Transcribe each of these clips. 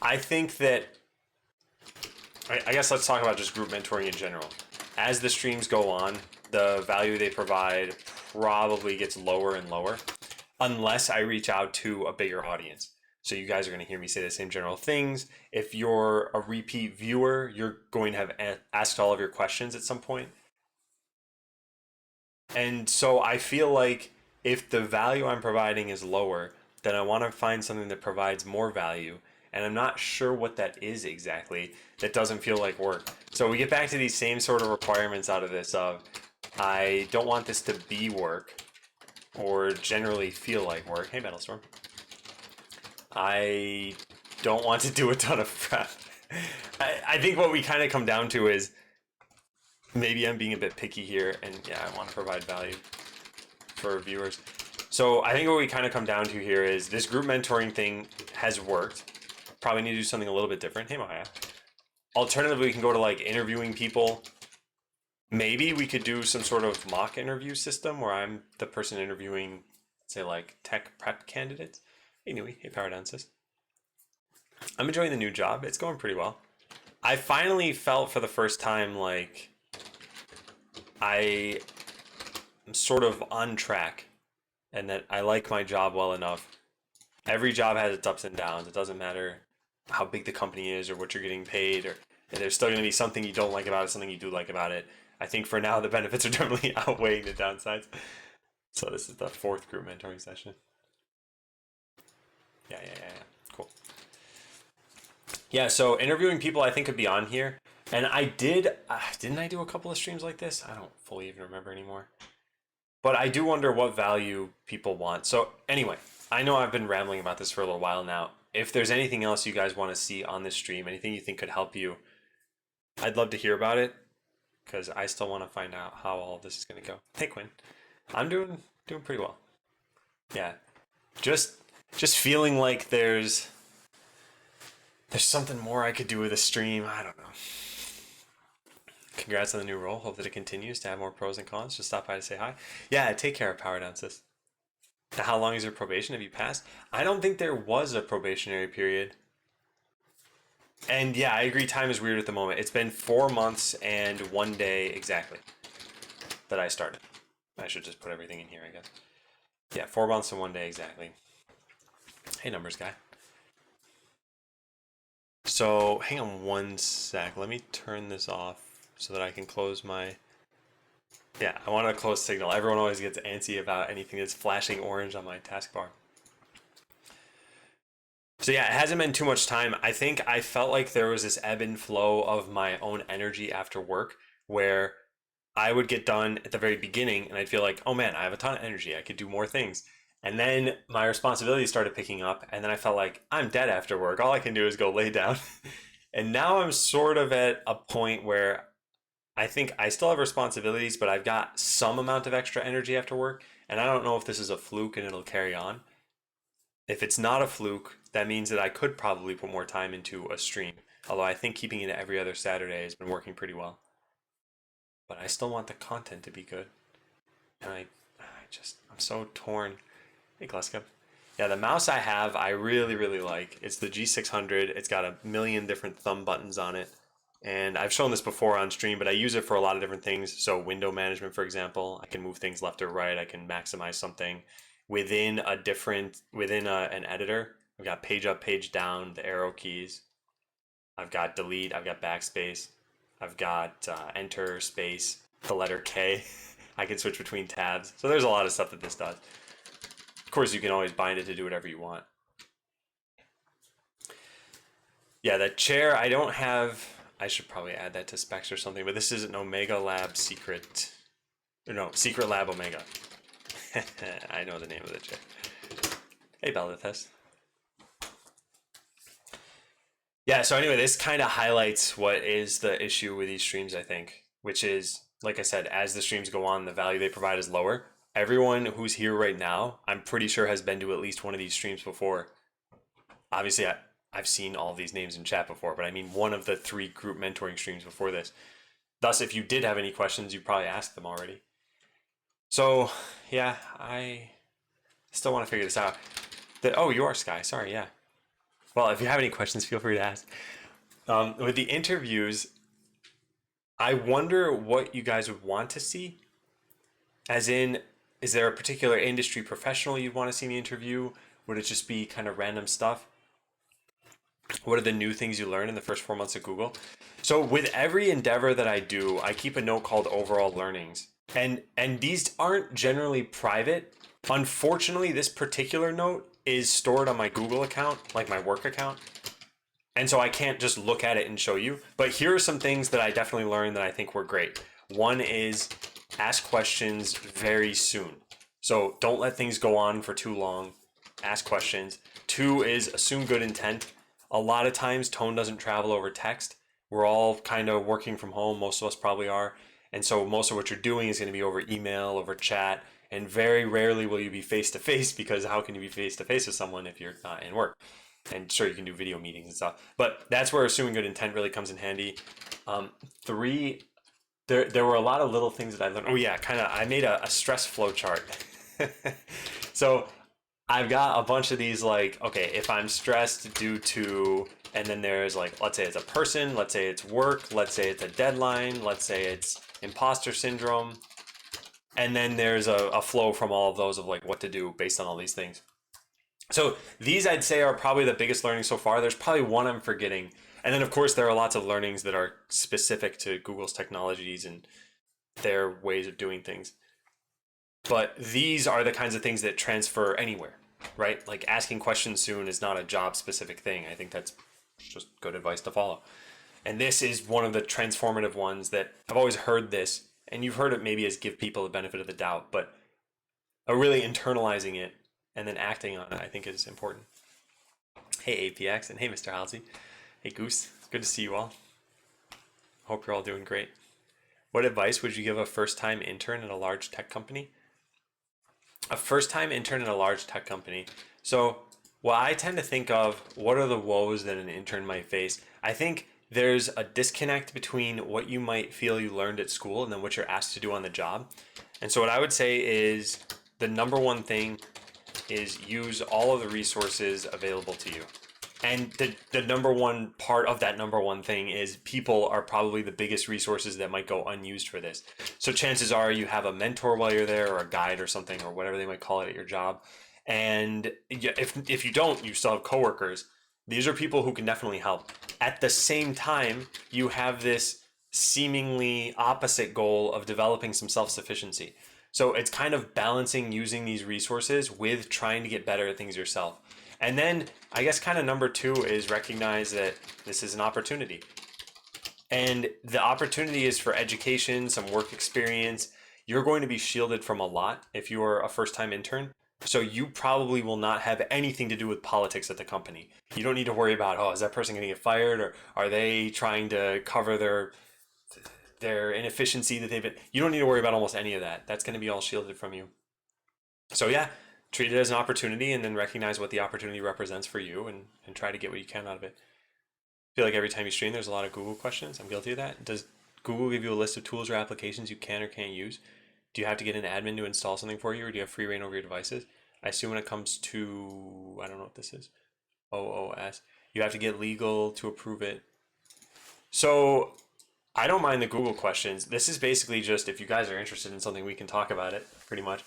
I think that, I guess let's talk about just group mentoring in general. As the streams go on, the value they provide probably gets lower and lower unless I reach out to a bigger audience. So you guys are going to hear me say the same general things. If you're a repeat viewer, you're going to have asked all of your questions at some point. And so I feel like if the value I'm providing is lower, then I want to find something that provides more value. And I'm not sure what that is exactly. That doesn't feel like work. So we get back to these same sort of requirements out of this of, I don't want this to be work or generally feel like work. Hey, Metalstorm. I don't want to do a ton of prep. I think what we kind of come down to is maybe I'm being a bit picky here, and yeah, I want to provide value for viewers. So I think what we kind of come down to here is this group mentoring thing has worked. Probably need to do something a little bit different. Hey, Maya. Alternatively, we can go to like interviewing people. Maybe we could do some sort of mock interview system where I'm the person interviewing, say, like tech prep candidates. Hey, Nui. Hey, Power Down, sis. I'm enjoying the new job. It's going pretty well. I finally felt for the first time like I am sort of on track and that I like my job well enough. Every job has its ups and downs. It doesn't matter how big the company is or what you're getting paid, or there's still going to be something you don't like about it, something you do like about it. I think for now the benefits are definitely outweighing the downsides. So this is the 4th group mentoring session. Yeah. Cool. Yeah, so interviewing people I think could be on here. And I didn't I do a couple of streams like this? I don't fully even remember anymore. But I do wonder what value people want. So anyway, I know I've been rambling about this for a little while now. If there's anything else you guys want to see on this stream, anything you think could help you, I'd love to hear about it because I still want to find out how all this is going to go. Hey, Quinn. I'm doing pretty well. Yeah. Just feeling like there's something more I could do with a stream. I don't know. Congrats on the new role. Hope that it continues to have more pros and cons. Just stop by to say hi. Yeah, take care of Power Down, sis. How long is your probation? Have you passed? I don't think there was a probationary period. And yeah, I agree. Time is weird at the moment. It's been 4 months and 1 day exactly that I started. I should just put everything in here, I guess. Yeah, 4 months and 1 day exactly. Hey, numbers guy. So hang on one sec. Let me turn this off so that I can close my... Yeah, I want to close signal. Everyone always gets antsy about anything that's flashing orange on my taskbar. So yeah, it hasn't been too much time. I think I felt like there was this ebb and flow of my own energy after work where I would get done at the very beginning and I'd feel like, oh man, I have a ton of energy. I could do more things. And then my responsibilities started picking up and then I felt like I'm dead after work. All I can do is go lay down. And now I'm sort of at a point where I think I still have responsibilities, but I've got some amount of extra energy after work. And I don't know if this is a fluke and it'll carry on. If it's not a fluke, that means that I could probably put more time into a stream. Although I think keeping it every other Saturday has been working pretty well. But I still want the content to be good. And I'm so torn. Hey, Gleska. Yeah, the mouse I have, I really, really like. It's the G600. It's got a million different thumb buttons on it. And I've shown this before on stream, but I use it for a lot of different things. So window management, for example, I can move things left or right. I can maximize something within an editor. I've got page up, page down, the arrow keys. I've got delete, I've got backspace. I've got enter, space, the letter K. I can switch between tabs. So there's a lot of stuff that this does. Of course, you can always bind it to do whatever you want. Yeah, that chair, I don't have... I should probably add that to specs or something, but this is an Omega Lab Secret... No, Secret Lab Omega. I know the name of the chair. Hey, Beldathus. Yeah, so anyway, this kind of highlights what is the issue with these streams, I think, which is, like I said, as the streams go on, the value they provide is lower. Everyone who's here right now, I'm pretty sure has been to at least one of these streams before. Obviously, I've seen all of these names in chat before, but I mean one of the 3 group mentoring streams before this. Thus, if you did have any questions, you probably asked them already. So, yeah, I still want to figure this out. Oh, you are Sky. Sorry, yeah. Well, if you have any questions, feel free to ask. With the interviews, I wonder what you guys would want to see. As in, is there a particular industry professional you'd want to see me interview? Would it just be kind of random stuff? What are the new things you learn in the first 4 months of Google? So with every endeavor that I do, I keep a note called overall learnings. And these aren't generally private. Unfortunately, this particular note is stored on my Google account, like my work account. And so I can't just look at it and show you. But here are some things that I definitely learned that I think were great. One is ask questions very soon. So don't let things go on for too long. Ask questions. Two is assume good intent. A lot of times tone doesn't travel over text. We're all kind of working from home. Most of us probably are. And so most of what you're doing is going to be over email, over chat, and very rarely will you be face to face, because how can you be face to face with someone if you're not in work? And sure, you can do video meetings and stuff, but that's where assuming good intent really comes in handy. Three, there were a lot of little things that I learned. Oh yeah, I made a stress flow chart. So I've got a bunch of these, like, okay, if I'm stressed due to, and then there's like, let's say it's a person, let's say it's work, let's say it's a deadline, let's say it's imposter syndrome. And then there's a flow from all of those of like what to do based on all these things. So these I'd say are probably the biggest learnings so far. There's probably one I'm forgetting. And then of course there are lots of learnings that are specific to Google's technologies and their ways of doing things. But these are the kinds of things that transfer anywhere, right? Like asking questions soon is not a job specific thing. I think that's just good advice to follow. And this is one of the transformative ones that I've always heard this, and you've heard it maybe as give people the benefit of the doubt, but really internalizing it and then acting on it, I think, is important. Hey APX, and hey Mr. Halsey. Hey Goose, it's good to see you all. Hope you're all doing great. What advice would you give a first-time intern at a large tech company? A first-time intern at a large tech company. So what I tend to think of, what are the woes that an intern might face? I think there's a disconnect between what you might feel you learned at school and then what you're asked to do on the job. And so what I would say is the number one thing is use all of the resources available to you. And the number one part of that number one thing is people are probably the biggest resources that might go unused for this. So chances are you have a mentor while you're there, or a guide or something, or whatever they might call it at your job. And if you don't, you still have coworkers. These are people who can definitely help. At the same time, you have this seemingly opposite goal of developing some self-sufficiency. So it's kind of balancing using these resources with trying to get better at things yourself. And then I guess kind of number two is recognize that this is an opportunity. And the opportunity is for education, some work experience. You're going to be shielded from a lot if you are a first-time intern. So you probably will not have anything to do with politics at the company. You don't need to worry about, oh, is that person going to get fired, or are they trying to cover their inefficiency that they've been. You don't need to worry about almost any of that. That's going to be all shielded from you. So yeah, treat it as an opportunity and then recognize what the opportunity represents for you, and try to get what you can out of it. I feel like every time you stream, there's a lot of Google questions. I'm guilty of that. Does Google give you a list of tools or applications you can or can't use? Do you have to get an admin to install something for you, or do you have free reign over your devices? I assume when it comes to, I don't know what this is, OOS, you have to get legal to approve it. So I don't mind the Google questions. This is basically just, if you guys are interested in something, we can talk about it pretty much.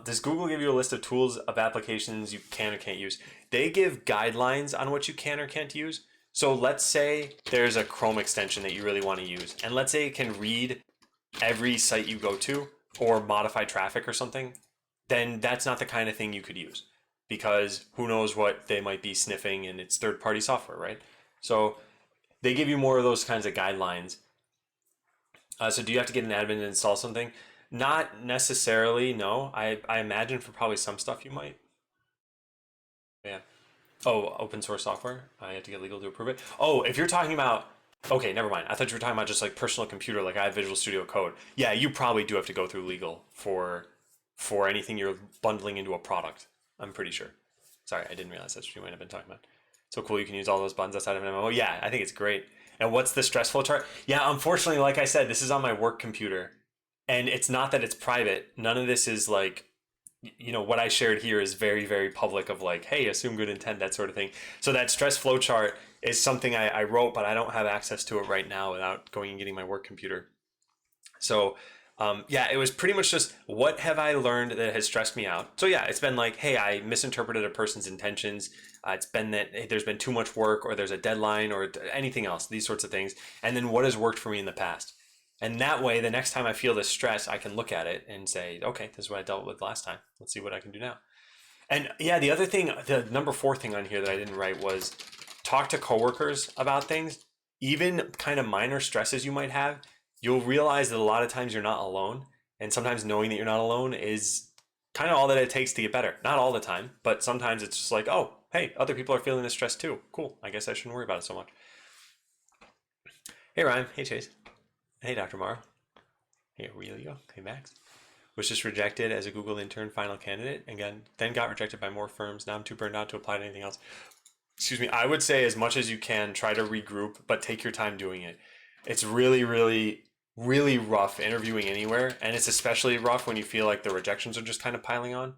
Does Google give you a list of tools of applications you can or can't use? They give guidelines on what you can or can't use. So let's say there's a Chrome extension that you really want to use, and let's say it can read every site you go to or modify traffic or something, then that's not the kind of thing you could use, because who knows what they might be sniffing, and it's third-party software, right? So they give you more of those kinds of guidelines. So do you have to get an admin to install something? Not necessarily, no. I imagine for probably some stuff you might. Yeah. Oh, open source software. I have to get legal to approve it. Oh, if you're talking about, okay, never mind. I thought you were talking about just like personal computer, like I have Visual Studio Code. Yeah, you probably do have to go through legal for anything you're bundling into a product. I'm pretty sure. Sorry, I didn't realize that's what you might have been talking about. So cool, you can use all those buttons outside of an MMO. Yeah, I think it's great. And what's the stressful chart? Yeah, unfortunately, like I said, this is on my work computer. And it's not that it's private. None of this is like what I shared here is very, very public of like, hey, assume good intent, that sort of thing. So that stress flow chart is something I wrote, but I don't have access to it right now without going and getting my work computer. So, yeah, it was pretty much just what have I learned that has stressed me out. So yeah, it's been like, hey, I misinterpreted a person's intentions. It's been that hey, there's been too much work, or there's a deadline, or anything else. These sorts of things. And then what has worked for me in the past. And that way, the next time I feel this stress, I can look at it and say, okay, this is what I dealt with last time. Let's see what I can do now. And yeah, the other thing, the number 4 thing on here that I didn't write was talk to coworkers about things. Even kind of minor stresses you might have, you'll realize that a lot of times you're not alone. And sometimes knowing that you're not alone is kind of all that it takes to get better. Not all the time, but sometimes it's just like, oh, hey, other people are feeling this stress too. Cool. I guess I shouldn't worry about it so much. Hey, Ryan. Hey, Chase. Hey, Dr. Morrow. Hey, Aurelio. Hey, Max. Was just rejected as a Google intern final candidate. Again, then got rejected by more firms. Now I'm too burned out to apply to anything else. Excuse me. I would say as much as you can, try to regroup, but take your time doing it. It's really, really, really rough interviewing anywhere. And it's especially rough when you feel like the rejections are just kind of piling on.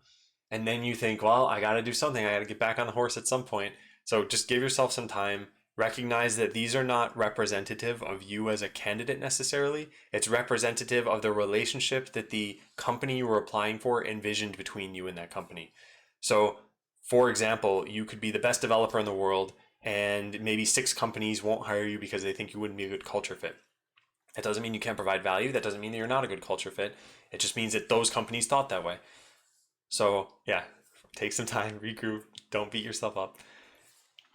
And then you think, well, I got to do something. I got to get back on the horse at some point. So just give yourself some time. Recognize that these are not representative of you as a candidate necessarily. It's representative of the relationship that the company you were applying for envisioned between you and that company. So, for example, you could be the best developer in the world, and maybe 6 companies won't hire you because they think you wouldn't be a good culture fit. That doesn't mean you can't provide value. That doesn't mean that you're not a good culture fit. It just means that those companies thought that way. So, yeah, take some time, regroup, don't beat yourself up.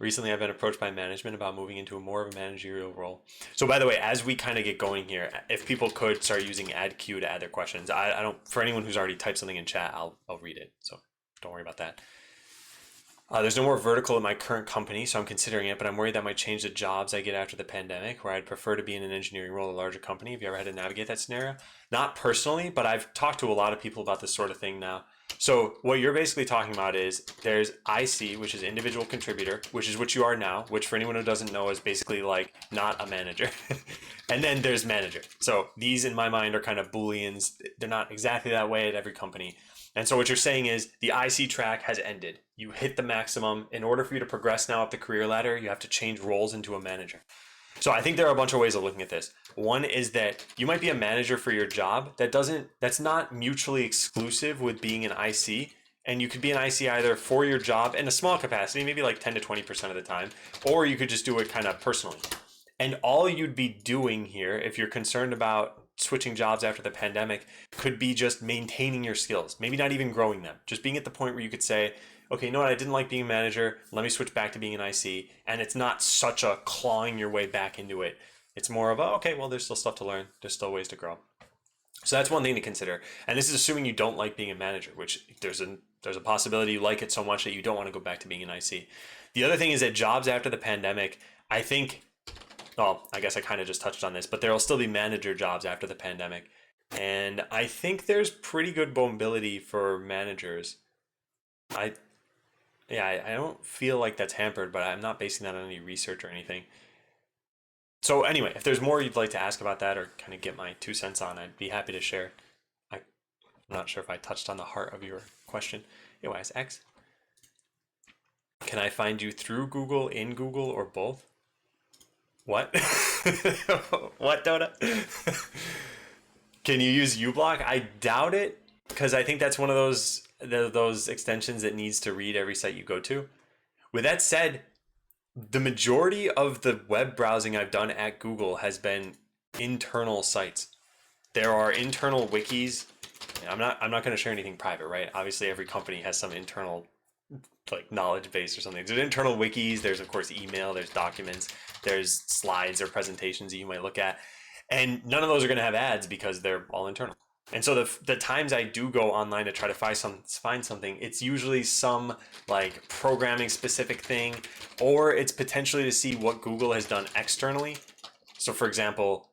Recently, I've been approached by management about moving into a more of a managerial role. So, by the way, as we kind of get going here, if people could start using AddQ to add their questions, I don't. For anyone who's already typed something in chat, I'll read it. So, don't worry about that. There's no more vertical in my current company, so I'm considering it, but I'm worried that might change the jobs I get after the pandemic, where I'd prefer to be in an engineering role at a larger company. Have you ever had to navigate that scenario? Not personally, but I've talked to a lot of people about this sort of thing now. So what you're basically talking about is there's IC, which is individual contributor, which is what you are now, which for anyone who doesn't know is basically like not a manager. And then there's manager. So these in my mind are kind of Booleans. They're not exactly that way at every company. And so what you're saying is the IC track has ended. You hit the maximum. In order for you to progress now up the career ladder, you have to change roles into a manager. So I think there are a bunch of ways of looking at this. One is that you might be a manager for your job that's not mutually exclusive with being an IC. And you could be an IC either for your job in a small capacity, maybe like 10 to 20% of the time, or you could just do it kind of personally. And all you'd be doing here, if you're concerned about switching jobs after the pandemic, could be just maintaining your skills, maybe not even growing them, just being at the point where you could say, okay, you know what, I didn't like being a manager, let me switch back to being an IC. And it's not such a clawing your way back into it. It's more of a, okay, well, there's still stuff to learn, there's still ways to grow. So that's one thing to consider. And this is assuming you don't like being a manager, which there's a possibility you like it so much that you don't want to go back to being an IC. The other thing is that jobs after the pandemic, I think, well, I guess I kind of just touched on this, but there will still be manager jobs after the pandemic. And I think there's pretty good mobility for managers. I don't feel like that's hampered, but I'm not basing that on any research or anything. So anyway, if there's more you'd like to ask about that or kind of get my 2 cents on, I'd be happy to share. I'm not sure if I touched on the heart of your question. Anyways, X. Can I find you through Google, in Google, or both? What? What, Dota? Can you use uBlock? I doubt it, because I think that's one of those extensions that needs to read every site you go to. With that said, the majority of the web browsing I've done at Google has been internal sites. There are internal wikis. I'm not going to share anything private, right? Obviously, every company has some internal like knowledge base or something. There's internal wikis. There's of course email. There's documents. There's slides or presentations that you might look at, and none of those are going to have ads because they're all internal. And so the times I do go online to try to find something, it's usually some like programming specific thing, or it's potentially to see what Google has done externally. So for example,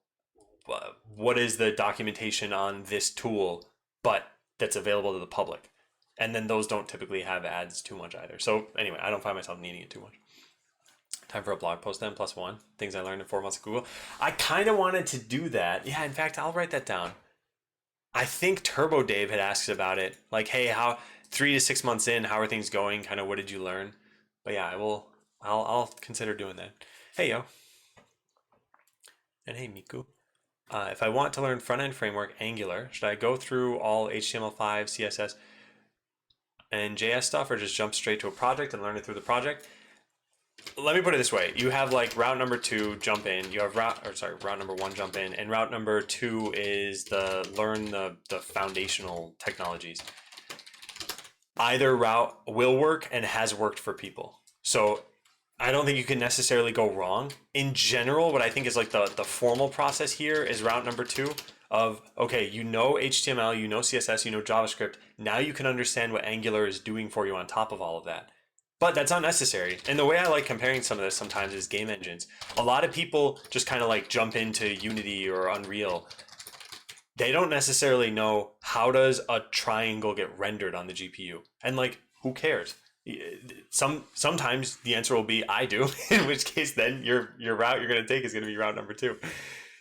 what is the documentation on this tool, but that's available to the public? And then those don't typically have ads too much either. So anyway, I don't find myself needing it too much. Time for a blog post then, +1. Things I learned in 4 months of Google. I kind of wanted to do that. Yeah, in fact, I'll write that down. I think Turbo Dave had asked about it. Like, hey, how 3 to 6 months in, how are things going? Kind of what did you learn? But yeah, I will. I'll consider doing that. Hey yo, and hey Miku. If I want to learn front end framework Angular, should I go through all HTML5, CSS, and JS stuff, or just jump straight to a project and learn it through the project? Let me put it this way: you have like route number two, jump in. You have route number one, jump in, and route number two is the learn the foundational technologies. Either route will work and has worked for people. So I don't think you can necessarily go wrong. In general, what I think is like the formal process here is route number two of, okay, you know HTML, you know CSS, you know JavaScript. Now you can understand what Angular is doing for you on top of all of that. But that's not necessary. And the way I like comparing some of this sometimes is game engines. A lot of people just kind of like jump into Unity or Unreal. They don't necessarily know how does a triangle get rendered on the GPU. And like, who cares? Sometimes the answer will be I do, in which case then your route you're going to take is going to be route number two.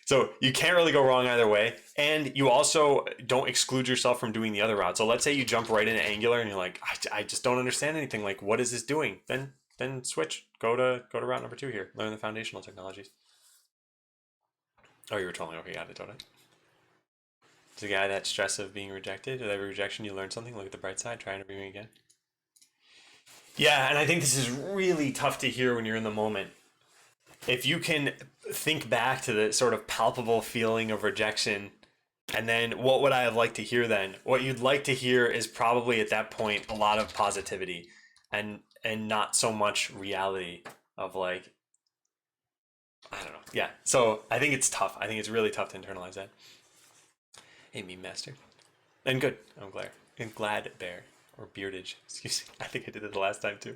So you can't really go wrong either way. And you also don't exclude yourself from doing the other route. So let's say you jump right into Angular and you're like, I just don't understand anything. Like, what is this doing? Then switch. Go to route number two here. Learn the foundational technologies. Oh, you were totally okay. Got it, totally. It's a guy that stress of being rejected. With every rejection, you learn something. Look at the bright side. Try and interview me again. Yeah, and I think this is really tough to hear when you're in the moment. If you can think back to the sort of palpable feeling of rejection, and then what would I have liked to hear then? What you'd like to hear is probably at that point a lot of positivity and not so much reality of like, I don't know. Yeah. So I think it's tough. I think it's really tough to internalize that. Hey, meme master. And good. I'm glad. And glad bear. Or beardage. Excuse me. I think I did it the last time too.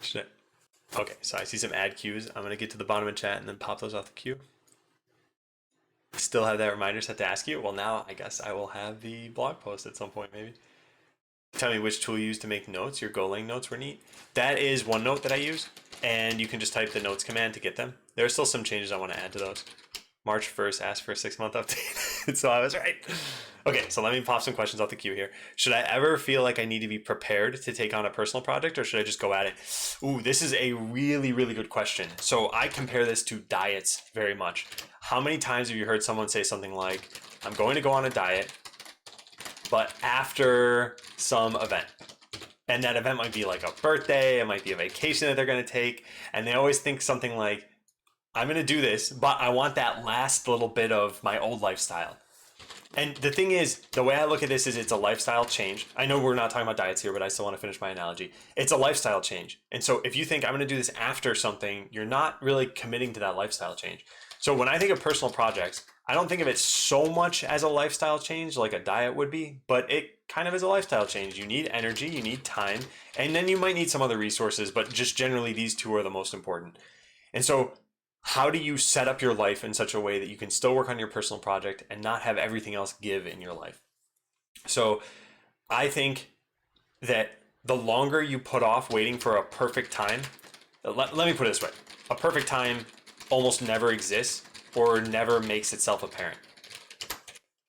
Should I? Okay, so I see some ad cues. I'm going to get to the bottom of chat and then pop those off the queue. Still have that reminder set to ask you? Well, now I guess I will have the blog post at some point, maybe. Tell me which tool you use to make notes. Your Golang notes were neat. That is OneNote that I use, and you can just type the notes command to get them. There are still some changes I want to add to those. March 1st asked for a 6-month update, so I was right. Okay, so let me pop some questions off the queue here. Should I ever feel like I need to be prepared to take on a personal project, or should I just go at it? Ooh, this is a really, really good question. So I compare this to diets very much. How many times have you heard someone say something like, I'm going to go on a diet, but after some event? And that event might be like a birthday, it might be a vacation that they're going to take, and they always think something like, I'm going to do this, but I want that last little bit of my old lifestyle. And the thing is, the way I look at this is it's a lifestyle change. I know we're not talking about diets here, but I still want to finish my analogy. It's a lifestyle change. And so if you think I'm going to do this after something, you're not really committing to that lifestyle change. So when I think of personal projects, I don't think of it so much as a lifestyle change like a diet would be, but it kind of is a lifestyle change. You need energy, you need time, and then you might need some other resources, but just generally these two are the most important. And so how do you set up your life in such a way that you can still work on your personal project and not have everything else give in your life? So I think that the longer you put off waiting for a perfect time, let me put it this way. A perfect time almost never exists or never makes itself apparent.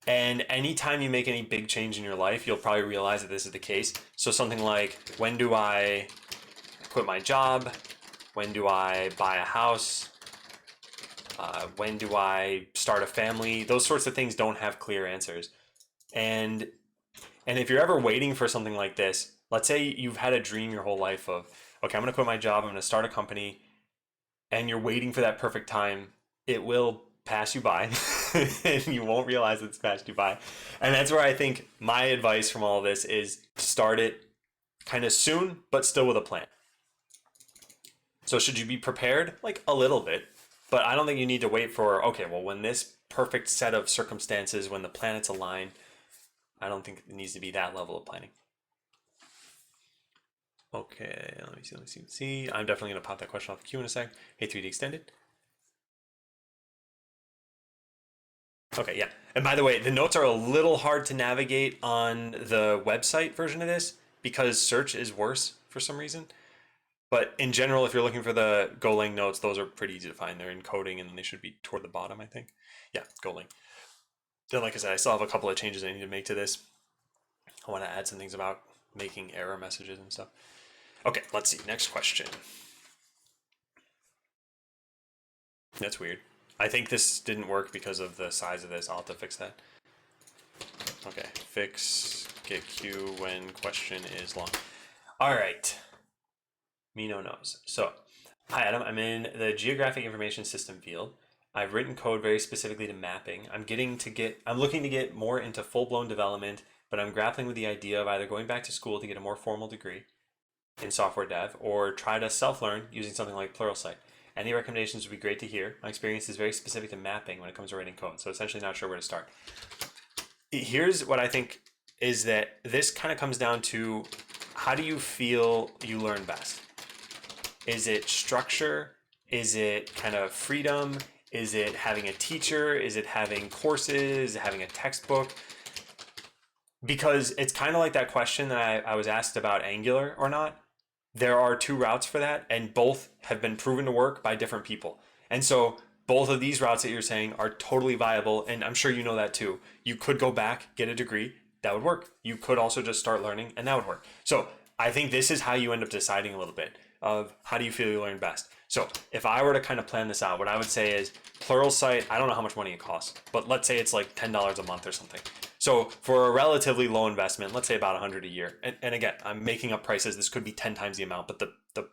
And anytime you make any big change in your life, you'll probably realize that this is the case. So something like, when do I quit my job? When do I buy a house? When do I start a family? Those sorts of things don't have clear answers. And if you're ever waiting for something like this, let's say you've had a dream your whole life of, okay, I'm going to quit my job, I'm going to start a company, and you're waiting for that perfect time, it will pass you by and you won't realize it's passed you by. And that's where I think my advice from all of this is start it kind of soon, but still with a plan. So should you be prepared? Like a little bit. But I don't think you need to wait for, okay, well, when this perfect set of circumstances, when the planets align, I don't think it needs to be that level of planning. Okay, let me see. I'm definitely going to pop that question off the queue in a sec. Hey, 3D Extended. Okay, yeah. And by the way, the notes are a little hard to navigate on the website version of this because search is worse for some reason. But in general, if you're looking for the Golang notes, those are pretty easy to find. They're in coding and they should be toward the bottom, I think. Yeah, Golang. Then, like I said, I still have a couple of changes I need to make to this. I want to add some things about making error messages and stuff. Okay, let's see. Next question. That's weird. I think this didn't work because of the size of this. I'll have to fix that. Okay, fix get Q when question is long. All right. Mino knows. So, hi Adam, I'm in the geographic information system field. I've written code very specifically to mapping. I'm looking to get more into full-blown development, but I'm grappling with the idea of either going back to school to get a more formal degree in software dev or try to self-learn using something like Pluralsight. Any recommendations would be great to hear. My experience is very specific to mapping when it comes to writing code, so essentially not sure where to start. Here's what I think is that this kind of comes down to how do you feel you learn best? Is it structure? Is it kind of freedom? Is it having a teacher? Is it having courses? Is it having a textbook? Because it's kind of like that question that I was asked about Angular or not. There are two routes for that, and both have been proven to work by different people. And so both of these routes that you're saying are totally viable, and I'm sure you know that too. You could go back, get a degree, that would work. You could also just start learning, and that would work. So I think this is how you end up deciding a little bit of how do you feel you learn best. So if I were to kind of plan this out, what I would say is Pluralsight, I don't know how much money it costs, but let's say it's like $10 a month or something. So for a relatively low investment, let's say about 100 a year. And again, I'm making up prices. This could be 10 times the amount, but the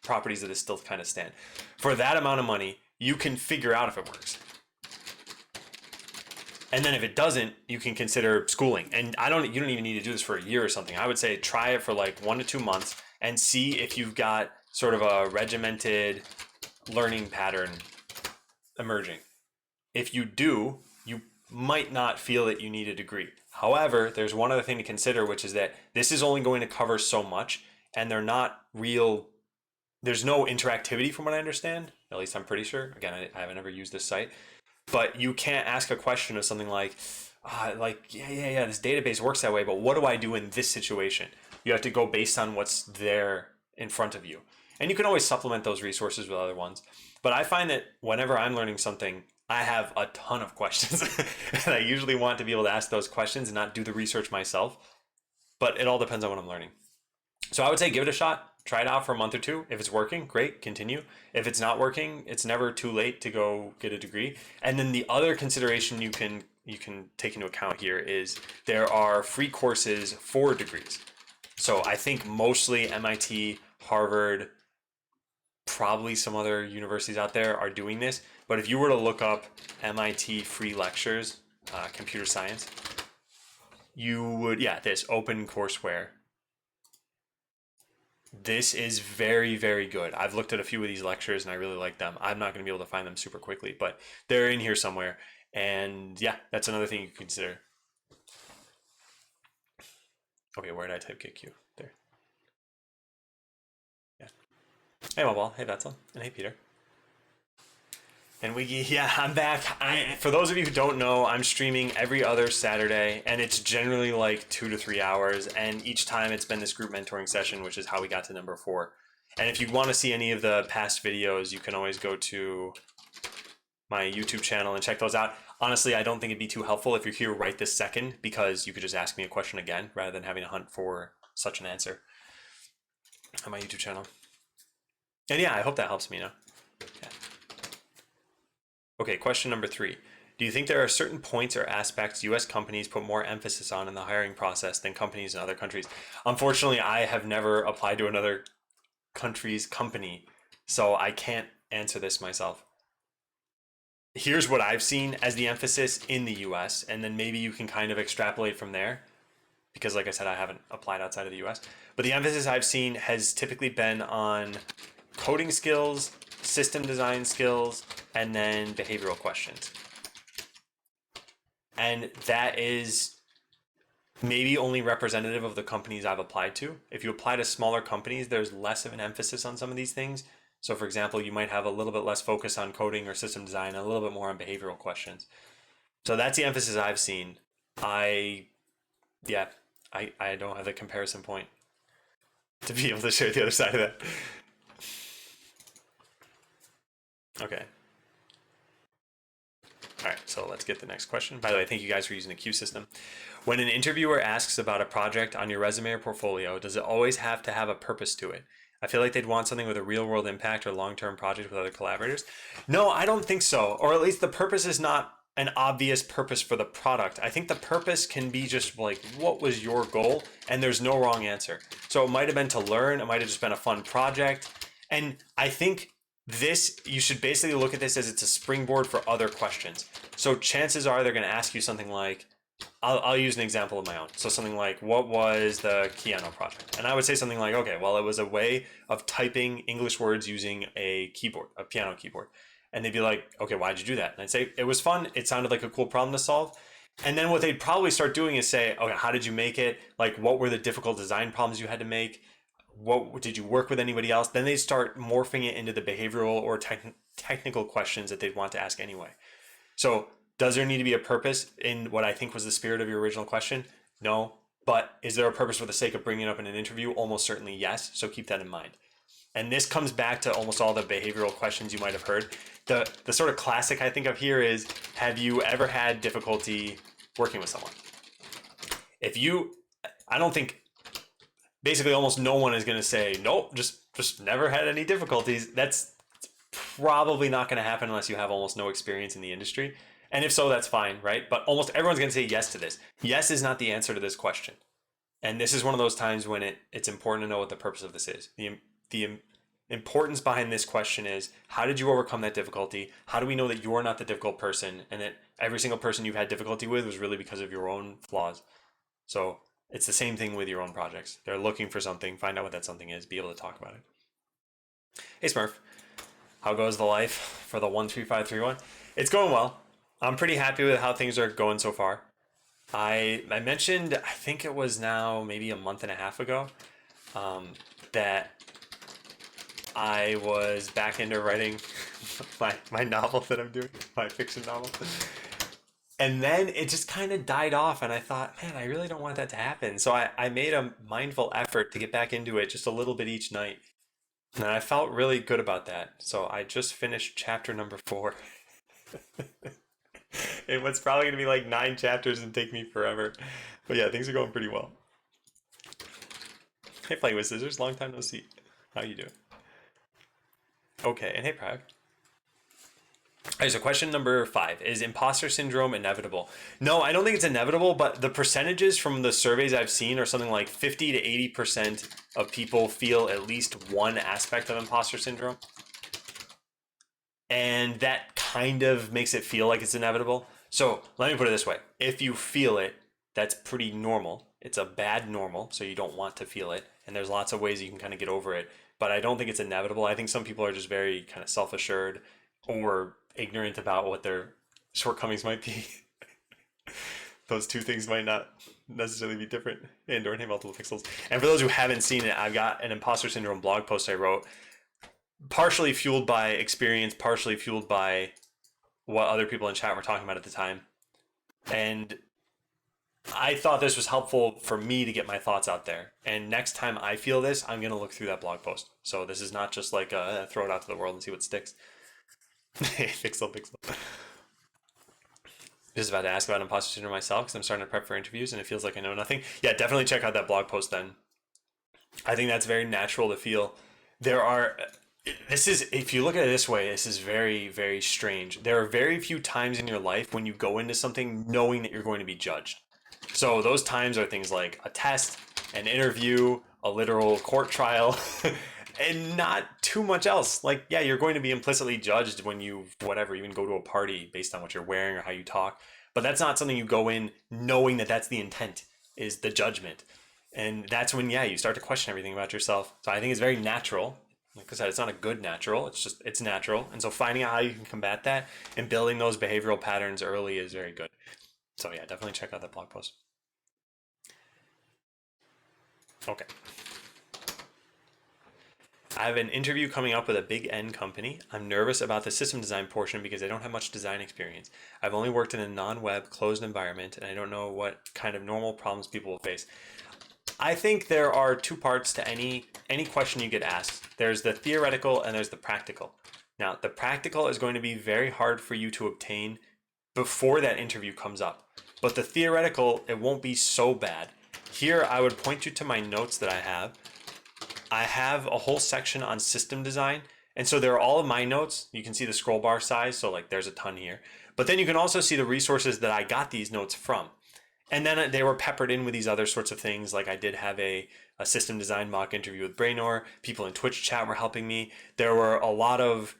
properties of this still kind of stand. For that amount of money, you can figure out if it works. And then if it doesn't, you can consider schooling. And you don't even need to do this for a year or something. I would say try it for like 1 to 2 months and see if you've got sort of a regimented learning pattern emerging. If you do, you might not feel that you need a degree. However, there's one other thing to consider, which is that this is only going to cover so much, and there's no interactivity from what I understand. At least I'm pretty sure. Again, I haven't ever used this site. But you can't ask a question of something like, this database works that way, but what do I do in this situation? You have to go based on what's there in front of you. And you can always supplement those resources with other ones. But I find that whenever I'm learning something, I have a ton of questions. And I usually want to be able to ask those questions and not do the research myself. But it all depends on what I'm learning. So I would say give it a shot. Try it out for a month or two. If it's working, great, continue. If it's not working, it's never too late to go get a degree. And then the other consideration you can take into account here is there are free courses for degrees. So I think mostly MIT, Harvard, probably some other universities out there are doing this. But if you were to look up MIT free lectures, computer science, you would, this OpenCourseWare. This is very, very good. I've looked at a few of these lectures and I really like them. I'm not going to be able to find them super quickly, but they're in here somewhere. And yeah, that's another thing you can consider. Okay, where did I type KQ? There. Yeah. Hey, Mobile. Hey, Vetzel. And hey, Peter. And I'm back. For those of you who don't know, I'm streaming every other Saturday, and it's generally like 2 to 3 hours. And each time it's been this group mentoring session, which is how we got to number 4. And if you want to see any of the past videos, you can always go to my YouTube channel and check those out. Honestly, I don't think it'd be too helpful if you're here right this second, because you could just ask me a question again rather than having to hunt for such an answer on my YouTube channel. And yeah, I hope that helps me now. Yeah. Okay, question number 3. Do you think there are certain points or aspects U.S. companies put more emphasis on in the hiring process than companies in other countries? Unfortunately, I have never applied to another country's company, so I can't answer this myself. Here's what I've seen as the emphasis in the US, and then maybe you can kind of extrapolate from there, because like I said, I haven't applied outside of the US. But the emphasis I've seen has typically been on coding skills, system design skills, and then behavioral questions. And that is maybe only representative of the companies I've applied to. If you apply to smaller companies, there's less of an emphasis on some of these things. So for example, you might have a little bit less focus on coding or system design, and a little bit more on behavioral questions. So that's the emphasis I've seen. I don't have a comparison point to be able to share the other side of that. Okay. All right, So let's get the next question. By the way, thank you guys for using the queue system. When an interviewer asks about a project on your resume or portfolio, does it always have to have a purpose to it? I feel like they'd want something with a real world impact or long term project with other collaborators. No, I don't think so. Or at least the purpose is not an obvious purpose for the product. I think the purpose can be just like, what was your goal? And there's no wrong answer. So it might have been to learn, it might have just been a fun project. And I think you should basically look at this as it's a springboard for other questions. So chances are they're going to ask you something like, I'll use an example of my own. So something like, what was the Keanu project? And I would say something like, okay, well, it was a way of typing English words using a keyboard, a piano keyboard. And they'd be like, okay, why'd you do that? And I'd say, it was fun. It sounded like a cool problem to solve. And then what they'd probably start doing is say, okay, how did you make it? Like, what were the difficult design problems you had to make? What did you work with anybody else? Then they start morphing it into the behavioral or technical questions that they'd want to ask anyway. So does there need to be a purpose in what I think was the spirit of your original question? No. But is there a purpose for the sake of bringing it up in an interview? Almost certainly yes. So keep that in mind. And this comes back to almost all the behavioral questions you might have heard. The sort of classic I think of here is, have you ever had difficulty working with someone? I don't think, basically almost no one is going to say, nope, just never had any difficulties. That's probably not going to happen unless you have almost no experience in the industry. And if so, that's fine, right? But almost everyone's going to say yes to this. Yes is not the answer to this question. And this is one of those times when it's important to know what the purpose of this is. The importance behind this question is, how did you overcome that difficulty? How do we know that you're not the difficult person and that every single person you've had difficulty with was really because of your own flaws? So it's the same thing with your own projects. They're looking for something, find out what that something is, be able to talk about it. Hey Smurf, how goes the life for the 13531? It's going well. I'm pretty happy with how things are going so far. I mentioned, I think it was now maybe a month and a half ago, that I was back into writing my novel that I'm doing, my fiction novel. And then it just kind of died off, and I thought, man, I really don't want that to happen. So I made a mindful effort to get back into it just a little bit each night. And I felt really good about that. So I just finished chapter number 4. It was probably going to be like 9 chapters and take me forever. But yeah, things are going pretty well. Hey, Play with Scissors, long time no see. How you doing? Okay, and hey, Prague. Alright, so question number 5. Is imposter syndrome inevitable? No, I don't think it's inevitable, but the percentages from the surveys I've seen are something like 50 to 80% of people feel at least one aspect of imposter syndrome. And that kind of makes it feel like it's inevitable. So let me put it this way. If you feel it, that's pretty normal. It's a bad normal, so you don't want to feel it. And there's lots of ways you can kind of get over it. But I don't think it's inevitable. I think some people are just very kind of self-assured or ignorant about what their shortcomings might be. Those two things might not necessarily be different. And or multiple pixels. And for those who haven't seen it, I've got an imposter syndrome blog post I wrote, partially fueled by experience, partially fueled by what other people in chat were talking about at the time. And I thought this was helpful for me to get my thoughts out there. And next time I feel this, I'm going to look through that blog post. So this is not just like throw it out to the world and see what sticks. Pixel. Just about to ask about imposter syndrome myself because I'm starting to prep for interviews and it feels like I know nothing. Yeah, definitely check out that blog post then. I think that's very natural to feel. If you look at it this way, this is very, very strange. There are very few times in your life when you go into something knowing that you're going to be judged. So those times are things like a test, an interview, a literal court trial, and not too much else. Like, yeah, you're going to be implicitly judged when you, even go to a party based on what you're wearing or how you talk. But that's not something you go in knowing that that's the intent, is the judgment. And that's when, you start to question everything about yourself. So I think it's very natural. Like I said, it's not a good natural. It's natural. And so finding out how you can combat that and building those behavioral patterns early is very good. So yeah, definitely check out that blog post. Okay. I have an interview coming up with a big N company. I'm nervous about the system design portion because I don't have much design experience. I've only worked in a non-web closed environment and I don't know what kind of normal problems people will face. I think there are 2 parts to any question you get asked. There's the theoretical and there's the practical. Now, the practical is going to be very hard for you to obtain before that interview comes up. But the theoretical, it won't be so bad. Here, I would point you to my notes that I have. I have a whole section on system design. And so there are all of my notes. You can see the scroll bar size. So like there's a ton here. But then you can also see the resources that I got these notes from. And then they were peppered in with these other sorts of things. Like I did have a system design mock interview with Brainor. People in Twitch chat were helping me. There were a lot of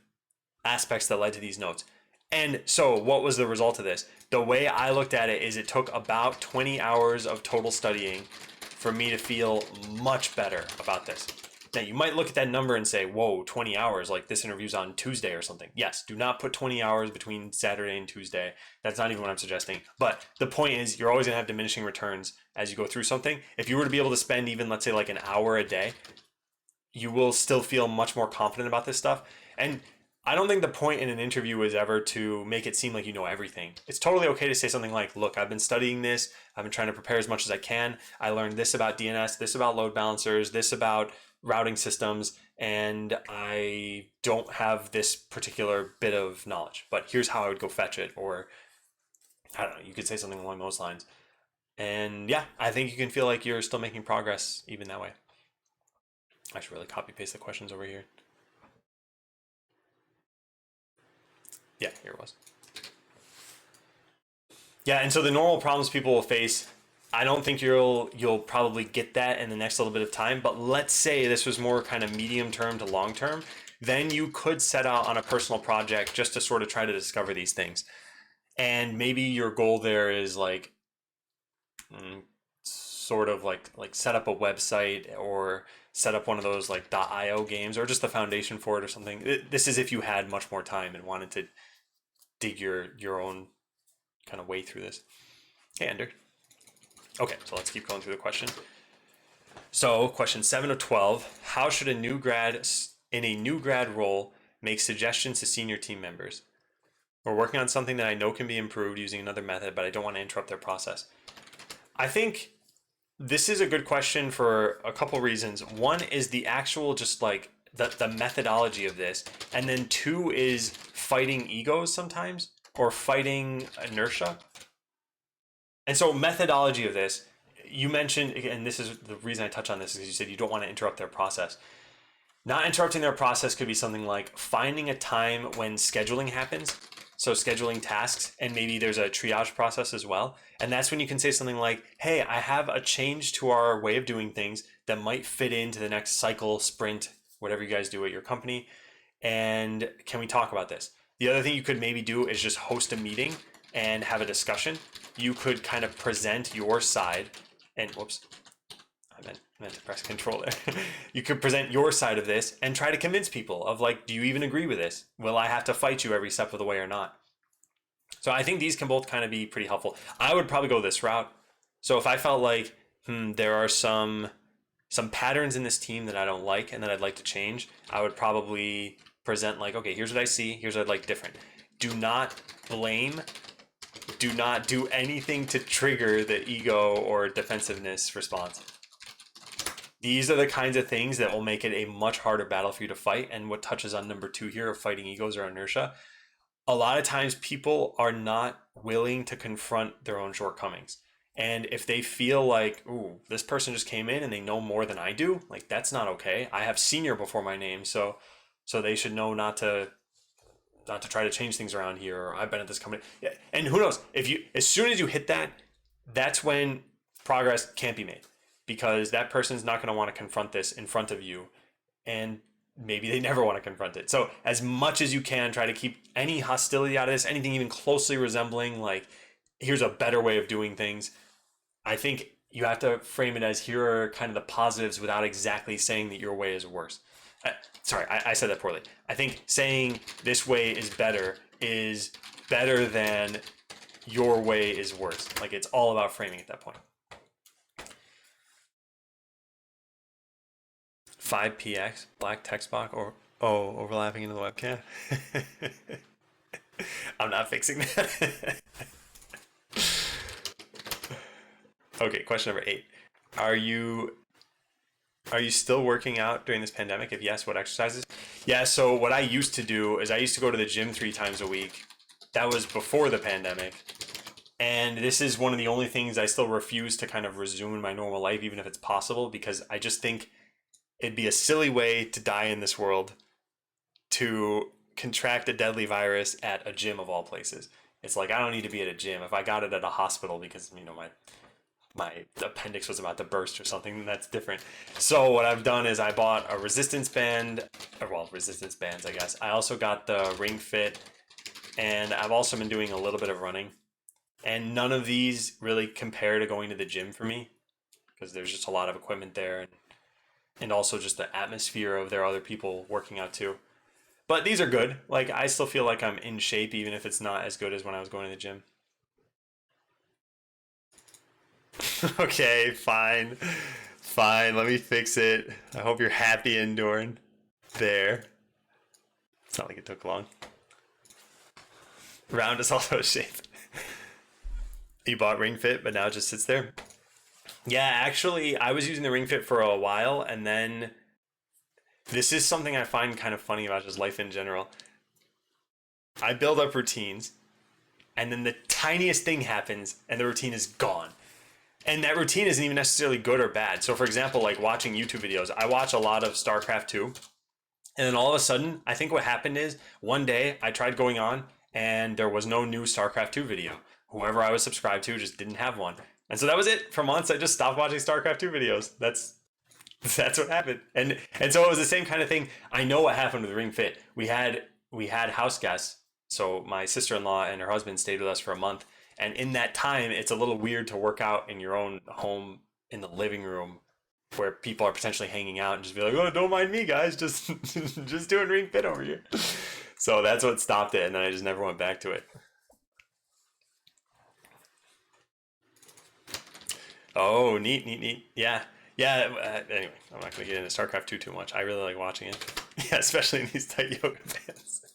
aspects that led to these notes. And so what was the result of this? The way I looked at it is it took about 20 hours of total studying for me to feel much better about this. Now you might look at that number and say, whoa, 20 hours, like this interview's on Tuesday or something. Yes, do not put 20 hours between Saturday and Tuesday. That's not even what I'm suggesting. But the point is you're always gonna have diminishing returns as you go through something. If you were to be able to spend even, let's say like an hour a day, you will still feel much more confident about this stuff. And I don't think the point in an interview is ever to make it seem like you know everything. It's totally okay to say something like, look, I've been studying this. I've been trying to prepare as much as I can. I learned this about DNS, this about load balancers, this about routing systems, and I don't have this particular bit of knowledge, but here's how I would go fetch it. Or I don't know, you could say something along those lines. And yeah, I think you can feel like you're still making progress even that way. I should really copy paste the questions over here. Yeah, here it was. Yeah, and so the normal problems people will face, I don't think you'll probably get that in the next little bit of time, but let's say this was more kind of medium term to long term, then you could set out on a personal project just to sort of try to discover these things. And maybe your goal there is like sort of like set up a website or set up one of those like .io games or just the foundation for it or something. This is if you had much more time and wanted to dig your own kind of way through this. Hey, Ender. Okay, so let's keep going through the question. So question 7 of 12, how should a new grad in a new grad role make suggestions to senior team members? We're working on something that I know can be improved using another method, but I don't want to interrupt their process. I think this is a good question for a couple reasons. One is the actual just like the methodology of this, and then two is fighting egos sometimes or fighting inertia. And so methodology of this, you mentioned, and this is the reason I touch on this, is because you said you don't want to interrupt their process. Not interrupting their process could be something like finding a time when scheduling happens. So scheduling tasks, and maybe there's a triage process as well. And that's when you can say something like, hey, I have a change to our way of doing things that might fit into the next cycle, sprint, whatever you guys do at your company. And can we talk about this? The other thing you could maybe do is just host a meeting and have a discussion. You could kind of present your side and whoops, I meant to press control there. You could present your side of this and try to convince people of like, do you even agree with this? Will I have to fight you every step of the way or not? So I think these can both kind of be pretty helpful. I would probably go this route. So if I felt like, there are some patterns in this team that I don't like and that I'd like to change, I would probably present like, okay, here's what I see, here's what I'd like different. Do not blame. Do not do anything to trigger the ego or defensiveness response. These are the kinds of things that will make it a much harder battle for you to fight. And what touches on number 2 here of fighting egos or inertia, a lot of times people are not willing to confront their own shortcomings. And if they feel like, ooh, this person just came in and they know more than I do, like that's not okay. I have senior before my name, so they should know not to try to change things around here, or I've been at this company. Yeah. And who knows, as soon as you hit that, that's when progress can't be made, because that person's not going to want to confront this in front of you, and maybe they never want to confront it. So as much as you can, try to keep any hostility out of this, anything even closely resembling like, here's a better way of doing things. I think you have to frame it as, here are kind of the positives without exactly saying that your way is worse. Sorry, I said that poorly. I think saying this way is better than your way is worse. Like, it's all about framing at that point. 5px, black text box, or overlapping into the webcam. I'm not fixing that. Okay, question number 8. Are you still working out during this pandemic? If yes, what exercises? Yeah, so what I used to do is I used to go to the gym 3 times a week. that was before the pandemic. And this is one of the only things I still refuse to kind of resume my normal life, even if it's possible, because I just think it'd be a silly way to die in this world to contract a deadly virus at a gym of all places. It's like, I don't need to be at a gym. If I got it at a hospital because, my appendix was about to burst or something, that's different. So what I've done is I bought a resistance band, or well, resistance bands, I guess. I also got the Ring Fit, and I've also been doing a little bit of running. And none of these really compare to going to the gym for me because there's just a lot of equipment there, and also just the atmosphere of there are other people working out too. But these are good. Like, I still feel like I'm in shape even if it's not as good as when I was going to the gym. Okay, fine. Fine, let me fix it. I hope you're happy, Enduring. There. It's not like it took long. Round is also a shape. You bought Ring Fit, but now it just sits there. Yeah, actually, I was using the Ring Fit for a while, and then this is something I find kind of funny about just life in general. I build up routines, and then the tiniest thing happens, and the routine is gone. And that routine isn't even necessarily good or bad. So, for example, like watching YouTube videos, I watch a lot of StarCraft 2, and then all of a sudden, I think what happened is one day I tried going on, and there was no new StarCraft 2 video. Whoever I was subscribed to just didn't have one. And so that was it. For months, I just stopped watching StarCraft 2 videos. That's what happened. And so it was the same kind of thing. I know what happened with Ring Fit. We had house guests. So my sister-in-law and her husband stayed with us for a month. And in that time, it's a little weird to work out in your own home in the living room where people are potentially hanging out and just be like, oh, don't mind me, guys. Just just doing Ring Fit over here. So that's what stopped it. And then I just never went back to it. Oh, neat. Yeah. Yeah, anyway, I'm not going to get into StarCraft 2 too much. I really like watching it. Yeah, especially in these tight yoga pants.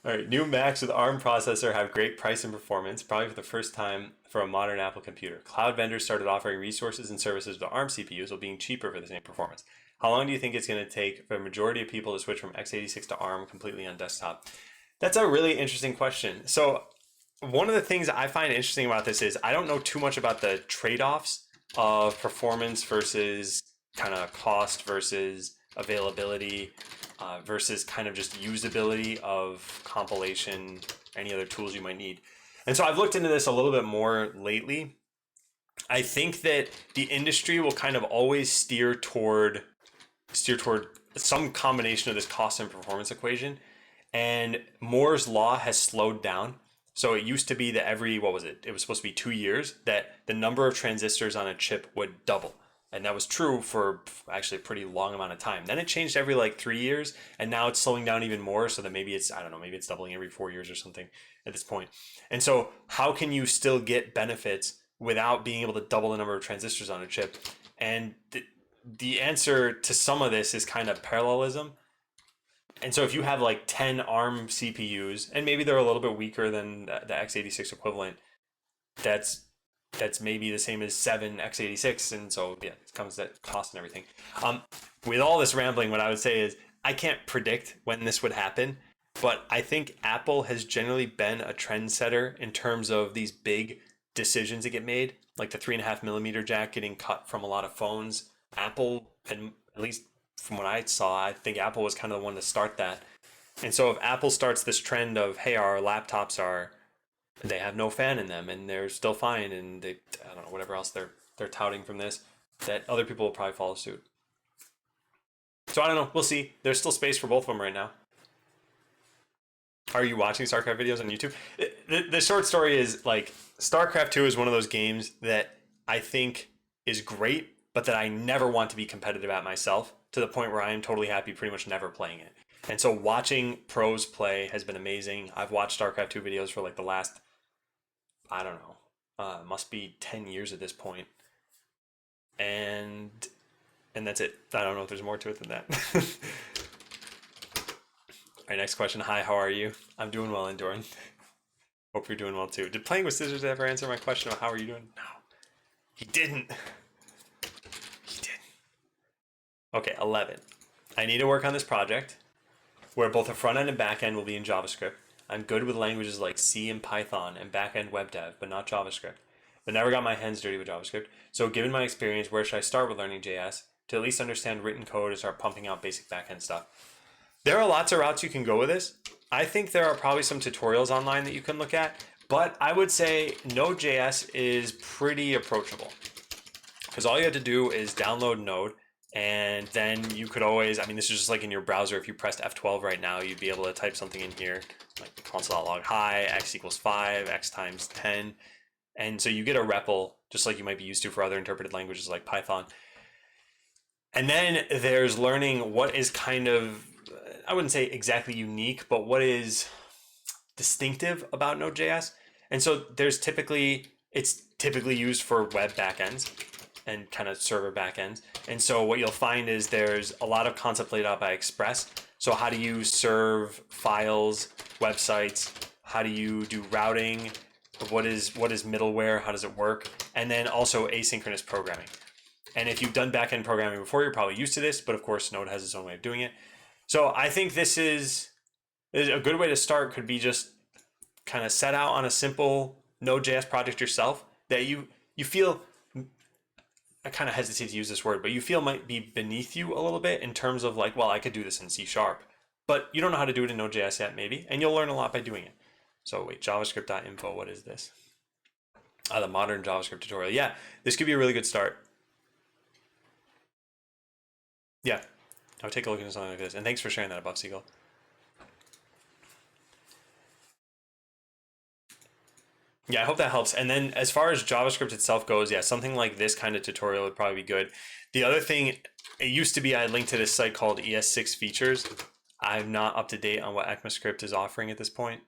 All right, new Macs with ARM processor have great price and performance, probably for the first time for a modern Apple computer. Cloud vendors started offering resources and services with ARM CPUs while being cheaper for the same performance. How long do you think it's going to take for a majority of people to switch from x86 to ARM completely on desktop? That's a really interesting question. So one of the things I find interesting about this is I don't know too much about the trade-offs of performance versus kind of cost versus availability versus kind of just usability of compilation, any other tools you might need. And so I've looked into this a little bit more lately. I think that the industry will kind of always steer toward some combination of this cost and performance equation. And Moore's law has slowed down. So it used to be that every, what was it? It was supposed to be 2 years that the number of transistors on a chip would double. And that was true for actually a pretty long amount of time. Then it changed every like 3 years, and now it's slowing down even more. So that maybe it's, I don't know, maybe it's doubling every 4 years or something at this point. And so how can you still get benefits without being able to double the number of transistors on a chip? And the answer to some of this is kind of parallelism. And so if you have like 10 ARM CPUs, and maybe they're a little bit weaker than the x86 equivalent, that's maybe the same as 7 x86, and so yeah, it comes to cost and everything. With all this rambling, what I would say is I can't predict when this would happen, but I think Apple has generally been a trendsetter in terms of these big decisions that get made, like the 3.5mm jack getting cut from a lot of phones. Apple, and at least from what I saw, I think Apple was kind of the one to start that. And so if Apple starts this trend of, hey, our laptops they have no fan in them and they're still fine, and they, I don't know, whatever else they're touting from this, that other people will probably follow suit. So I don't know, we'll see. There's still space for both of them right now. Are you watching StarCraft videos on YouTube? The short story is, like, StarCraft 2 is one of those games that I think is great, but that I never want to be competitive at myself, to the point where I am totally happy pretty much never playing it. And so watching pros play has been amazing. I've watched StarCraft 2 videos for like the last, I don't know, must be 10 years at this point. And that's it. I don't know if there's more to it than that. All right, next question. Hi, how are you? I'm doing well, Enduring. Hope you're doing well too. Did playing with scissors ever answer my question about how are you doing? No, he didn't. He didn't. Okay, 11. I need to work on this project. where both the front end and back end will be in JavaScript. I'm good with languages like C and Python and back end web dev, but not JavaScript. But never got my hands dirty with JavaScript. So given my experience, where should I start with learning JS to at least understand written code and start pumping out basic backend stuff? There are lots of routes you can go with this. I think there are probably some tutorials online that you can look at, but I would say Node.js is pretty approachable because all you have to do is download Node, and then you could always, I mean, this is just like in your browser. If you pressed F12 right now, you'd be able to type something in here, like console.log hi, x equals 5, x times 10. And so you get a REPL, just like you might be used to for other interpreted languages like Python. And then there's learning what is kind of, I wouldn't say exactly unique, but what is distinctive about Node.js. And so it's typically used for web backends and kind of server backends. And so what you'll find is there's a lot of concept laid out by Express. So how do you serve files, websites? How do you do routing? What is middleware? How does it work? And then also asynchronous programming. And if you've done backend programming before, you're probably used to this, but of course Node has its own way of doing it. So I think this is a good way to start. Could be just kind of set out on a simple Node.js project yourself that you feel, I kind of hesitate to use this word, but you feel might be beneath you a little bit in terms of like, well, I could do this in C#, but you don't know how to do it in Node.js yet, maybe, and you'll learn a lot by doing it. So wait, javascript.info, what is this? The modern JavaScript tutorial. Yeah, this could be a really good start. Yeah, I'll take a look at something like this. And thanks for sharing that above, Siegel. Yeah, I hope that helps. And then as far as JavaScript itself goes, yeah, something like this kind of tutorial would probably be good. The other thing, it used to be I linked to this site called ES6 Features. I'm not up to date on what ECMAScript is offering at this point.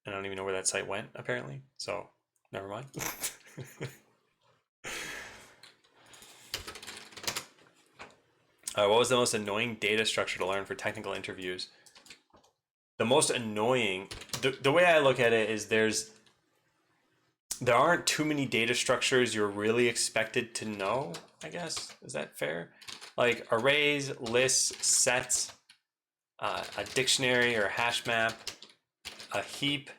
I don't even know where that site went, apparently. So, never mind. What was the most annoying data structure to learn for technical interviews? The most annoying, the way I look at it is there aren't too many data structures you're really expected to know, I guess. Is that fair? Like arrays, lists, sets, a dictionary or a hash map, a heap,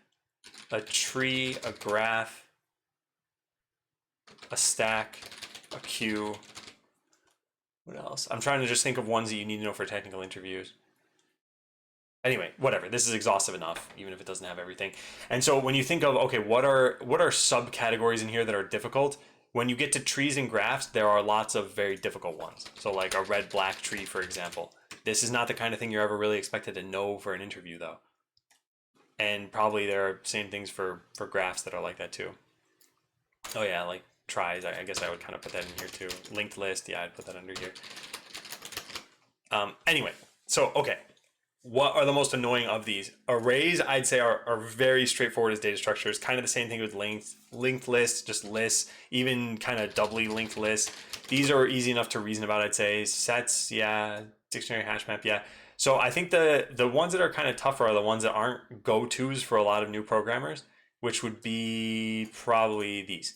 a tree, a graph, a stack, a queue. What else? I'm trying to just think of ones that you need to know for technical interviews. Anyway, whatever. This is exhaustive enough, even if it doesn't have everything. And so when you think of, okay, what are subcategories in here that are difficult? When you get to trees and graphs, there are lots of very difficult ones. So like a red-black tree, for example. This is not the kind of thing you're ever really expected to know for an interview, though. And probably there are same things for graphs that are like that, too. Oh, yeah, like tries. I guess I would kind of put that in here, too. Linked list, yeah, I'd put that under here. Anyway, so, okay. What are the most annoying of these? Arrays, I'd say, are very straightforward as data structures. Kind of the same thing with linked lists, just lists, even kind of doubly linked lists. These are easy enough to reason about, I'd say. Sets, yeah. Dictionary, hash map, yeah. So I think the ones that are kind of tougher are the ones that aren't go-tos for a lot of new programmers, which would be probably these.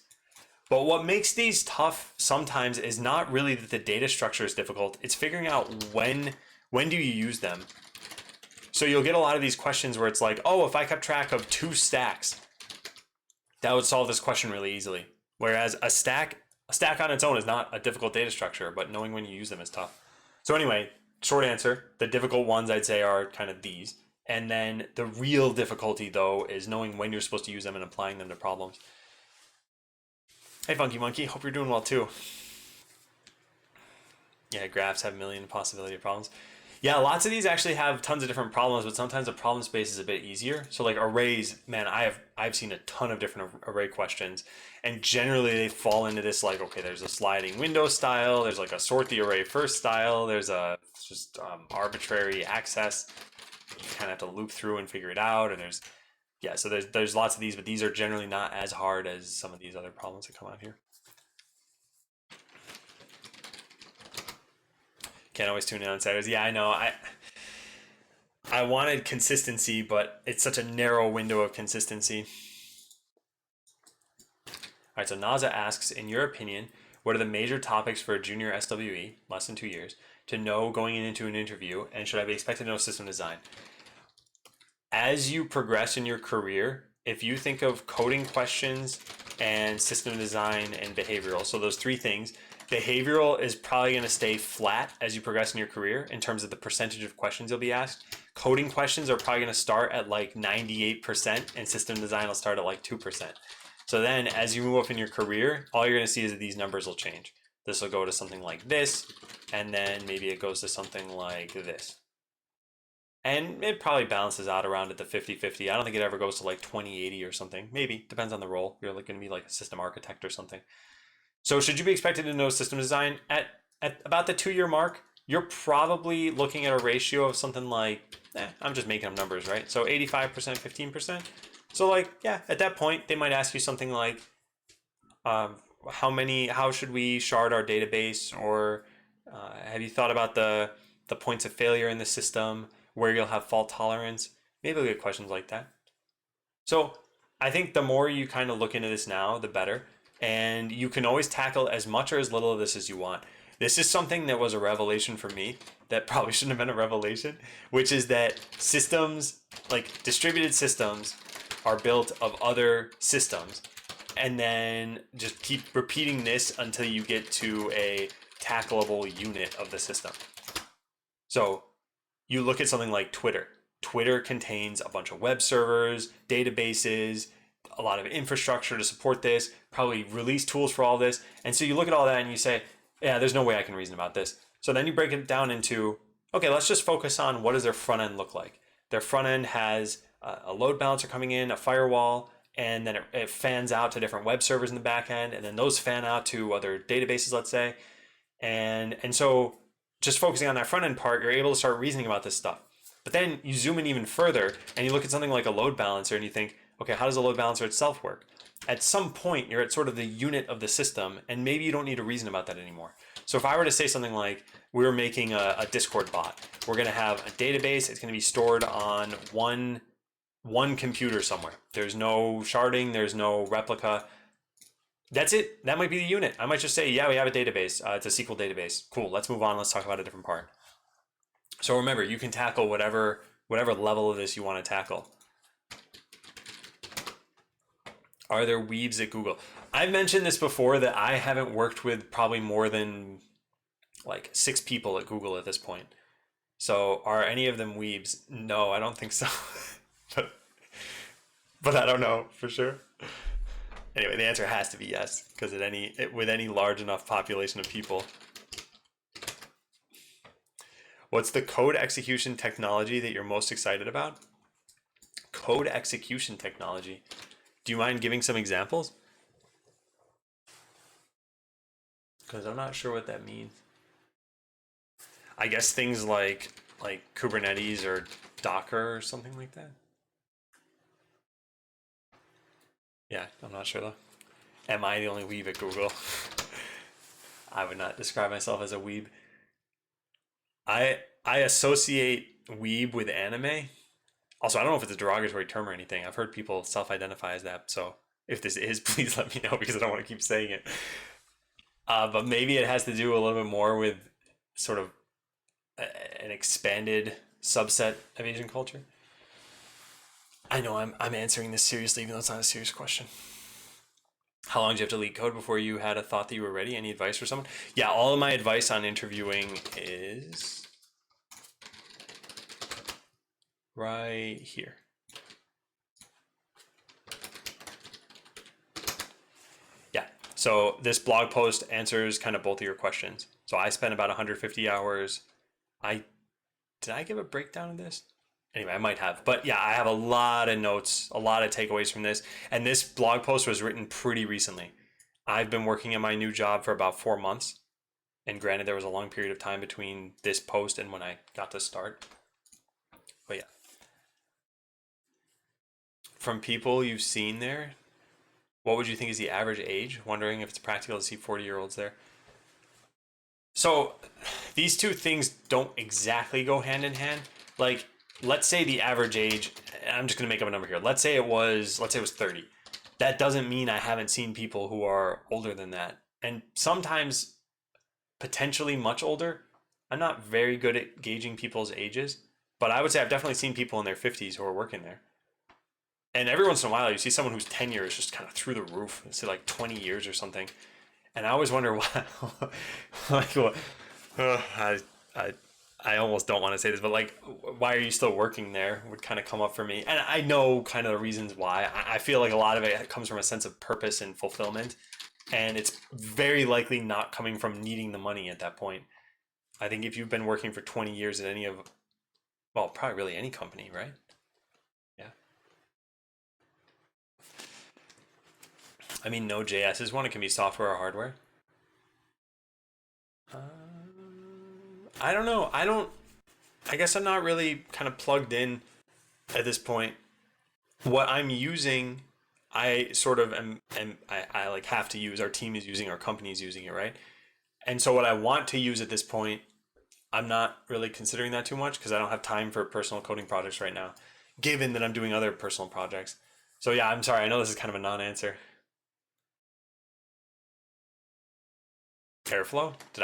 But what makes these tough sometimes is not really that the data structure is difficult. It's figuring out when do you use them. So you'll get a lot of these questions where it's like, oh, if I kept track of 2 stacks, that would solve this question really easily. Whereas a stack on its own is not a difficult data structure, but knowing when you use them is tough. So anyway, short answer, the difficult ones I'd say are kind of these. And then the real difficulty, though, is knowing when you're supposed to use them and applying them to problems. Hey, Funky Monkey, hope you're doing well, too. Yeah, graphs have a million possibility of problems. Yeah, lots of these actually have tons of different problems, but sometimes the problem space is a bit easier. So like arrays, man, I've seen a ton of different array questions, and generally they fall into this like, okay, there's a sliding window style, there's like a sort the array first style, there's a just arbitrary access. You kind of have to loop through and figure it out, and there's lots of these, but these are generally not as hard as some of these other problems that come out here. Can't always tune in on Saturdays. Yeah, I know. I wanted consistency, but it's such a narrow window of consistency. All right, so Naza asks, in your opinion, what are the major topics for a junior SWE, less than 2 years, to know going into an interview, and should I be expected to know system design? As you progress in your career, if you think of coding questions and system design and behavioral, so those three things, behavioral is probably going to stay flat as you progress in your career in terms of the percentage of questions you'll be asked. Coding questions are probably going to start at like 98%, and system design will start at like 2%. So then as you move up in your career, all you're going to see is that these numbers will change. This will go to something like this, and then maybe it goes to something like this. And it probably balances out around at the 50-50. I don't think it ever goes to like 20-80 or something. Maybe, depends on the role. You're going to be like a system architect or something. So should you be expected to know system design? At about the 2-year mark, you're probably looking at a ratio of something like, I'm just making up numbers, right? So 85%, 15%. So like, yeah, at that point, they might ask you something like, how should we shard our database? Or have you thought about the points of failure in the system, where you'll have fault tolerance? Maybe we'll get questions like that. So I think the more you kind of look into this now, the better. And you can always tackle as much or as little of this as you want. This is something that was a revelation for me that probably shouldn't have been a revelation, which is that systems, like distributed systems, are built of other systems. And then just keep repeating this until you get to a tackleable unit of the system. So you look at something like Twitter. Twitter contains a bunch of web servers, databases, a lot of infrastructure to support this, probably release tools for all this. And so you look at all that and you say, yeah, there's no way I can reason about this. So then you break it down into, okay, let's just focus on what does their front end look like. Their front end has a load balancer coming in, a firewall, and then it fans out to different web servers in the back end, and then those fan out to other databases, let's say. And so just focusing on that front end part, you're able to start reasoning about this stuff. But then you zoom in even further and you look at something like a load balancer and you think, okay, how does a load balancer itself work? At some point, you're at sort of the unit of the system, and maybe you don't need to reason about that anymore. So if I were to say something like, we're making a Discord bot, we're going to have a database, it's going to be stored on one computer somewhere. There's no sharding, there's no replica. That's it. That might be the unit. I might just say, yeah, we have a database. It's a SQL database. Cool. Let's move on. Let's talk about a different part. So remember, you can tackle whatever level of this you want to tackle. Are there weebs at Google? I've mentioned this before that I haven't worked with probably more than like 6 people at Google at this point. So are any of them weebs? No, I don't think so. but I don't know for sure. Anyway, the answer has to be yes, because with any large enough population of people. What's the code execution technology that you're most excited about? Code execution technology. Do you mind giving some examples? Because I'm not sure what that means. I guess things like Kubernetes or Docker or something like that. Yeah, I'm not sure though. Am I the only weeb at Google? I would not describe myself as a weeb. I associate weeb with anime. Also, I don't know if it's a derogatory term or anything. I've heard people self-identify as that. So if this is, please let me know, because I don't want to keep saying it. But maybe it has to do a little bit more with sort of an expanded subset of Asian culture. I know I'm answering this seriously, even though it's not a serious question. How long did you have to leak code before you had a thought that you were ready? Any advice for someone? Yeah, all of my advice on interviewing is right here. Yeah, so this blog post answers kind of both of your questions. So I spent about 150 hours. Did I give a breakdown of this? Anyway, I might have. But yeah, I have a lot of notes, a lot of takeaways from this. And this blog post was written pretty recently. I've been working at my new job for about 4 months. And granted, there was a long period of time between this post and when I got to start. But yeah. From people you've seen there, what would you think is the average age? Wondering if it's practical to see 40-year-olds there. So these two things don't exactly go hand in hand. Like, let's say the average age, I'm just going to make up a number here. Let's say it was 30. That doesn't mean I haven't seen people who are older than that. And sometimes potentially much older. I'm not very good at gauging people's ages, but I would say I've definitely seen people in their 50s who are working there. And every once in a while, you see someone whose tenure is just kind of through the roof. It's like 20 years or something. And I always wonder why. Like, what? I, I, I almost don't want to say this, but like, why are you still working there? Would kind of come up for me. And I know kind of the reasons why. I feel like a lot of it comes from a sense of purpose and fulfillment. And it's very likely not coming from needing the money at that point. I think if you've been working for 20 years at any of, well, probably really any company, right? Yeah. I mean, Node.js is one. It can be software or hardware. Uh, I don't know. I guess I'm not really kind of plugged in at this point. What I'm using, I sort of I like have to use. Our team is using, our company is using it, right? And so what I want to use at this point, I'm not really considering that too much because I don't have time for personal coding projects right now, given that I'm doing other personal projects. So yeah, I'm sorry. I know this is kind of a non-answer. Airflow? Did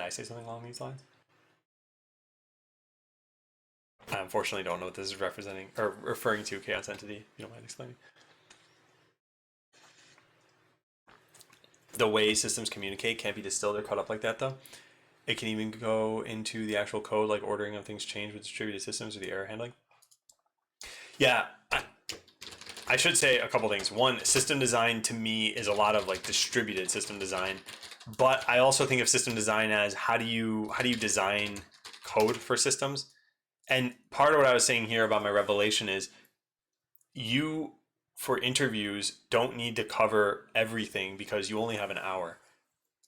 I say something along these lines? I unfortunately don't know what this is representing or referring to, chaos entity. If you don't mind explaining. The way systems communicate can't be distilled or cut up like that, though. It can even go into the actual code, like ordering of things change with distributed systems or the error handling. Yeah, I should say a couple things. One, system design to me is a lot of like distributed system design, but I also think of system design as how do you design code for systems. And part of what I was saying here about my revelation is you, for interviews, don't need to cover everything because you only have an hour.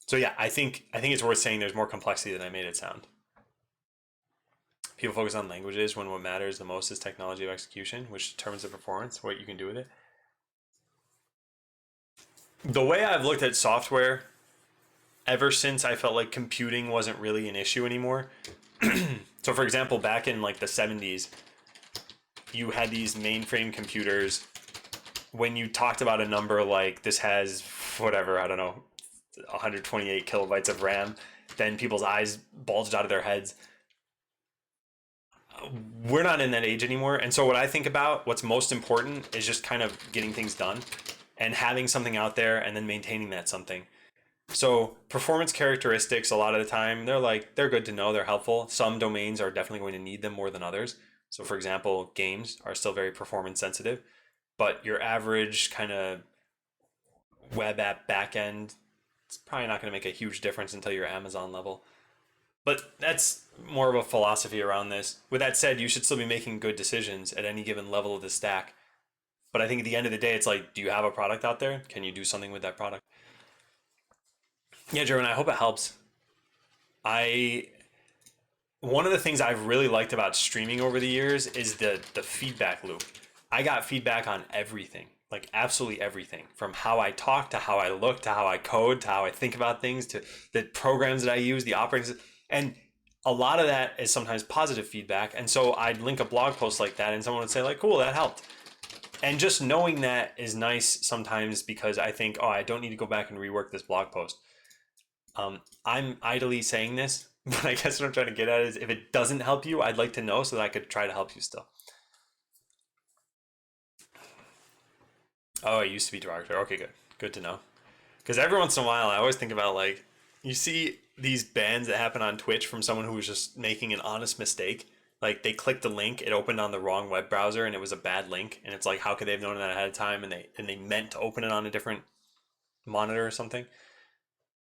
So yeah, I think it's worth saying there's more complexity than I made it sound. People focus on languages when what matters the most is technology of execution, which determines the performance, what you can do with it. The way I've looked at software ever since I felt like computing wasn't really an issue anymore. So for example, back in like the 70s, you had these mainframe computers. When you talked about a number like this has whatever, I don't know, 128 kilobytes of RAM, then people's eyes bulged out of their heads. We're not in that age anymore. And so what I think about what's most important is just kind of getting things done and having something out there and then maintaining that something. So performance characteristics, a lot of the time, they're good to know, they're helpful. Some domains are definitely going to need them more than others. So for example, games are still very performance sensitive, but your average kind of web app backend, it's probably not going to make a huge difference until you're Amazon level. But that's more of a philosophy around this. With that said, you should still be making good decisions at any given level of the stack. But I think at the end of the day, it's like, do you have a product out there? Can you do something with that product? Yeah, Jeremy, I hope it helps. I One of the things I've really liked about streaming over the years is the feedback loop. I got feedback on everything, like absolutely everything, from how I talk to how I look to how I code to how I think about things to the programs that I use, the operating and a lot of that is sometimes positive feedback. And so I'd link a blog post like that and someone would say like, cool, that helped. And just knowing that is nice sometimes because I think, oh, I don't need to go back and rework this blog post. I'm idly saying this, but I guess what I'm trying to get at is if it doesn't help you, I'd like to know so that I could try to help you still. Oh, it used to be derogatory. Okay, good. Good to know. Because every once in a while, I always think about like, you see these bans that happen on Twitch from someone who was just making an honest mistake. Like they clicked the link, it opened on the wrong web browser, and it was a bad link. And it's like, how could they have known that ahead of time? And they meant to open it on a different monitor or something.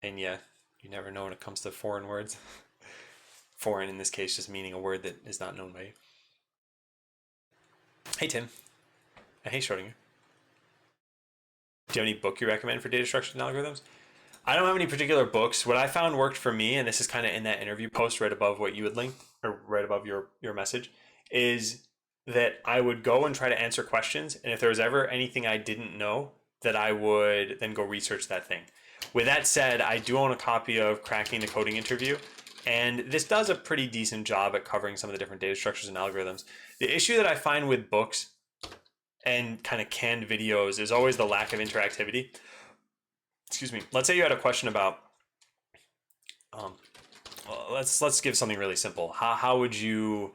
And yeah, you never know when it comes to foreign words. Foreign in this case, just meaning a word that is not known by you. Hey Tim. Hey Schrodinger. Do you have any book you recommend for data structures and algorithms? I don't have any particular books. What I found worked for me, and this is kind of in that interview post right above what you had linked, or right above your message, is that I would go and try to answer questions. And if there was ever anything I didn't know, that I would then go research that thing. With that said, I do own a copy of Cracking the Coding Interview, and this does a pretty decent job at covering some of the different data structures and algorithms. The issue that I find with books and kind of canned videos is always the lack of interactivity. Excuse me. Let's say you had a question about let's give something really simple. How would you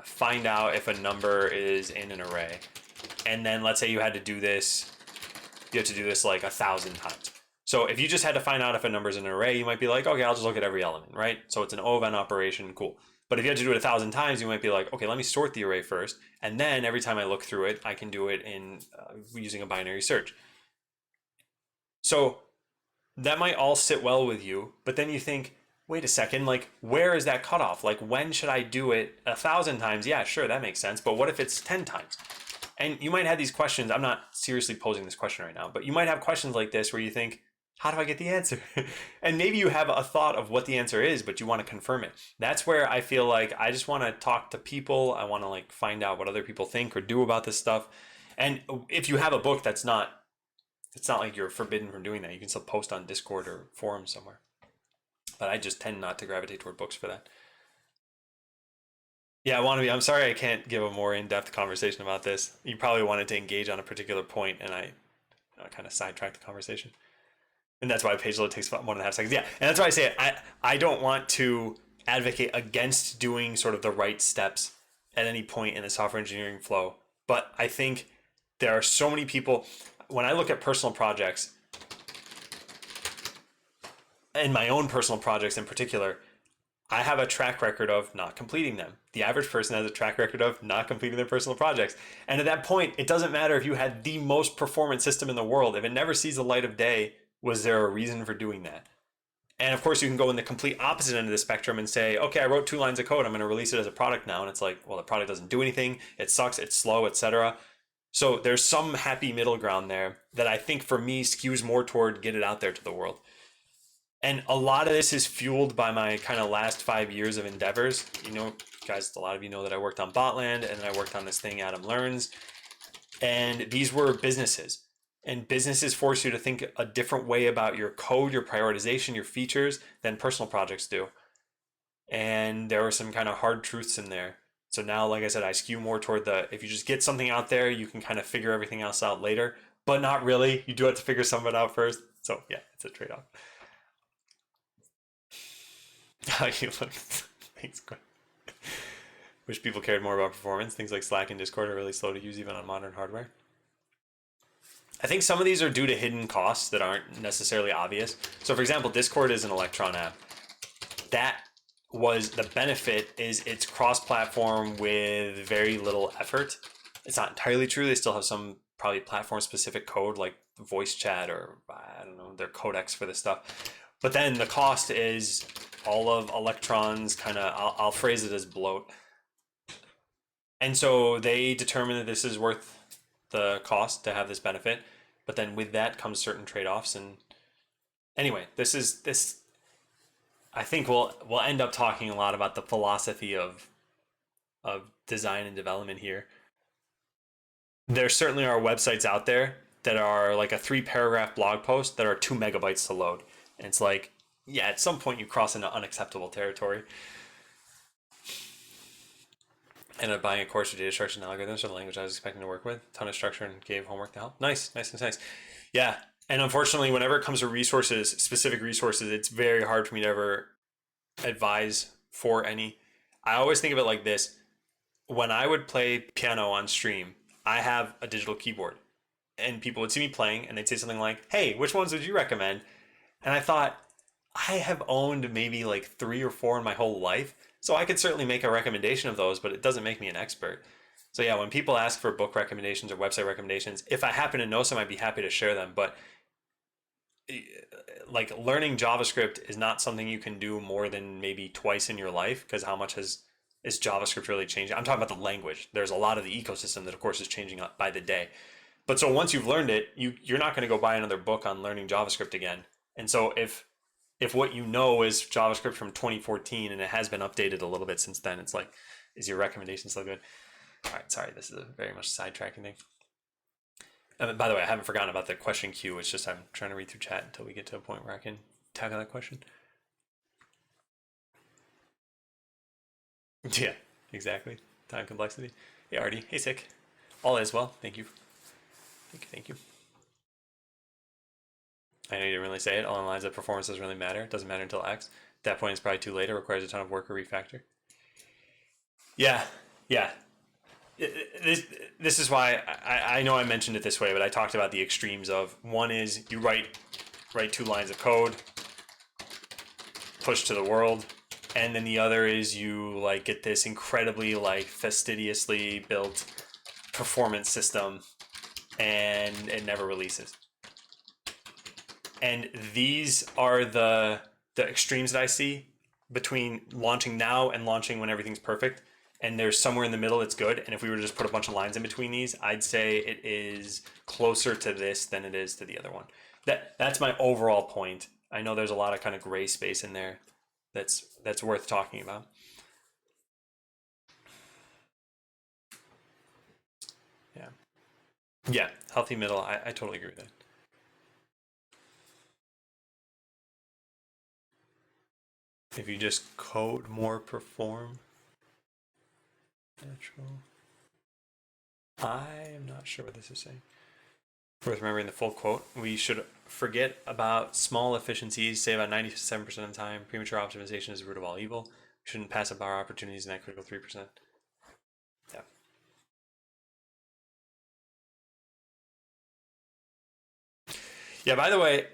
find out if a number is in an array? And then let's say you had to do this, you have to do this like 1,000 times. So if you just had to find out if a number is in an array, you might be like, okay, I'll just look at every element, right? So it's an O of n operation, cool. But if you had to do it 1,000 times, you might be like, okay, let me sort the array first, and then every time I look through it, I can do it in using a binary search. So that might all sit well with you, but then you think, wait a second, like where is that cutoff? Like when should I do it 1,000 times? Yeah, sure, that makes sense. But what if it's 10 times? And you might have these questions. I'm not seriously posing this question right now, but you might have questions like this where you think, how do I get the answer? And maybe you have a thought of what the answer is, but you want to confirm it. That's where I feel like I just want to talk to people. I want to like find out what other people think or do about this stuff. And if you have a book that's not, it's not like you're forbidden from doing that. You can still post on Discord or forums somewhere. But I just tend not to gravitate toward books for that. Yeah, I want to be. I'm sorry I can't give a more in-depth conversation about this. You probably wanted to engage on a particular point, and I kind of sidetracked the conversation. And that's why page load takes 1.5 seconds. Yeah, and that's why I say it. I don't want to advocate against doing sort of the right steps at any point in the software engineering flow. But I think there are so many people. When I look at personal projects, and my own personal projects in particular, I have a track record of not completing them. The average person has a track record of not completing their personal projects. And at that point, it doesn't matter if you had the most performant system in the world. If it never sees the light of day, was there a reason for doing that? And of course, you can go in the complete opposite end of the spectrum and say, okay, I wrote 2 lines of code. I'm going to release it as a product now. And it's like, well, the product doesn't do anything. It sucks. It's slow, etc. So there's some happy middle ground there that I think for me skews more toward get it out there to the world. And a lot of this is fueled by my kind of last 5 years of endeavors. You know, guys, a lot of you know that I worked on Botland and then I worked on this thing, Adam Learns. And these were businesses. And businesses force you to think a different way about your code, your prioritization, your features than personal projects do. And there were some kind of hard truths in there. So now, like I said, I skew more toward the, if you just get something out there, you can kind of figure everything else out later. But not really. You do have to figure some of it out first. So yeah, it's a trade-off. How you look. Thanks. Wish people cared more about performance. Things like Slack and Discord are really slow to use even on modern hardware. I think some of these are due to hidden costs that aren't necessarily obvious. So for example, Discord is an Electron app. That was the benefit is it's cross-platform with very little effort. It's not entirely true. They still have some probably platform-specific code like voice chat or I don't know, their codecs for this stuff. But then the cost is all of Electron's kind of, I'll phrase it as bloat. And so they determine that this is worth the cost to have this benefit. But then with that comes certain trade-offs. And anyway, this. I think we'll end up talking a lot about the philosophy of design and development here. There certainly are websites out there that are like a 3-paragraph blog post that are 2 megabytes to load. And it's like, yeah, at some point you cross into unacceptable territory. Ended up buying a course for data structure and algorithms for the language I was expecting to work with. Ton of structure and gave homework to help. Nice, nice, nice, nice. Yeah. And unfortunately, whenever it comes to resources, specific resources, it's very hard for me to ever advise for any. I always think of it like this. When I would play piano on stream, I have a digital keyboard. And people would see me playing and they'd say something like, hey, which ones would you recommend? And I thought, I have owned maybe like 3 or 4 in my whole life. So I could certainly make a recommendation of those, but it doesn't make me an expert. So yeah, when people ask for book recommendations or website recommendations, if I happen to know some, I'd be happy to share them. But like learning JavaScript is not something you can do more than maybe twice in your life, because how much is JavaScript really changing? I'm talking about the language. There's a lot of the ecosystem that of course is changing by the day. But so once you've learned it, you're not going to go buy another book on learning JavaScript again. And so if what you know is JavaScript from 2014 and it has been updated a little bit since then, it's like, is your recommendation still good? All right, sorry, this is a very much sidetracking thing. And by the way, I haven't forgotten about the question queue. It's just I'm trying to read through chat until we get to a point where I can tackle that question. Yeah, exactly. Time complexity. Hey, Artie. Hey, Sick. All is well. Thank you. Thank you. Thank you. I know you didn't really say it. Along the lines of performance doesn't really matter. It doesn't matter until X. that point, it's probably too late. It requires a ton of work or refactor. Yeah, yeah. This is why I know I mentioned it this way, but I talked about the extremes of one is you write 2 lines of code, push to the world, and then the other is you like get this incredibly like fastidiously built performance system and it never releases. And these are the extremes that I see between launching now and launching when everything's perfect. And there's somewhere in the middle that's good. And if we were to just put a bunch of lines in between these, I'd say it is closer to this than it is to the other one. That's my overall point. I know there's a lot of kind of gray space in there that's worth talking about. Yeah. Yeah, healthy middle. I totally agree with that. If you just code more perform natural. I am not sure what this is saying. Worth remembering the full quote. We should forget about small efficiencies, say about 97% of the time. Premature optimization is the root of all evil. We shouldn't pass up our opportunities in that critical 3%. Yeah. Yeah, by the way,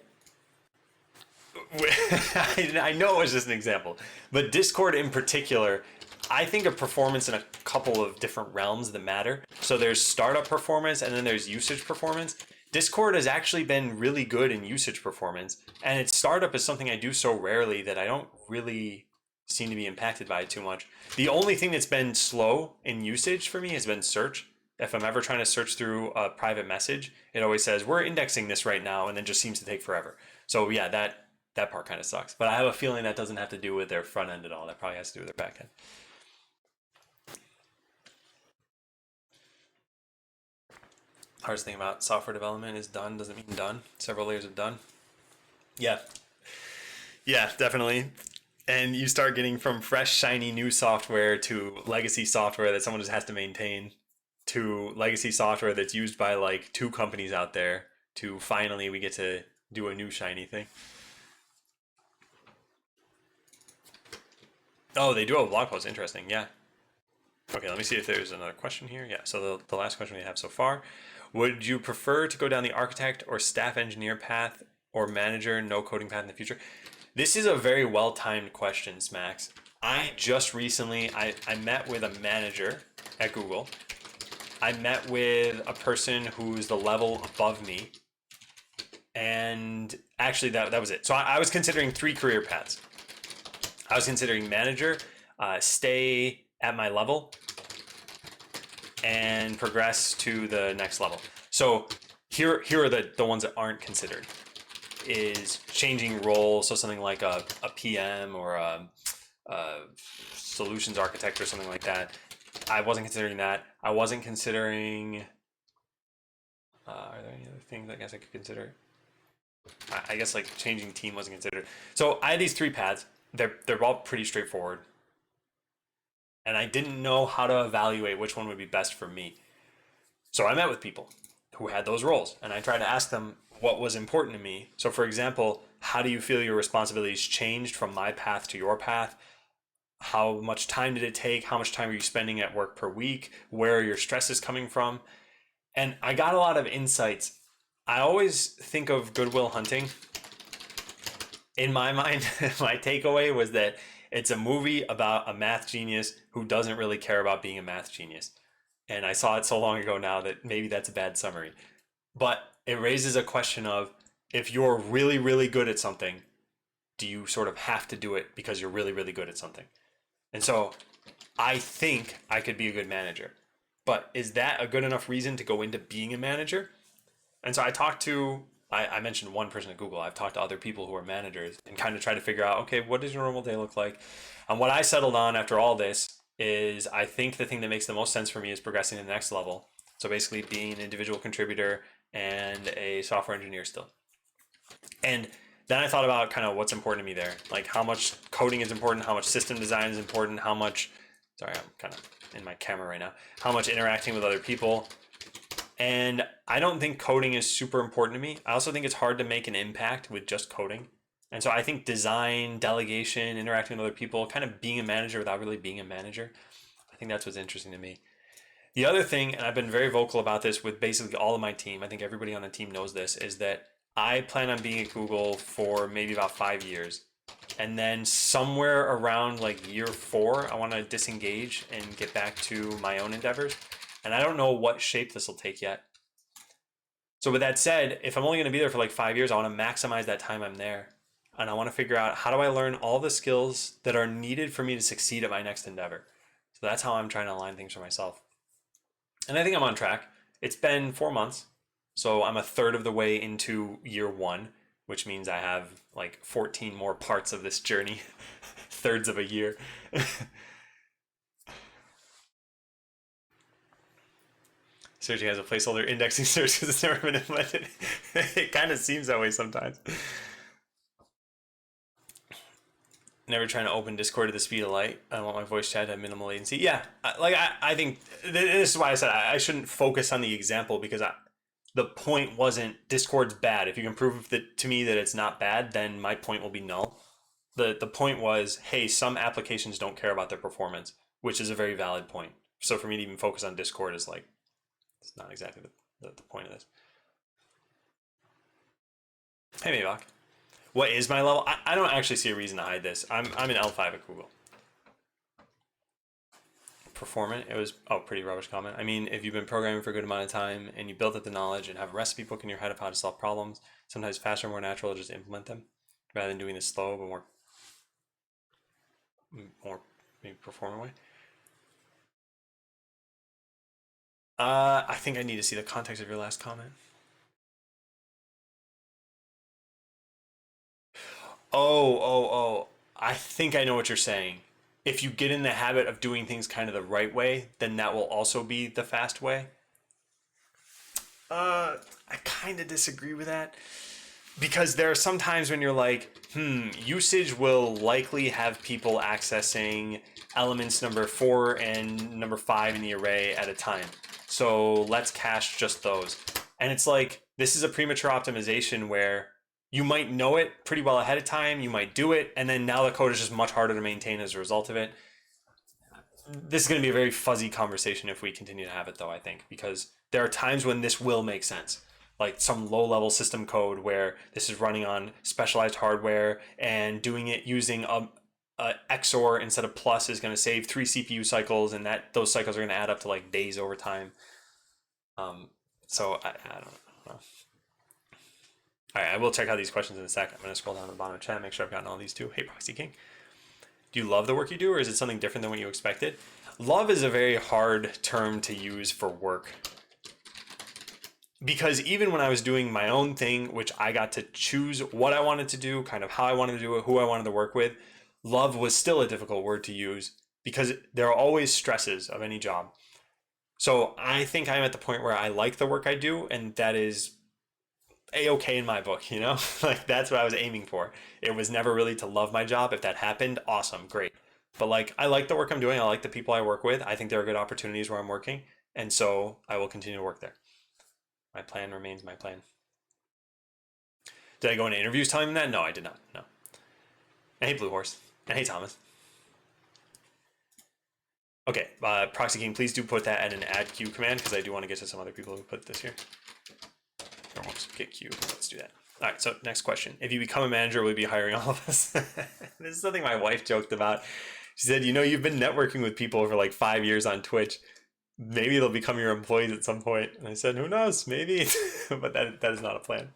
I know it was just an example, but Discord in particular, I think of performance in a couple of different realms that matter. So there's startup performance and then there's usage performance. Discord has actually been really good in usage performance, and its startup is something I do so rarely that I don't really seem to be impacted by it too much. The only thing that's been slow in usage for me has been search. If I'm ever trying to search through a private message, it always says we're indexing this right now, and then just seems to take forever. So yeah, that part kind of sucks. But I have a feeling that doesn't have to do with their front end at all. That probably has to do with their back end. Hardest thing about software development is done doesn't mean done. Several layers of done. Yeah, yeah, definitely. And you start getting from fresh, shiny new software to legacy software that someone just has to maintain to legacy software that's used by like 2 companies out there to finally we get to do a new shiny thing. Oh, they do have a blog post. Interesting. Yeah. Okay, let me see if there's another question here. Yeah, so the last question we have so far. Would you prefer to go down the architect or staff engineer path or manager no coding path in the future? This is a very well-timed question, Smacks. I just recently, I met with a manager at Google. I met with a person who's the level above me. And actually, that was it. So I was considering 3 career paths. I was considering manager, stay at my level, and progress to the next level. So here are the ones that aren't considered. Is changing role, so something like a PM or a solutions architect or something like that. I wasn't considering that. I wasn't considering. Are there any other things I guess I could consider? I guess like changing team wasn't considered. So I had these 3 paths. They're all pretty straightforward, and I didn't know how to evaluate which one would be best for me. So I met with people who had those roles, and I tried to ask them what was important to me. So, for example, how do you feel your responsibilities changed from my path to your path? How much time did it take? How much time are you spending at work per week? Where are your stresses coming from? And I got a lot of insights. I always think of Good Will Hunting. In my mind, my takeaway was that it's a movie about a math genius who doesn't really care about being a math genius. And I saw it so long ago now that maybe that's a bad summary. But it raises a question of if you're really, really good at something, do you sort of have to do it because you're really, really good at something? And so I think I could be a good manager. But is that a good enough reason to go into being a manager? And so I mentioned one person at Google. I've talked to other people who are managers and kind of try to figure out, okay, what does your normal day look like? And what I settled on after all this is I think the thing that makes the most sense for me is progressing to the next level. So basically being an individual contributor and a software engineer still. And then I thought about kind of what's important to me there, like how much coding is important, how much system design is important, how much, sorry, I'm kind of in my camera right now, how much interacting with other people. And I don't think coding is super important to me. I also think it's hard to make an impact with just coding. And so I think design, delegation, interacting with other people, kind of being a manager without really being a manager, I think that's what's interesting to me. The other thing, and I've been very vocal about this with basically all of my team, I think everybody on the team knows this, is that I plan on being at Google for maybe about 5 years. And then somewhere around like year 4, I want to disengage and get back to my own endeavors. And I don't know what shape this will take yet. So with that said, if I'm only going to be there for like 5 years, I want to maximize that time I'm there. And I want to figure out, how do I learn all the skills that are needed for me to succeed at my next endeavor. So that's how I'm trying to align things for myself. And I think I'm on track. It's been 4 months. So I'm a third of the way into year 1, which means I have like 14 more parts of this journey, thirds of a year. Searching as a placeholder, indexing search because it's never been implemented. It kind of seems that way sometimes. Never trying to open Discord at the speed of light. I want my voice chat to have minimal latency. Yeah, I think this is why I said I shouldn't focus on the example, because the point wasn't Discord's bad. If you can prove that to me that it's not bad, then my point will be null. The point was, hey, some applications don't care about their performance, which is a very valid point. So for me to even focus on Discord is like, it's not exactly the point of this. Hey, Maybach. What is my level? I don't actually see a reason to hide this. I'm an L5 at Google. Performant, it was, oh, pretty rubbish comment. I mean, if you've been programming for a good amount of time and you built up the knowledge and have a recipe book in your head of how to solve problems, sometimes faster, more natural to just implement them rather than doing this slow but more maybe performant way. I think I need to see the context of your last comment. Oh. I think I know what you're saying. If you get in the habit of doing things kind of the right way, then that will also be the fast way. I kind of disagree with that, because there are some times when you're like, usage will likely have people accessing elements number 4 and number 5 in the array at a time. So let's cache just those. And it's like, this is a premature optimization where you might know it pretty well ahead of time, you might do it, and then now the code is just much harder to maintain as a result of it. This is going to be a very fuzzy conversation if we continue to have it, though, I think, because there are times when this will make sense. Like some low-level system code where this is running on specialized hardware and doing it using a XOR instead of plus is going to save 3 CPU cycles, and that those cycles are going to add up to like days over time. So I don't know. All right, I will check out these questions in a sec. I'm going to scroll down to the bottom of the chat, make sure I've gotten all these too. Hey, Proxy King. Do you love the work you do, or is it something different than what you expected? Love is a very hard term to use for work. Because even when I was doing my own thing, which I got to choose what I wanted to do, kind of how I wanted to do it, who I wanted to work with, love was still a difficult word to use because there are always stresses of any job. So I think I'm at the point where I like the work I do, and that is a-okay in my book, you know? Like, that's what I was aiming for. It was never really to love my job. If that happened, awesome, great. But like, I like the work I'm doing. I like the people I work with. I think there are good opportunities where I'm working. And so I will continue to work there. My plan remains my plan. Did I go into interviews telling them that? No, I did not. No. And hey, Blue Horse. And hey, Thomas. Okay, Proxy King, please do put that at an add queue command, because I do want to get to some other people who put this here. Get queue. Let's do that. All right, so next question. If you become a manager, will you be hiring all of us? This is something my wife joked about. She said, you know, you've been networking with people for like 5 years on Twitch. Maybe they'll become your employees at some point. And I said, who knows? Maybe. But that is not a plan.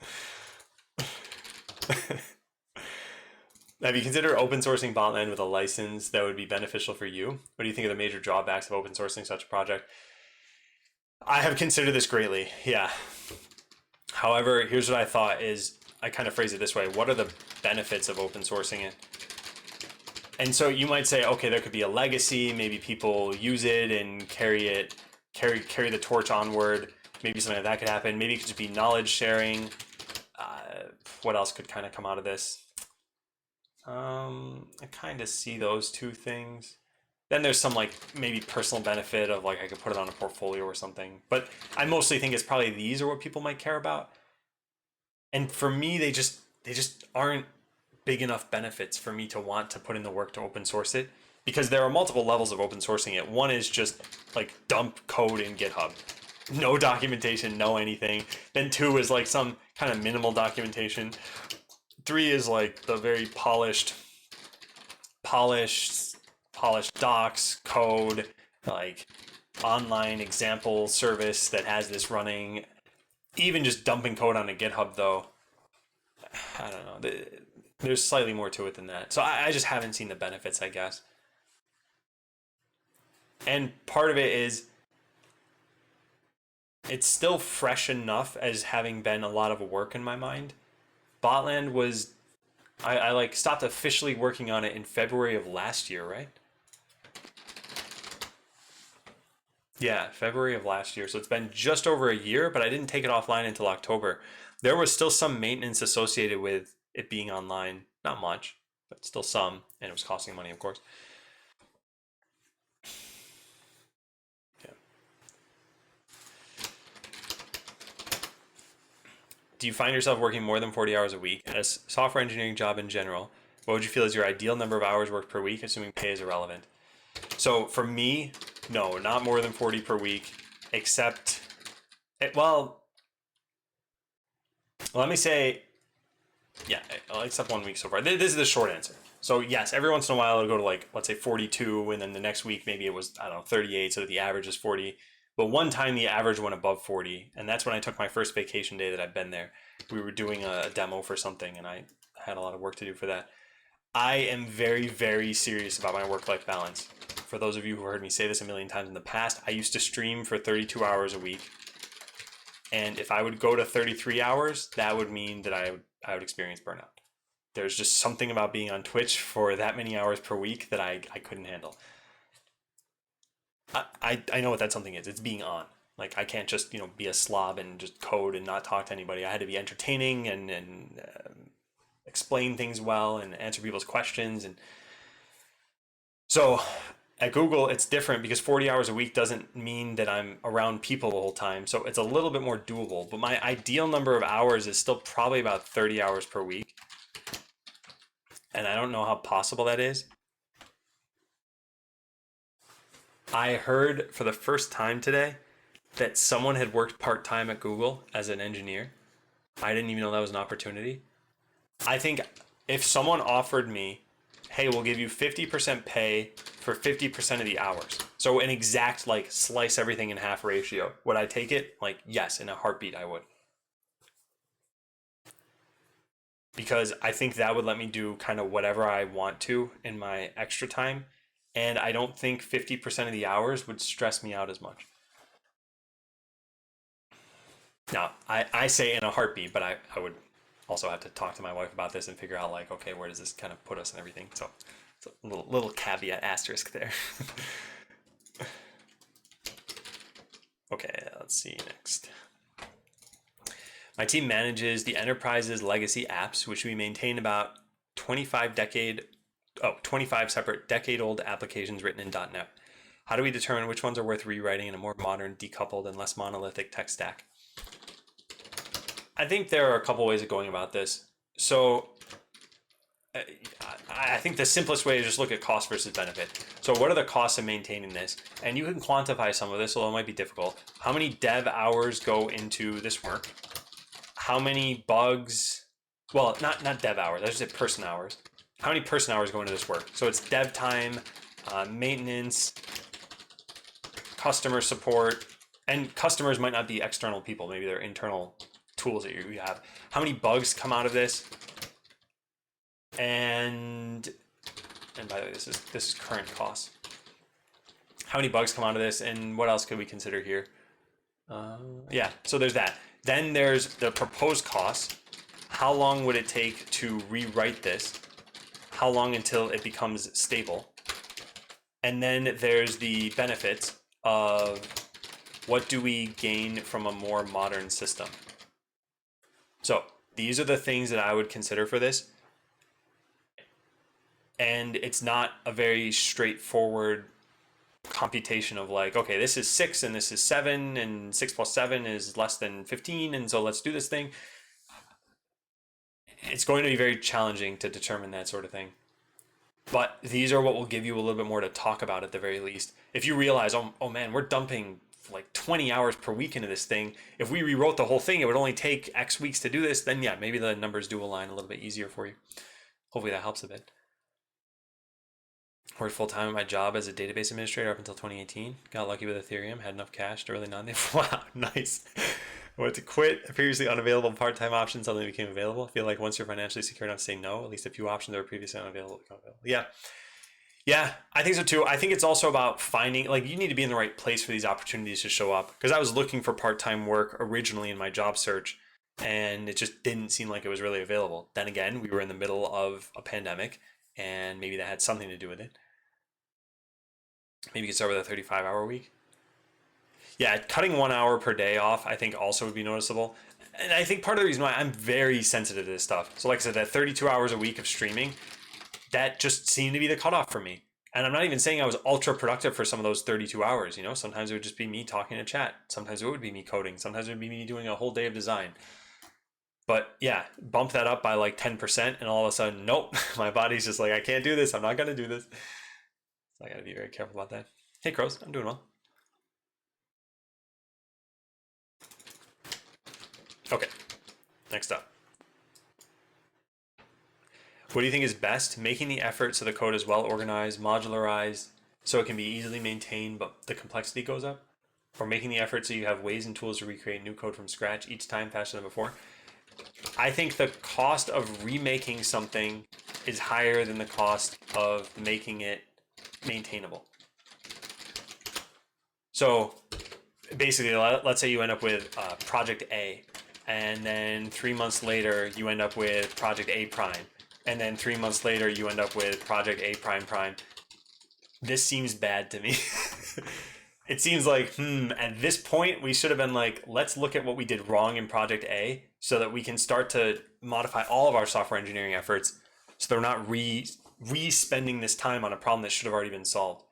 Have you considered open sourcing Botland with a license that would be beneficial for you? What do you think of the major drawbacks of open sourcing such a project? I have considered this greatly, yeah. However, here's what I thought is, I kind of phrase it this way. What are the benefits of open sourcing it? And so you might say, okay, there could be a legacy. Maybe people use it and carry the torch onward. Maybe something like that could happen. Maybe it could just be knowledge sharing. What else could kind of come out of this? I kind of see those two things. Then there's some like maybe personal benefit of like I could put it on a portfolio or something. But I mostly think it's probably these are what people might care about. And for me, they just aren't big enough benefits for me to want to put in the work to open source it, because there are multiple levels of open sourcing it. One is just like dump code in GitHub, no documentation, no anything. Then two is like some kind of minimal documentation. Three is like the very polished docs, code, like online example service that has this running. Even just dumping code on a GitHub, though, I don't know. There's slightly more to it than that. So I just haven't seen the benefits, I guess. And part of it is it's still fresh enough as having been a lot of work in my mind. Botland was, I like stopped officially working on it in February of last year, right? Yeah, February of last year. So it's been just over a year, but I didn't take it offline until October. There was still some maintenance associated with it being online. Not much, but still some. And it was costing money, of course. Yeah. Do you find yourself working more than 40 hours a week? As a software engineering job in general, what would you feel is your ideal number of hours worked per week, assuming pay is irrelevant? So for me, no, not more than 40 per week, except, well, let me say, yeah, except 1 week so far. This is the short answer. So yes, every once in a while it'll go to like, let's say 42, and then the next week maybe it was, I don't know, 38, so that the average is 40. But one time the average went above 40, and that's when I took my first vacation day that I've been there. We were doing a demo for something, and I had a lot of work to do for that. I am very, very serious about my work-life balance. For those of you who heard me say this a million times in the past, I used to stream for 32 hours a week. And if I would go to 33 hours, that would mean that I would experience burnout. There's just something about being on Twitch for that many hours per week that I couldn't handle. I know what that something is. It's being on. Like, I can't just, be a slob and just code and not talk to anybody. I had to be entertaining and explain things well and answer people's questions. And so at Google, it's different because 40 hours a week doesn't mean that I'm around people the whole time. So it's a little bit more doable. But my ideal number of hours is still probably about 30 hours per week. And I don't know how possible that is. I heard for the first time today that someone had worked part-time at Google as an engineer. I didn't even know that was an opportunity. I think if someone offered me, hey, we'll give you 50% pay for 50% of the hours, so an exact like slice everything in half ratio, would I take it? Like, yes, in a heartbeat I would. Because I think that would let me do kind of whatever I want to in my extra time. And I don't think 50% of the hours would stress me out as much. Now, I say in a heartbeat, but I would also have to talk to my wife about this and figure out like, okay, where does this kind of put us and everything. So it's a little caveat asterisk there. Okay, let's see next. My team manages the enterprise's legacy apps, which we maintain about 25 separate decade-old applications written in .NET. How do we determine which ones are worth rewriting in a more modern, decoupled, and less monolithic tech stack? I think there are a couple ways of going about this. So I think the simplest way is just look at cost versus benefit. So what are the costs of maintaining this? And you can quantify some of this, although it might be difficult. How many dev hours go into this work? How many bugs? Well, not dev hours. I just said person hours. How many person hours go into this work? So it's dev time, maintenance, customer support, and customers might not be external people. Maybe they're internal tools that you have. How many bugs come out of this? And by the way, this is current costs. How many bugs come out of this, and what else could we consider here? Yeah, so there's that. Then there's the proposed costs. How long would it take to rewrite this? How long until it becomes stable? And then there's the benefits of what do we gain from a more modern system? So these are the things that I would consider for this. And it's not a very straightforward computation of like, okay, this is 6 and this is 7 and 6 plus 7 is less than 15, and so let's do this thing. it's going to be very challenging to determine that sort of thing. But these are what will give you a little bit more to talk about at the very least. If you realize, oh man, we're dumping like 20 hours per week into this thing. If we rewrote the whole thing, it would only take X weeks to do this. Then yeah, maybe the numbers do align a little bit easier for you. Hopefully that helps a bit. Worked full time at my job as a database administrator up until 2018. Got lucky with Ethereum. Had enough cash to really not. Wow, nice. Went to quit a previously unavailable part-time option suddenly became available. I feel like once you're financially secure enough to say no, at least a few options that were previously unavailable become available. Yeah. Yeah, I think so too. I think it's also about finding, like, you need to be in the right place for these opportunities to show up. Because I was looking for part-time work originally in my job search, and it just didn't seem like it was really available. Then again, we were in the middle of a pandemic, and maybe that had something to do with it. Maybe you could start with a 35-hour week. Yeah, cutting 1 hour per day off, I think also would be noticeable. And I think part of the reason why I'm very sensitive to this stuff. So like I said, that 32 hours a week of streaming, that just seemed to be the cutoff for me. And I'm not even saying I was ultra productive for some of those 32 hours. You know, sometimes it would just be me talking to chat. Sometimes it would be me coding. Sometimes it would be me doing a whole day of design. But yeah, bump that up by like 10% and all of a sudden, nope, my body's just like, I can't do this. I'm not going to do this. So I got to be very careful about that. Hey, Crows, I'm doing well. Okay, next up. What do you think is best? Making the effort so the code is well organized, modularized, so it can be easily maintained, but the complexity goes up? Or making the effort so you have ways and tools to recreate new code from scratch each time faster than before? I think the cost of remaking something is higher than the cost of making it maintainable. So basically, let's say you end up with project A, and then 3 months later you end up with project A prime, and then 3 months later you end up with project A prime prime. This seems bad to me. It seems like, at this point we should have been like, let's look at what we did wrong in project A so that we can start to modify all of our software engineering efforts so they're not re-spending this time on a problem that should have already been solved.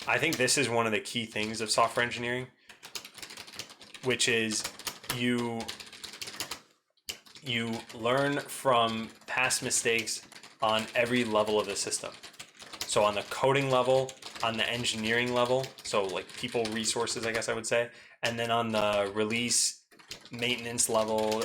I think this is one of the key things of software engineering, which is you learn from past mistakes on every level of the system. So on the coding level, on the engineering level, so like people resources, I guess I would say, and then on the release maintenance level,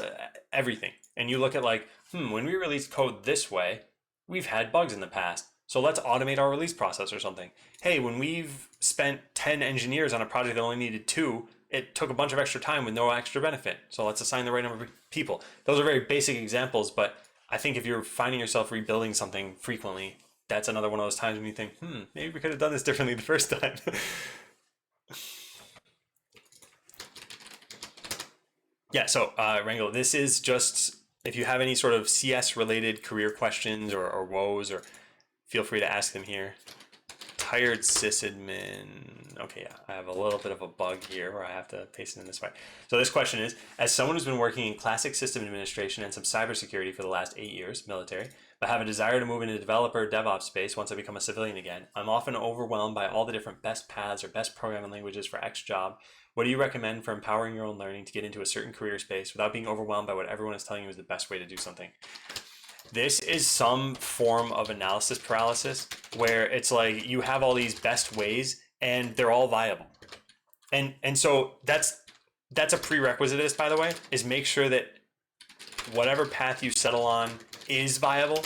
everything. And you look at like, when we release code this way, we've had bugs in the past. So let's automate our release process or something. Hey, when we've spent 10 engineers on a project that only needed 2, it took a bunch of extra time with no extra benefit. So let's assign the right number of people. Those are very basic examples, but I think if you're finding yourself rebuilding something frequently, that's another one of those times when you think, maybe we could have done this differently the first time. Yeah, so Rango, this is just, if you have any sort of CS related career questions or woes, or feel free to ask them here. Tired sysadmin. Okay, yeah, I have a little bit of a bug here where I have to paste it in this way. So this question is, as someone who's been working in classic system administration and some cybersecurity for the last 8 years, military, but have a desire to move into developer DevOps space once I become a civilian again, I'm often overwhelmed by all the different best paths or best programming languages for X job. What do you recommend for empowering your own learning to get into a certain career space without being overwhelmed by what everyone is telling you is the best way to do something? This is some form of analysis paralysis where it's like you have all these best ways and they're all viable. And so that's a prerequisite of this, by the way, is make sure that whatever path you settle on is viable.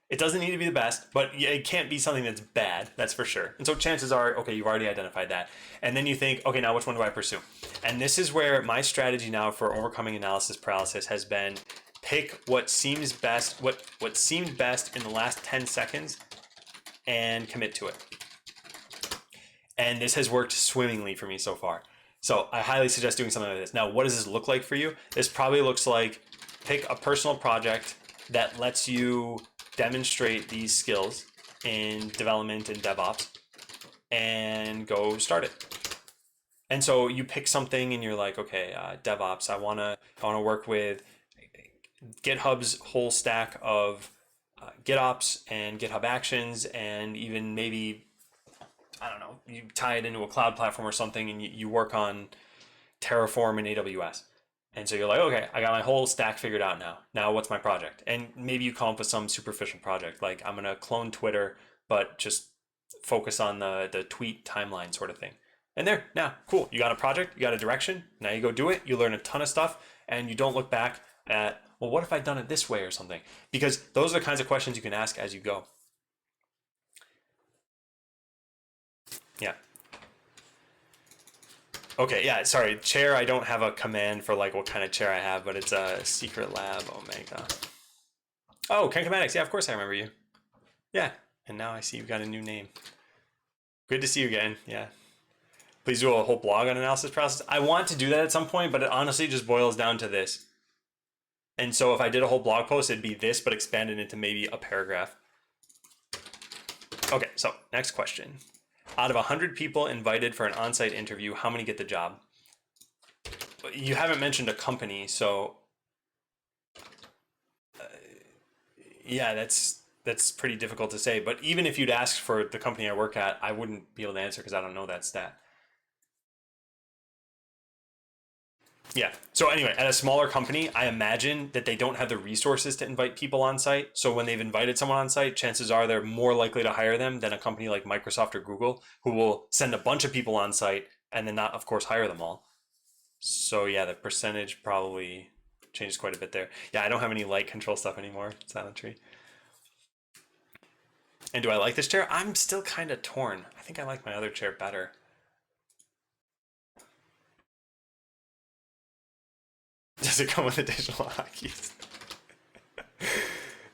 It doesn't need to be the best, but it can't be something that's bad, that's for sure. And so chances are, okay, you've already identified that. And then you think, okay, now which one do I pursue? And this is where my strategy now for overcoming analysis paralysis has been pick what seems best, what seemed best in the last 10 seconds and commit to it. And this has worked swimmingly for me so far. So I highly suggest doing something like this. Now, what does this look like for you? This probably looks like pick a personal project that lets you demonstrate these skills in development and DevOps and go start it. And so you pick something and you're like, okay, DevOps, I wanna work with GitHub's whole stack of GitOps and GitHub Actions, and even maybe, I don't know, you tie it into a cloud platform or something and you work on Terraform and AWS. And so you're like, okay, I got my whole stack figured out now. Now what's my project? And maybe you come up with some superficial project, like I'm gonna clone Twitter, but just focus on the tweet timeline sort of thing. And there, now, cool. You got a project, you got a direction. Now you go do it. You learn a ton of stuff, and you don't look back at, well, what if I'd done it this way or something? Because those are the kinds of questions you can ask as you go. Yeah. Okay, yeah, sorry. Chair, I don't have a command for like what kind of chair I have, but it's a secret lab Omega. Oh, Kencomatics. Yeah, of course I remember you. Yeah, and now I see you've got a new name. Good to see you again. Yeah. Please do a whole blog on analysis process. I want to do that at some point, but it honestly just boils down to this. And so if I did a whole blog post, it'd be this, but expanded into maybe a paragraph. Okay, so next question. Out of 100 people invited for an on-site interview, how many get the job? You haven't mentioned a company, so yeah, that's pretty difficult to say. But even if you'd asked for the company I work at, I wouldn't be able to answer because I don't know that stat. Yeah. So anyway, at a smaller company, I imagine that they don't have the resources to invite people on site. So when they've invited someone on site, chances are they're more likely to hire them than a company like Microsoft or Google, who will send a bunch of people on site and then not, of course, hire them all. So yeah, the percentage probably changes quite a bit there. Yeah, I don't have any light control stuff anymore. Silent Tree. And do I like this chair? I'm still kind of torn. I think I like my other chair better. Does it come with additional hotkeys?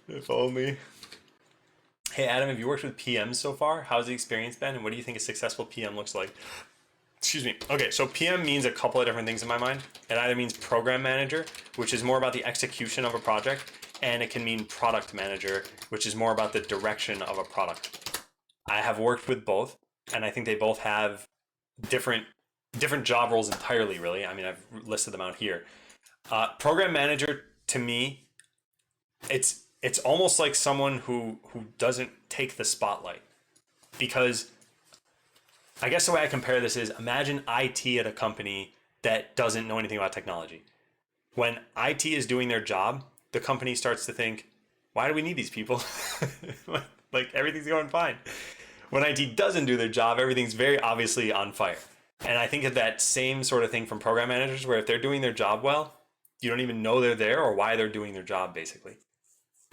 If only. Hey Adam, have you worked with PMs so far? How's the experience been, and what do you think a successful PM looks like? Excuse me. Okay, so PM means a couple of different things in my mind. It either means program manager, which is more about the execution of a project, and it can mean product manager, which is more about the direction of a product. I have worked with both, and I think they both have different job roles entirely, really. I mean, I've listed them out here. Program manager, to me, it's almost like someone who doesn't take the spotlight, because I guess the way I compare this is, imagine IT at a company that doesn't know anything about technology. When IT is doing their job, the company starts to think, why do we need these people? Like everything's going fine. When IT doesn't do their job, everything's very obviously on fire. And I think of that same sort of thing from program managers, where if they're doing their job well, you don't even know they're there or why they're doing their job. Basically,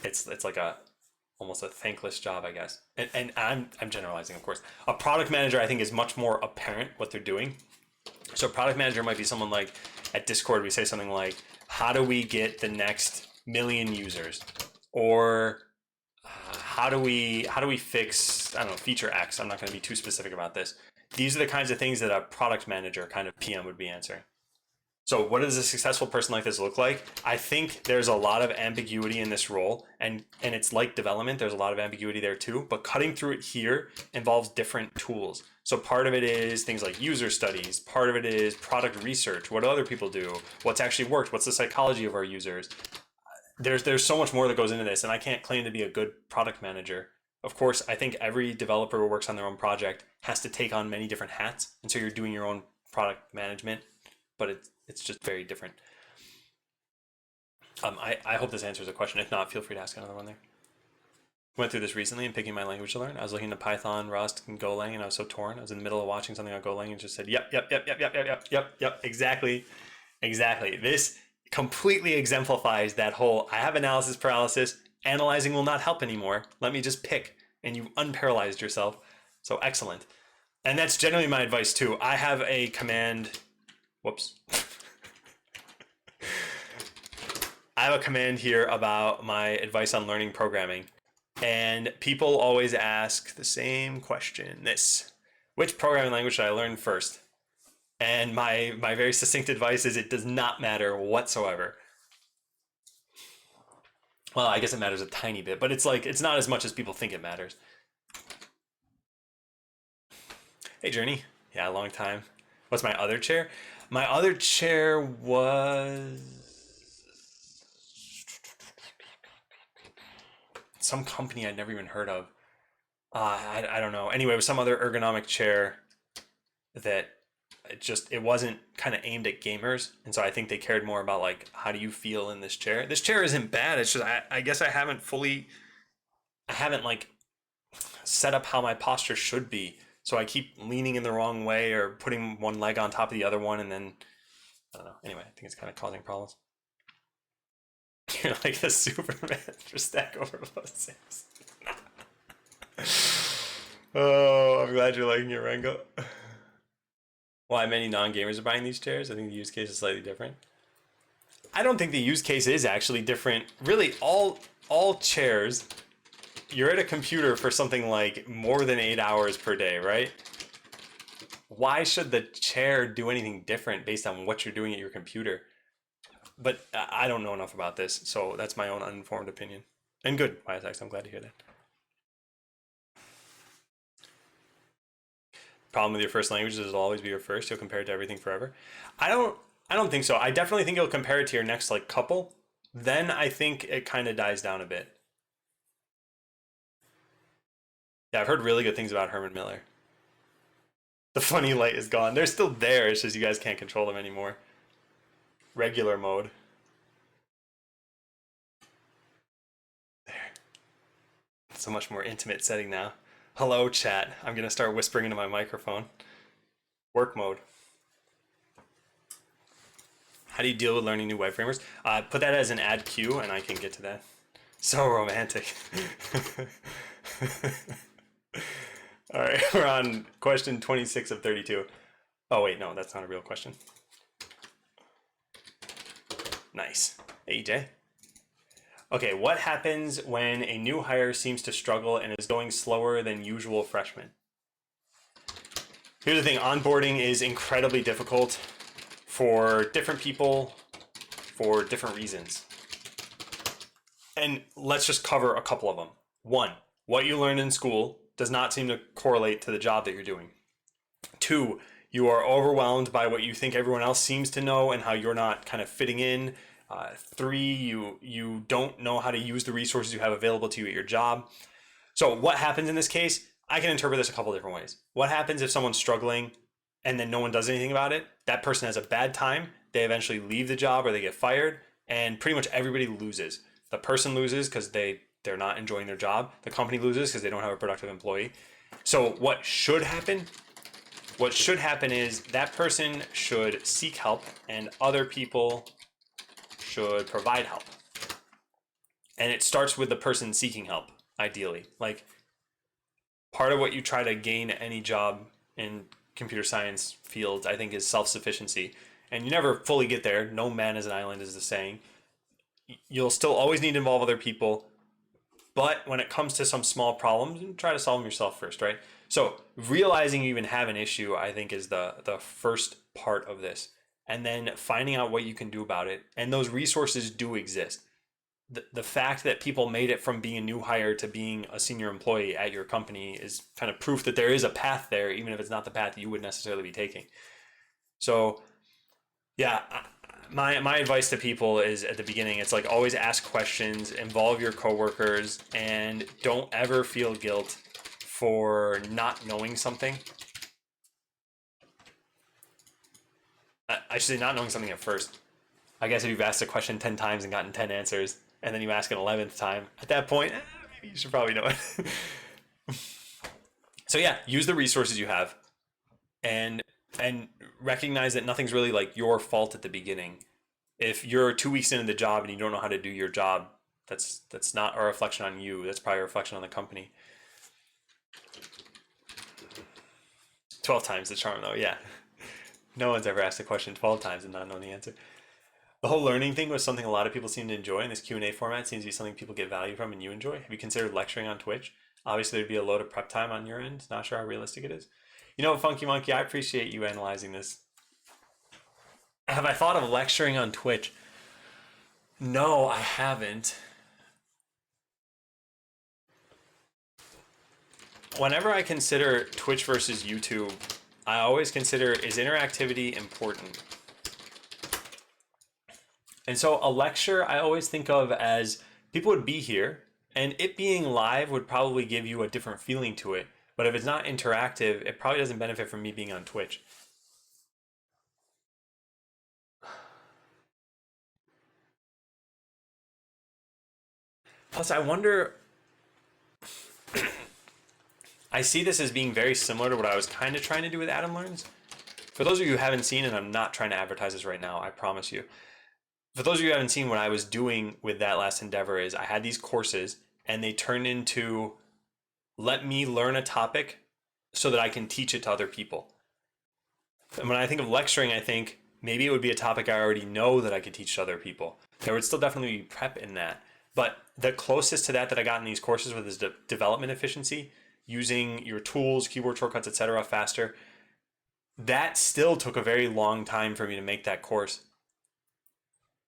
it's like a almost a thankless job, I guess. And I'm generalizing, of course. A product manager, I think, is much more apparent what they're doing. So a product manager might be someone like, at Discord, we say something like, how do we get the next million users? Or how do we fix, I don't know, feature X? I'm not going to be too specific about this. These are the kinds of things that a product manager kind of PM would be answering. So what does a successful person like this look like? I think there's a lot of ambiguity in this role, and it's like development. There's a lot of ambiguity there too, but cutting through it here involves different tools. So part of it is things like user studies. Part of it is product research. What do other people do? What's actually worked? What's the psychology of our users? There's so much more that goes into this, and I can't claim to be a good product manager. Of course, I think every developer who works on their own project has to take on many different hats, and so you're doing your own product management, but it's just very different. I hope this answers the question. If not, feel free to ask another one there. Went through this recently and picking my language to learn. I was looking at Python, Rust, and Golang, and I was so torn. I was in the middle of watching something on Golang and just said, yep, exactly. This completely exemplifies that whole, I have analysis paralysis, analyzing will not help anymore. Let me just pick, and you unparalyzed yourself. So excellent. And that's generally my advice too. I have a command, whoops. I have a command here about my advice on learning programming. And people always ask the same question, which programming language should I learn first? And my very succinct advice is, it does not matter whatsoever. Well, I guess it matters a tiny bit, but it's not as much as people think it matters. Hey, Journey. Yeah, a long time. What's my other chair? My other chair was some company I'd never even heard of. I don't know. Anyway, it was some other ergonomic chair that it wasn't kind of aimed at gamers, and so I think they cared more about like how do you feel in this chair. This chair isn't bad. It's just I guess I haven't like set up how my posture should be. So I keep leaning in the wrong way or putting one leg on top of the other one, and then I don't know. Anyway, I think it's kind of causing problems. You're like the Superman for Stack Overflow 6. Oh, I'm glad you're liking your Rengo. Why many non-gamers are buying these chairs? I think the use case is slightly different. I don't think the use case is actually different. Really, all chairs, you're at a computer for something like more than 8 hours per day, right? Why should the chair do anything different based on what you're doing at your computer? But I don't know enough about this, so that's my own uninformed opinion. And good, Biasex, I'm glad to hear that. Problem with your first language is it'll always be your first. You'll compare it to everything forever. I don't think so. I definitely think you'll compare it to your next like couple. Then I think it kind of dies down a bit. Yeah, I've heard really good things about Herman Miller. The funny light is gone. They're still there. It's just you guys can't control them anymore. Regular mode. There. It's a much more intimate setting now. Hello, chat. I'm going to start whispering into my microphone. Work mode. How do you deal with learning new web frameworks? Put that as an add queue and I can get to that. So romantic. All right, we're on question 26 of 32. Oh, wait, no, that's not a real question. Nice. Hey, EJ. Okay, what happens when a new hire seems to struggle and is going slower than usual freshmen? Here's the thing, onboarding is incredibly difficult for different people for different reasons. And let's just cover a couple of them. One, what you learned in school does not seem to correlate to the job that you're doing. Two, you are overwhelmed by what you think everyone else seems to know and how you're not kind of fitting in. Three, you don't know how to use the resources you have available to you at your job. So what happens in this case? I can interpret this a couple different ways. What happens if someone's struggling and then no one does anything about it? That person has a bad time. They eventually leave the job or they get fired, and pretty much everybody loses. The person loses because they're not enjoying their job. The company loses because they don't have a productive employee. So what should happen? What should happen is that person should seek help and other people should provide help. And it starts with the person seeking help, ideally. Like, part of what you try to gain at any job in computer science fields, I think, is self-sufficiency. And you never fully get there. No man is an island is the saying. You'll still always need to involve other people. But when it comes to some small problems, try to solve them yourself first, right? So realizing you even have an issue, I think, is the first part of this. And then finding out what you can do about it. And those resources do exist. The fact that people made it from being a new hire to being a senior employee at your company is kind of proof that there is a path there, even if it's not the path you would necessarily be taking. So yeah, my advice to people is at the beginning, it's like always ask questions, involve your coworkers, and don't ever feel guilt for not knowing something. I should say not knowing something at first. I guess if you've asked a question 10 times and gotten 10 answers, and then you ask an 11th time, at that point, maybe you should probably know it. So yeah, use the resources you have and recognize that nothing's really like your fault at the beginning. If you're 2 weeks into the job and you don't know how to do your job, that's not a reflection on you. That's probably a reflection on the company. 12 times the charm, though, yeah. No one's ever asked a question 12 times and not known the answer. The whole learning thing was something a lot of people seem to enjoy, and this Q&A format seems to be something people get value from and you enjoy. Have you considered lecturing on Twitch? Obviously, there'd be a load of prep time on your end. Not sure how realistic it is. You know, Funky Monkey, I appreciate you analyzing this. Have I thought of lecturing on Twitch? No, I haven't. Whenever I consider Twitch versus YouTube, I always consider, is interactivity important? And so a lecture I always think of as people would be here, and it being live would probably give you a different feeling to it. But if it's not interactive, it probably doesn't benefit from me being on Twitch. Plus, I wonder, I see this as being very similar to what I was kind of trying to do with Adam Learns. For those of you who haven't seen, and I'm not trying to advertise this right now, I promise you. For those of you who haven't seen, what I was doing with that last endeavor is I had these courses and they turned into let me learn a topic so that I can teach it to other people. And when I think of lecturing, I think maybe it would be a topic I already know that I could teach to other people. There would still definitely be prep in that. But the closest to that I got in these courses with is development efficiency, using your tools, keyboard shortcuts, etc. faster. That still took a very long time for me to make that course.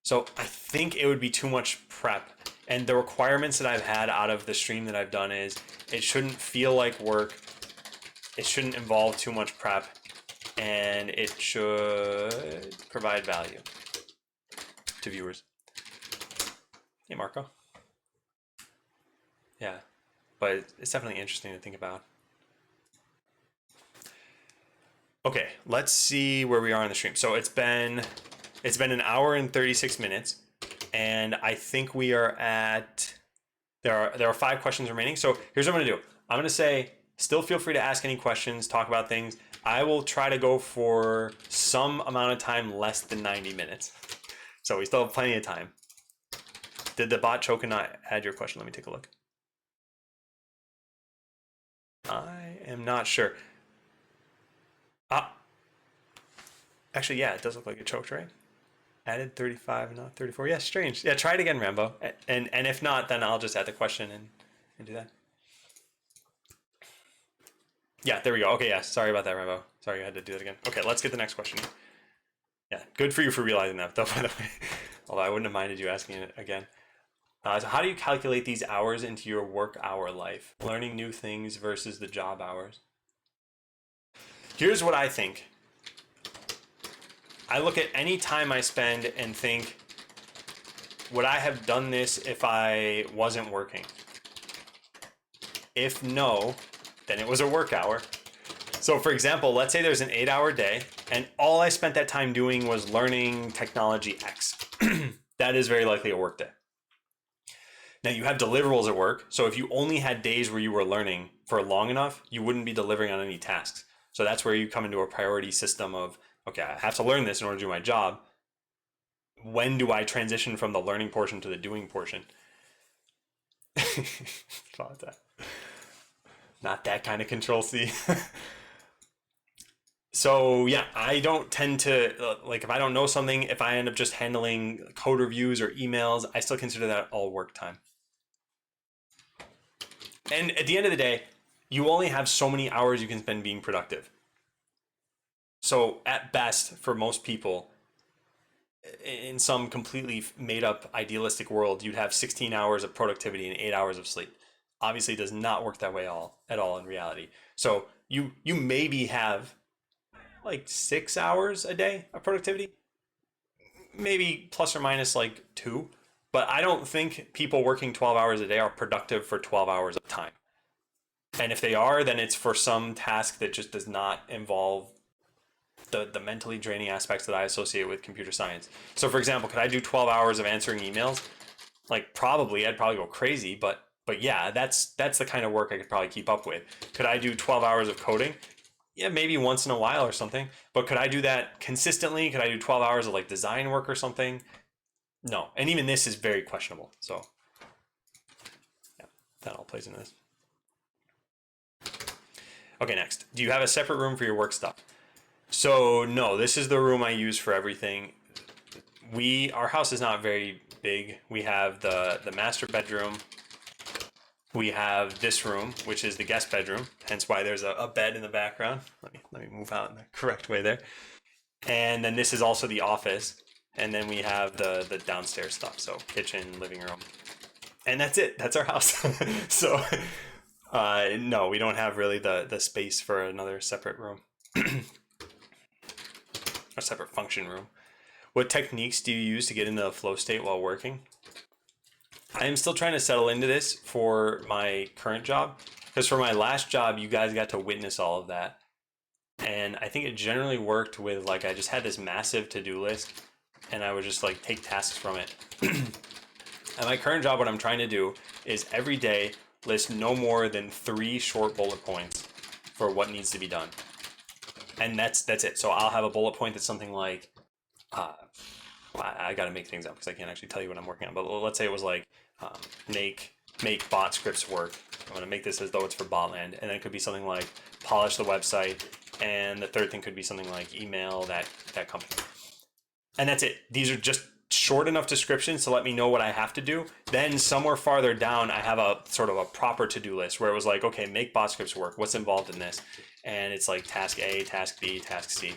So I think it would be too much prep. And the requirements that I've had out of the stream that I've done is it shouldn't feel like work. It shouldn't involve too much prep. And it should provide value to viewers. Hey, Marco. Yeah, but it's definitely interesting to think about. Okay, let's see where we are on the stream. So it's been an hour and 36 minutes, and I think we are at there are 5 questions remaining. So here's what I'm gonna do. I'm gonna say still feel free to ask any questions, talk about things. I will try to go for some amount of time less than 90 minutes. So we still have plenty of time. Did the bot choke and not add your question? Let me take a look. I am not sure. Actually, yeah, it does look like it choked, right? Added 35, not 34. Yeah, strange. Yeah, try it again, Rambo. And if not, then I'll just add the question and do that. Yeah, there we go. Okay, yeah, sorry about that, Rambo. Sorry I had to do that again. Okay, let's get the next question. Yeah, good for you for realizing that, though, by the way. Although I wouldn't have minded you asking it again. So how do you calculate these hours into your work hour life? Learning new things versus the job hours. Here's what I think. I look at any time I spend and think, would I have done this if I wasn't working? If no, then it was a work hour. So for example, let's say there's an 8-hour day and all I spent that time doing was learning technology X. That is very likely a work day. Now you have deliverables at work. So if you only had days where you were learning for long enough, you wouldn't be delivering on any tasks. So that's where you come into a priority system of, okay, I have to learn this in order to do my job. When do I transition from the learning portion to the doing portion? About that. Not that kind of control C. So yeah, I don't tend to, like if I don't know something, if I end up just handling code reviews or emails, I still consider that all work time. And at the end of the day, you only have so many hours you can spend being productive. So at best, for most people, in some completely made up idealistic world, you'd have 16 hours of productivity and 8 hours of sleep. Obviously, it does not work that way at all in reality. So you maybe have like 6 hours a day of productivity, maybe plus or minus like 2. But I don't think people working 12 hours a day are productive for 12 hours of time. And if they are, then it's for some task that just does not involve the mentally draining aspects that I associate with computer science. So for example, could I do 12 hours of answering emails? Like probably, I'd probably go crazy, but yeah, that's the kind of work I could probably keep up with. Could I do 12 hours of coding? Yeah, maybe once in a while or something. But could I do that consistently? Could I do 12 hours of like design work or something? No. And even this is very questionable. So yeah, that all plays into this. Okay, next. Do you have a separate room for your work stuff? So no, this is the room I use for everything. Our house is not very big. We have the master bedroom. We have this room, which is the guest bedroom, hence why there's a bed in the background. Let me move out in the correct way there. And then this is also the office. And then we have the downstairs stuff, so kitchen, living room. And that's it. That's our house. So no, we don't have really the space for another separate room. A separate function room. What techniques do you use to get into the flow state while working? I am still trying to settle into this for my current job, because for my last job, you guys got to witness all of that. And I think it generally worked with, like, I just had this massive to-do list and I would just like take tasks from it. At my current job, what I'm trying to do is every day list no more than 3 short bullet points for what needs to be done. And that's it. So I'll have a bullet point that's something like, uh, I got to make things up because I can't actually tell you what I'm working on. But let's say it was like um, make bot scripts work. I'm going to make this as though it's for Botland, and then it could be something like polish the website, and the third thing could be something like email that company. And that's it. These are just short enough descriptions to let me know what I have to do. Then somewhere farther down, I have a sort of a proper to-do list where it was like, okay, make bot scripts work. What's involved in this? And it's like task A, task B, task C.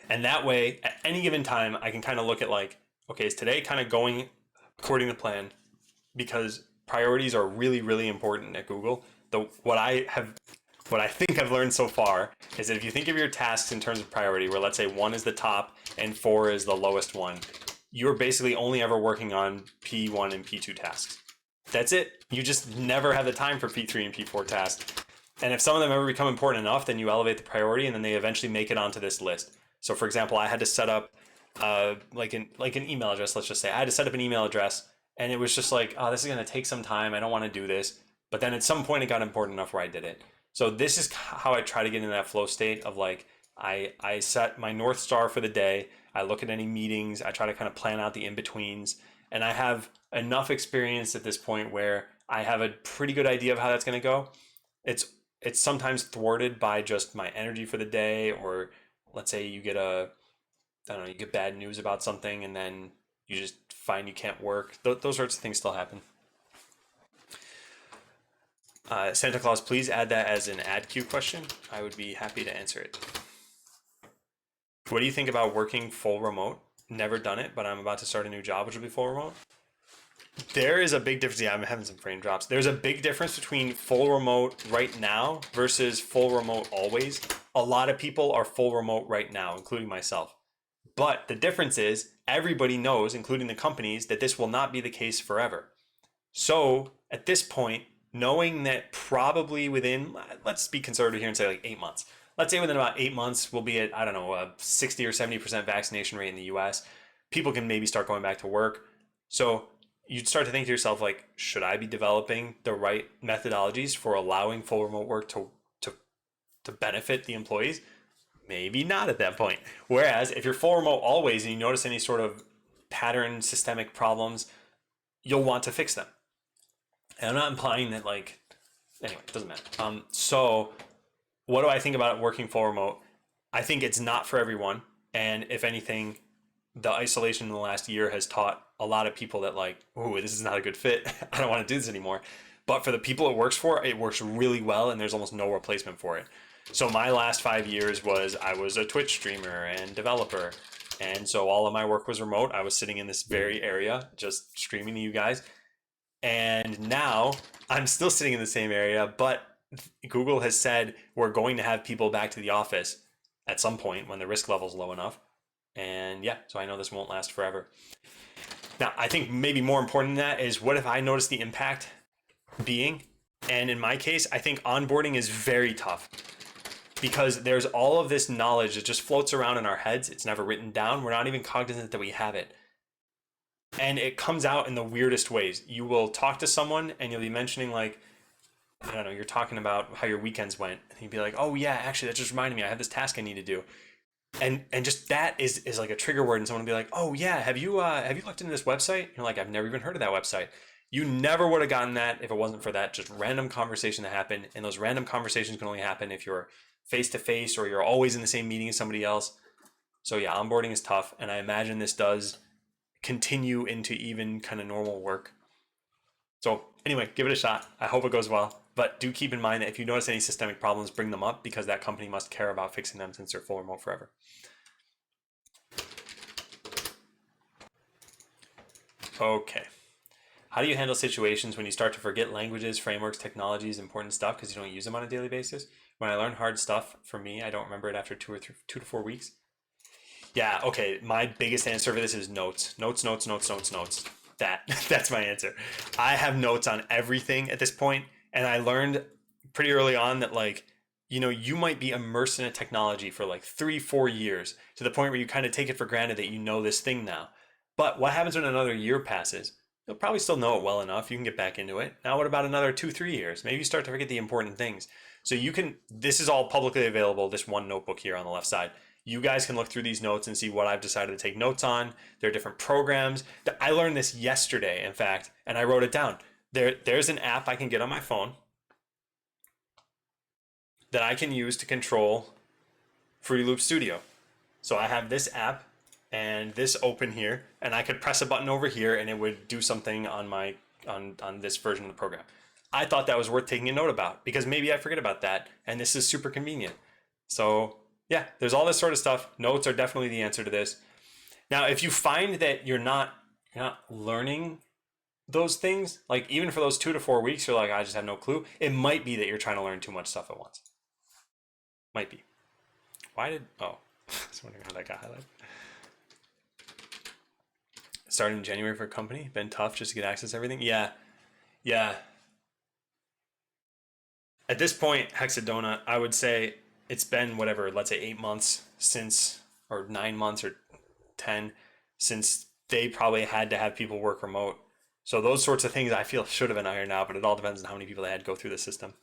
And that way, at any given time, I can kind of look at like, okay, is today kind of going according to plan? Because priorities are really, really important at Google. What I think I've learned so far is that if you think of your tasks in terms of priority, where let's say 1 is the top and 4 is the lowest one, you're basically only ever working on P1 and P2 tasks. That's it. You just never have the time for P3 and P4 tasks. And if some of them ever become important enough, then you elevate the priority and then they eventually make it onto this list. So for example, I had to set up like an email address, let's just say. I had to set up an email address and it was just like, oh, this is going to take some time. I don't want to do this. But then at some point it got important enough where I did it. So this is how I try to get into that flow state of like, I set my North Star for the day. I look at any meetings. I try to kind of plan out the in-betweens. And I have enough experience at this point where I have a pretty good idea of how that's going to go. It's sometimes thwarted by just my energy for the day, or let's say you get I don't know, you get bad news about something and then you just find you can't work. Those sorts of things still happen. Santa Claus, please add that as an ad queue question. I would be happy to answer it. What do you think about working full remote? Never done it, but I'm about to start a new job, which will be full remote. There is a big difference. Yeah, I'm having some frame drops. There's a big difference between full remote right now versus full remote always. A lot of people are full remote right now, including myself. But the difference is everybody knows, including the companies, that this will not be the case forever. So at this point, knowing that probably within, let's be conservative here and say like 8 months. Let's say within about 8 months, we'll be at, I don't know, a 60 or 70% vaccination rate in the US. People can maybe start going back to work. So you'd start to think to yourself, like, should I be developing the right methodologies for allowing full remote work to benefit the employees? Maybe not at that point. Whereas if you're full remote always and you notice any sort of pattern systemic problems, you'll want to fix them. And I'm not implying that, like, anyway, it doesn't matter. So what do I think about working full remote? I think it's not for everyone. And if anything, the isolation in the last year has taught a lot of people that, like, ooh, this is not a good fit. I don't want to do this anymore. But for the people it works for, it works really well and there's almost no replacement for it. So my last 5 years I was a Twitch streamer and developer. And so all of my work was remote. I was sitting in this very area, just streaming to you guys. And now I'm still sitting in the same area, but Google has said we're going to have people back to the office at some point when the risk level is low enough. And yeah, so I know this won't last forever. Now, I think maybe more important than that is, what if I notice the impact being? And in my case, I think onboarding is very tough because there's all of this knowledge that just floats around in our heads. It's never written down. We're not even cognizant that we have it. And it comes out in the weirdest ways. You will talk to someone and you'll be mentioning, like, I don't know, you're talking about how your weekends went. And you'd be like, oh yeah, actually that just reminded me, I have this task I need to do. And just that is like a trigger word, and someone will be like, oh yeah, have you looked into this website? You're like, I've never even heard of that website. You never would have gotten that if it wasn't for that just random conversation that happened. And those random conversations can only happen if you're face to face or you're always in the same meeting as somebody else. So yeah, onboarding is tough, and I imagine this does continue into even kind of normal work. So anyway, give it a shot. I hope it goes well. But do keep in mind that if you notice any systemic problems, bring them up, because that company must care about fixing them since they're full remote forever. Okay. How do you handle situations when you start to forget languages, frameworks, technologies, important stuff because you don't use them on a daily basis? When I learn hard stuff, for me, I don't remember it after 2 to 4 weeks. Yeah, okay. My biggest answer for this is notes. Notes. That's my answer. I have notes on everything at this point, and I learned pretty early on that, like, you know, you might be immersed in a technology for like 3-4 years to the point where you kind of take it for granted that you know this thing now. But what happens when another year passes? You'll probably still know it well enough. You can get back into it. Now, what about another 2, 3 years? Maybe you start to forget the important things. So you can, this is all publicly available, this one notebook here on the left side. You guys can look through these notes and see what I've decided to take notes on. There are different programs. I learned this yesterday, in fact, and I wrote it down. There's an app I can get on my phone that I can use to control Fruity Loop Studio. So I have this app and this open here, and I could press a button over here and it would do something on my on this version of the program. I thought that was worth taking a note about because maybe I forget about that, and this is super convenient. So yeah, there's all this sort of stuff. Notes are definitely the answer to this. Now, if you find that you're not learning those things, like even for those 2 to 4 weeks, you're like, I just have no clue. It might be that you're trying to learn too much stuff at once. Might be. Why did, oh, I was wondering how that got highlighted. Started in January for a company, been tough just to get access to everything. Yeah. At this point, Hexadona, I would say it's been whatever, let's say 8 months since, or 9 months or 10 since they probably had to have people work remote. So those sorts of things I feel should have been ironed out, but it all depends on how many people they had go through the system.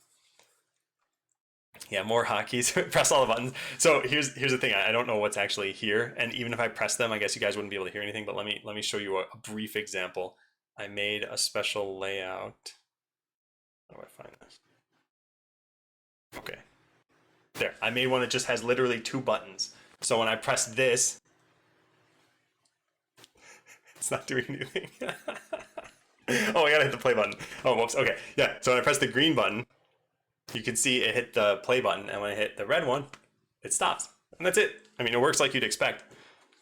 Yeah, more hotkeys. Press all the buttons. So here's the thing. I don't know what's actually here, and even if I press them, I guess you guys wouldn't be able to hear anything. But let me show you a brief example. I made a special layout. How do I find this? Okay, there. I made one that just has literally 2 buttons. So when I press this, it's not doing anything. Oh, I gotta hit the play button. Oh, whoops. Okay, yeah. So when I press the green button, you can see it hit the play button, and when I hit the red one, it stops. And that's it. I mean, it works like you'd expect.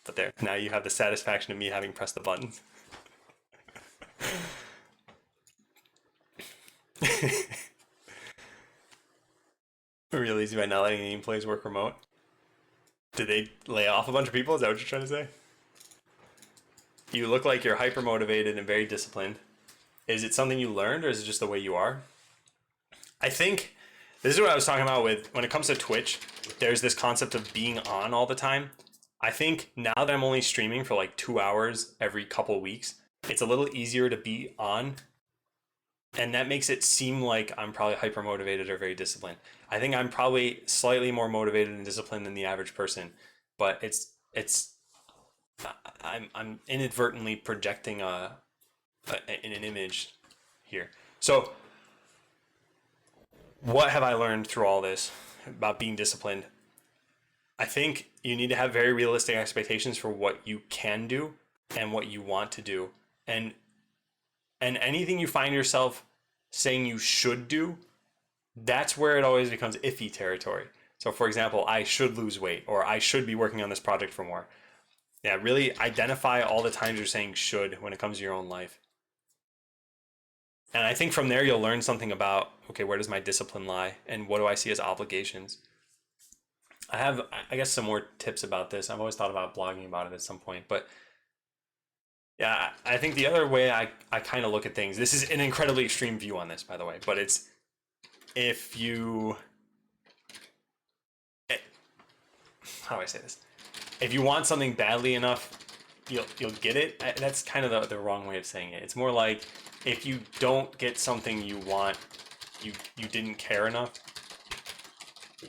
But there, now you have the satisfaction of me having pressed the buttons. Real easy by not letting the employees work remote. Did they lay off a bunch of people? Is that what you're trying to say? You look like you're hyper motivated and very disciplined. Is it something you learned, or is it just the way you are? I think this is what I was talking about with when it comes to Twitch. There's this concept of being on all the time. I think now that I'm only streaming for like 2 hours every couple weeks, it's a little easier to be on. And that makes it seem like I'm probably hyper motivated or very disciplined. I think I'm probably slightly more motivated and disciplined than the average person, but I'm inadvertently projecting an image here. So what have I learned through all this about being disciplined? I think you need to have very realistic expectations for what you can do and what you want to do. And anything you find yourself saying you should do, that's where it always becomes iffy territory. So for example, I should lose weight, or I should be working on this project for more. Yeah, really identify all the times you're saying should when it comes to your own life. And I think from there you'll learn something about, okay, where does my discipline lie and what do I see as obligations? I have, I guess, some more tips about this. I've always thought about blogging about it at some point, but yeah, I think the other way I kind of look at things, this is an incredibly extreme view on this, by the way, but it's if you, how do I say this? If you want something badly enough, you'll get it. That's kind of the wrong way of saying it. It's more like if you don't get something you want, you didn't care enough.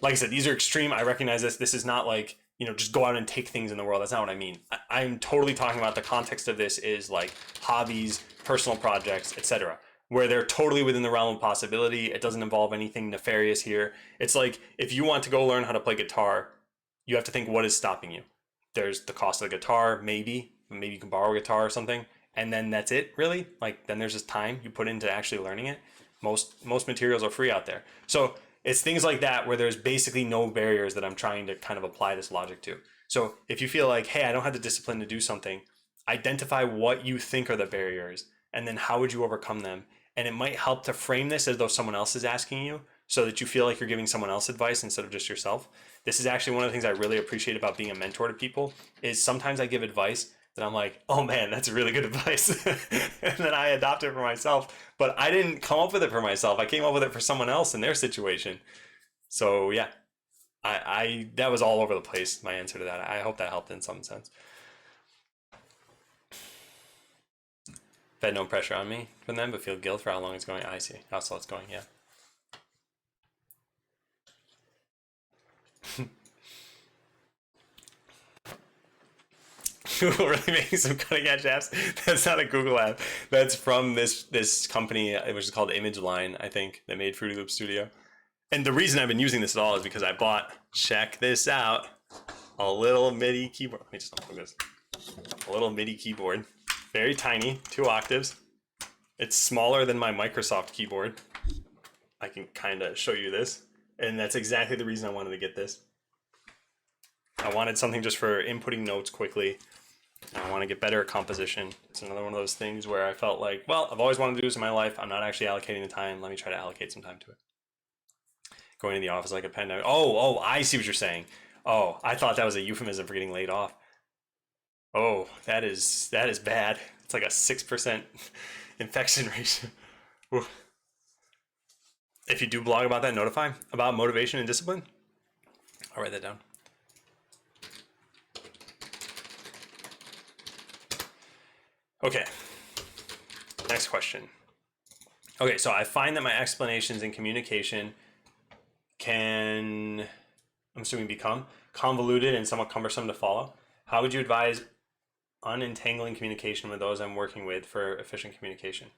Like I said, these are extreme. I recognize this. This is not like, just go out and take things in the world. That's not what I mean. I'm totally talking about the context of this is like hobbies, personal projects, etc., where they're totally within the realm of possibility. It doesn't involve anything nefarious here. It's like if you want to go learn how to play guitar, you have to think, what is stopping you? There's the cost of the guitar, maybe you can borrow a guitar or something, and then that's it, really. Like then there's just time you put into actually learning it. Most materials are free out there. So it's things like that where there's basically no barriers that I'm trying to kind of apply this logic to. So if you feel like, hey, I don't have the discipline to do something, identify what you think are the barriers, and then how would you overcome them? And it might help to frame this as though someone else is asking you so that you feel like you're giving someone else advice instead of just yourself. This is actually one of the things I really appreciate about being a mentor to people is sometimes I give advice that I'm like, oh man, that's really good advice. And then I adopt it for myself, but I didn't come up with it for myself. I came up with it for someone else in their situation. So yeah, I that was all over the place, my answer to that. I hope that helped in some sense. Fed no pressure on me from them, but feel guilt for how long it's going. I see. How slow it's going, yeah. Google really making some cutting edge apps. That's not a Google app. That's from this company, which is called Image Line, I think, that made Fruity Loop Studio. And the reason I've been using this at all is because I bought, check this out, a little MIDI keyboard. Let me just unplug this. A little MIDI keyboard, very tiny, 2 octaves. It's smaller than my Microsoft keyboard. I can kind of show you this. And that's exactly the reason I wanted to get this. I wanted something just for inputting notes quickly. I want to get better at composition. It's another one of those things where I felt like, well, I've always wanted to do this in my life. I'm not actually allocating the time. Let me try to allocate some time to it. Going to the office like a pandemic. Oh, I see what you're saying. Oh, I thought that was a euphemism for getting laid off. Oh, that is bad. It's like a 6% infection rate. If you do blog about that, notify about motivation and discipline. I'll write that down. Okay, next question. Okay, so I find that my explanations and communication can, I'm assuming, become convoluted and somewhat cumbersome to follow. How would you advise unentangling communication with those I'm working with for efficient communication?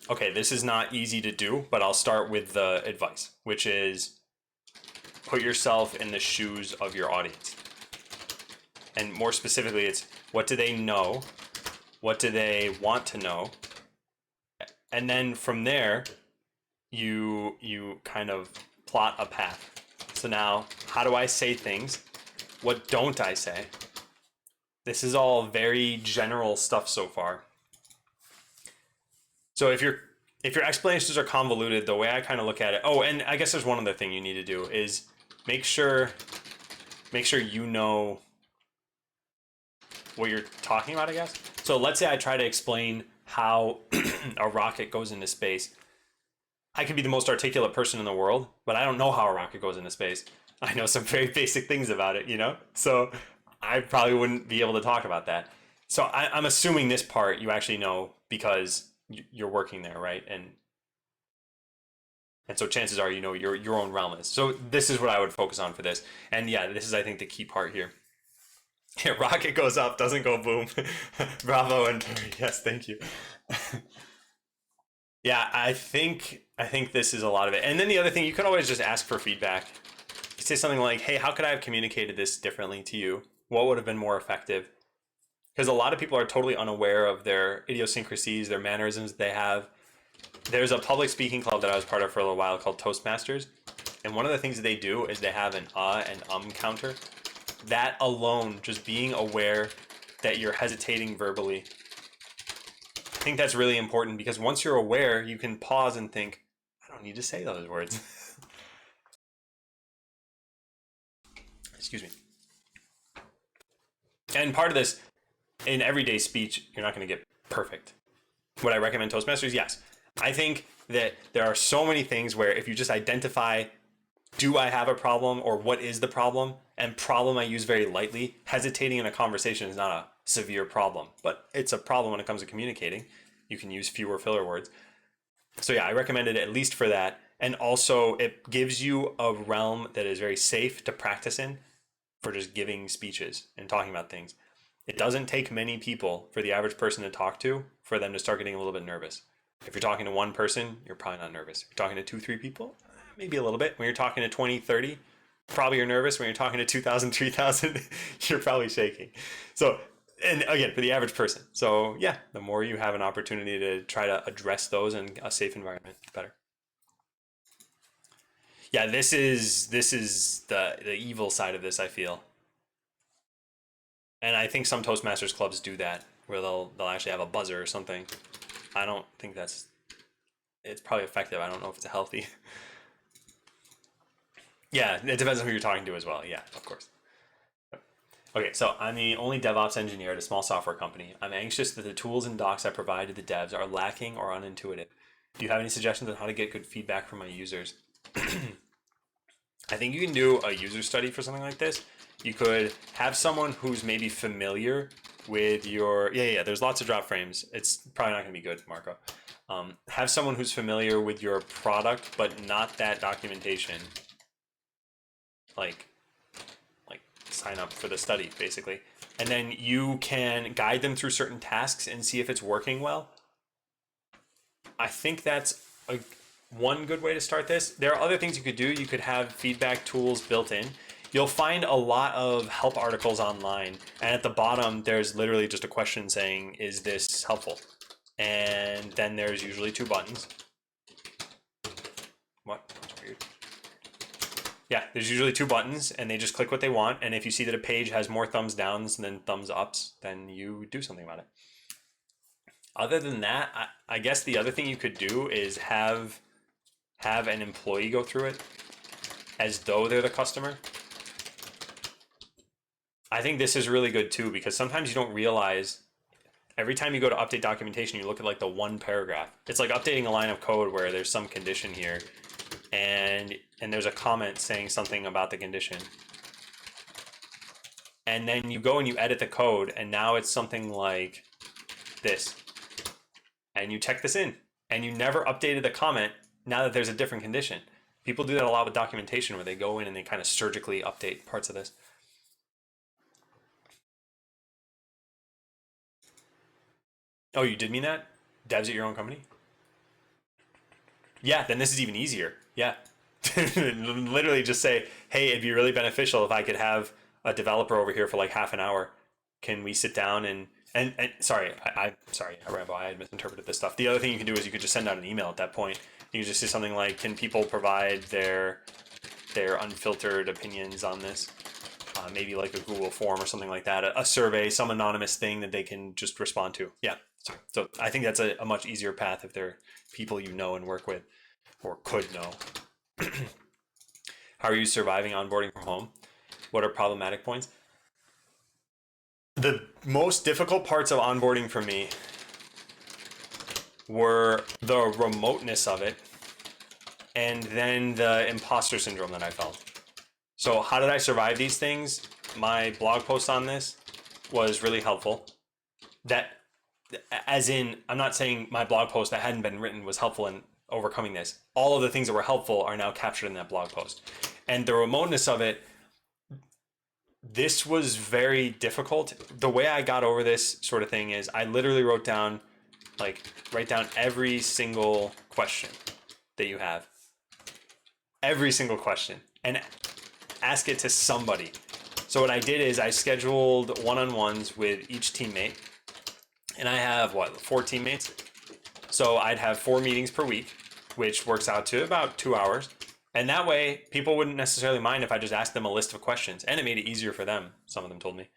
Okay, this is not easy to do, but I'll start with the advice, which is put yourself in the shoes of your audience. And more specifically, it's what do they know? What do they want to know? And then from there, you kind of plot a path. So now, how do I say things? What don't I say? This is all very general stuff so far. So if your explanations are convoluted, the way I kind of look at it. Oh, and I guess there's one other thing you need to do is make sure you know what you're talking about, I guess. So let's say I try to explain how a rocket goes into space. I could be the most articulate person in the world, but I don't know how a rocket goes into space. I know some very basic things about it, So I probably wouldn't be able to talk about that. So I'm assuming this part you actually know because you're working there, right? And so chances are you know your own realm is. So this is what I would focus on for this. And yeah, this is, I think, the key part here. Yeah, rocket goes up, doesn't go boom. Bravo and yes, thank you. Yeah, I think this is a lot of it. And then the other thing, you could always just ask for feedback. You could say something like, hey, how could I have communicated this differently to you? What would have been more effective? Because a lot of people are totally unaware of their idiosyncrasies, their mannerisms they have. There's a public speaking club that I was part of for a little while called Toastmasters. And one of the things that they do is they have an and counter. That alone, just being aware that you're hesitating verbally, I think that's really important, because once you're aware, you can pause and think, I don't need to say those words. Excuse me. And part of this, in everyday speech, you're not going to get perfect. Would I recommend Toastmasters? Yes. I think that there are so many things where if you just identify, do I have a problem, or what is the problem? And problem I use very lightly. Hesitating in a conversation is not a severe problem, but it's a problem when it comes to communicating. You can use fewer filler words. So yeah, I recommend it at least for that. And also it gives you a realm that is very safe to practice in for just giving speeches and talking about things. It doesn't take many people for the average person to talk to for them to start getting a little bit nervous. If you're talking to one person, you're probably not nervous. If you're talking to 2-3 people, maybe a little bit. When you're talking to 20-30, probably you're nervous. When you're talking to 2,000, 3,000, you're probably shaking. So, and again, for the average person. So yeah, the more you have an opportunity to try to address those in a safe environment, the better. Yeah, this is the evil side of this, I feel. And I think some Toastmasters clubs do that, where they'll actually have a buzzer or something. I don't think it's probably effective. I don't know if it's healthy. Yeah, it depends on who you're talking to as well. Yeah, of course. Okay, so I'm the only DevOps engineer at a small software company. I'm anxious that the tools and docs I provide to the devs are lacking or unintuitive. Do you have any suggestions on how to get good feedback from my users? I think you can do a user study for something like this. You could have someone who's maybe familiar with your, yeah, there's lots of drop frames. It's probably not going to be good, Marco. Have someone who's familiar with your product, but not that documentation. Like sign up for the study, basically. And then you can guide them through certain tasks and see if it's working well. I think that's one good way to start this. There are other things you could do. You could have feedback tools built in. You'll find a lot of help articles online, and at the bottom there's literally just a question saying, is this helpful? And then there's usually 2 buttons. What? That's weird. Yeah, there's usually 2 buttons, and they just click what they want, and if you see that a page has more thumbs downs than thumbs ups, then you do something about it. Other than that, I guess the other thing you could do is have an employee go through it as though they're the customer. I think this is really good too, because sometimes you don't realize every time you go to update documentation, you look at like the 1 paragraph. It's like updating a line of code where there's some condition here and there's a comment saying something about the condition. And then you go and you edit the code, and now it's something like this. And you check this in, and you never updated the comment now that there's a different condition. People do that a lot with documentation, where they go in and they kind of surgically update parts of this. Oh, you did mean that? Devs at your own company? Yeah, then this is even easier. Yeah. Literally just say, hey, it'd be really beneficial if I could have a developer over here for like half an hour. Can we sit down and sorry, I ramble. I had misinterpreted this stuff. The other thing you can do is you could just send out an email at that point. You can just say something like, can people provide their unfiltered opinions on this? Maybe like a Google form or something like that, a survey, some anonymous thing that they can just respond to. Yeah. So I think that's a much easier path if they're people you know and work with or could know. How are you surviving onboarding from home? What are problematic points? The most difficult parts of onboarding for me were the remoteness of it and then the imposter syndrome that I felt. So how did I survive these things? My blog post on this was really helpful. That, as in, I'm not saying my blog post that hadn't been written was helpful in overcoming this. All of the things that were helpful are now captured in that blog post. And the remoteness of it, this was very difficult. The way I got over this sort of thing is I literally write down every single question that you have. Every single question. And ask it to somebody. So what I did is I scheduled one-on-ones with each teammate. And I have, 4 teammates? So I'd have 4 meetings per week, which works out to about 2 hours. And that way, people wouldn't necessarily mind if I just asked them a list of questions. And it made it easier for them, some of them told me.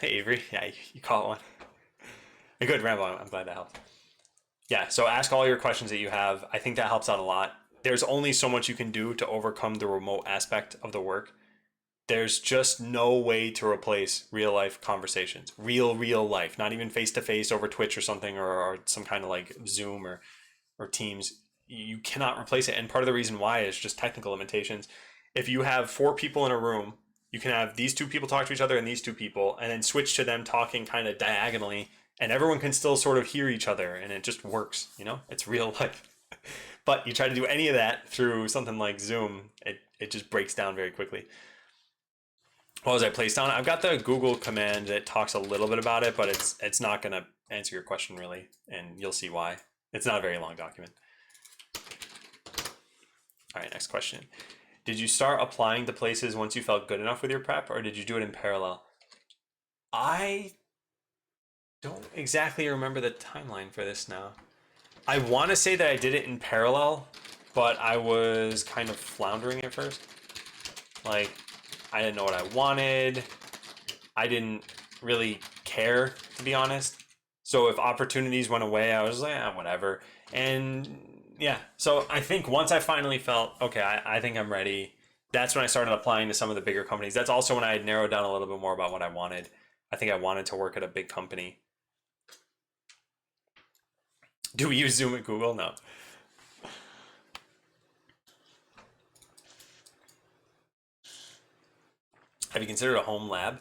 Hey, Avery. Yeah, you caught one. A good ramble. I'm glad that helped. Yeah, so ask all your questions that you have. I think that helps out a lot. There's only so much you can do to overcome the remote aspect of the work. There's just no way to replace real life conversations. Real life. Not even face to face over Twitch or something, or some kind of like Zoom or Teams. You cannot replace it. And part of the reason why is just technical limitations. If you have 4 people in a room, you can have these 2 people talk to each other and these 2 people, and then switch to them talking kind of diagonally, and everyone can still sort of hear each other, and it just works, It's real life. But you try to do any of that through something like Zoom, it just breaks down very quickly. What was I placed on? I've got the Google command that talks a little bit about it, but it's not going to answer your question really, and you'll see why. It's not a very long document. All right, next question. Did you start applying to places once you felt good enough with your prep, or did you do it in parallel? I don't exactly remember the timeline for this now. I want to say that I did it in parallel, but I was kind of floundering at first. Like, I didn't know what I wanted. I didn't really care, to be honest. So if opportunities went away, I was like, whatever. And yeah, so I think once I finally felt, okay, I think I'm ready, that's when I started applying to some of the bigger companies. That's also when I had narrowed down a little bit more about what I wanted. I think I wanted to work at a big company. Do we use Zoom at Google? No. Have you considered a home lab?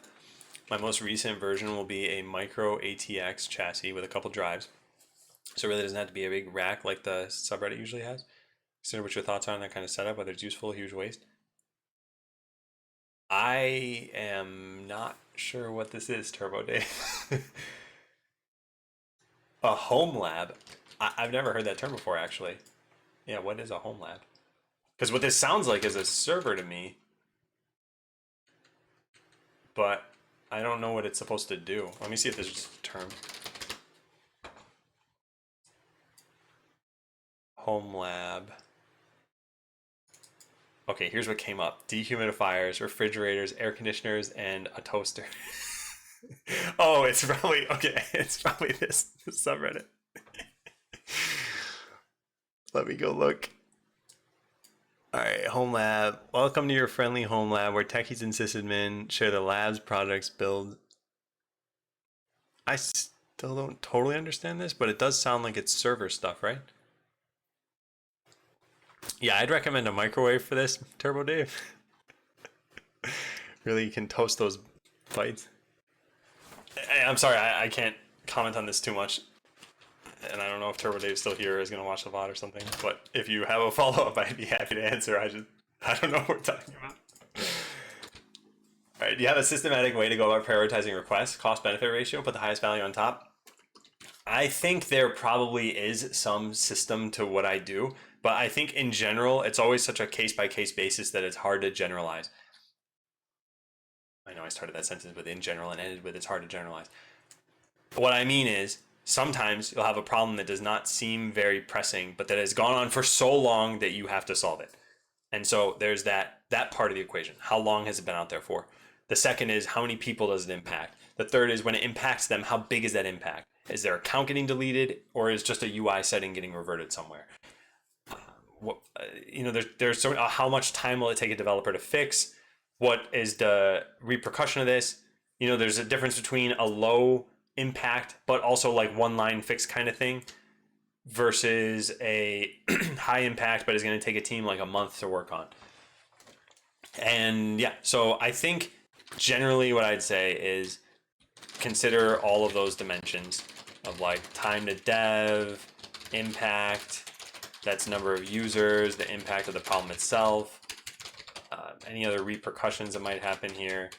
My most recent version will be a micro ATX chassis with a couple drives. So it really doesn't have to be a big rack like the subreddit usually has. Consider what your thoughts are on that kind of setup, whether it's useful, huge waste. I am not sure what this is, Turbo Dave. A home lab? I've never heard that term before, actually. Yeah, what is a home lab? Because what this sounds like is a server to me, but I don't know what it's supposed to do. Let me see if this is a term. Home lab. Okay, here's what came up. Dehumidifiers, refrigerators, air conditioners, and a toaster. Oh, it's probably, okay, it's probably this subreddit. Let me go look. All right, home lab. Welcome to your friendly home lab where techies and sysadmin share the lab's products, build. I still don't totally understand this, but it does sound like it's server stuff, right? Yeah, I'd recommend a microwave for this, Turbo Dave. Really, you can toast those bites. I'm sorry, I can't comment on this too much. And I don't know if Turbo Dave's still here or is going to watch the VOD or something. But if you have a follow-up, I'd be happy to answer. I don't know what we're talking about. All right, do you have a systematic way to go about prioritizing requests, cost-benefit ratio, put the highest value on top? I think there probably is some system to what I do, but I think in general, it's always such a case-by-case basis that it's hard to generalize. I know I started that sentence with in general and ended with it's hard to generalize. What I mean is, sometimes you'll have a problem that does not seem very pressing, but that has gone on for so long that you have to solve it. And so there's that part of the equation. How long has it been out there for? The second is how many people does it impact? The third is when it impacts them, how big is that impact? Is their account getting deleted, or is just a UI setting getting reverted somewhere? There's so how much time will it take a developer to fix? What is the repercussion of this? There's a difference between a low impact but also like one line fix kind of thing versus a high impact but is going to take a team like a month to work on. And yeah, so I think generally what I'd say is consider all of those dimensions of like time to dev, impact, that's number of users, the impact of the problem itself, any other repercussions that might happen here,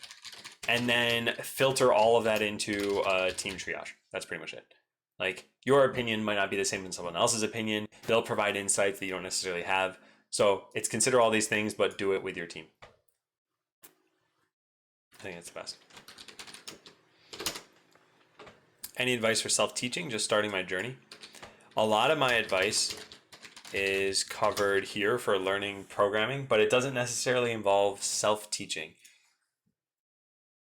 and then filter all of that into a team triage. That's pretty much it. Like, your opinion might not be the same as someone else's opinion. They'll provide insights that you don't necessarily have. So it's consider all these things, but do it with your team. I think that's the best. Any advice for self-teaching? Just starting my journey. A lot of my advice is covered here for learning programming, but it doesn't necessarily involve self-teaching.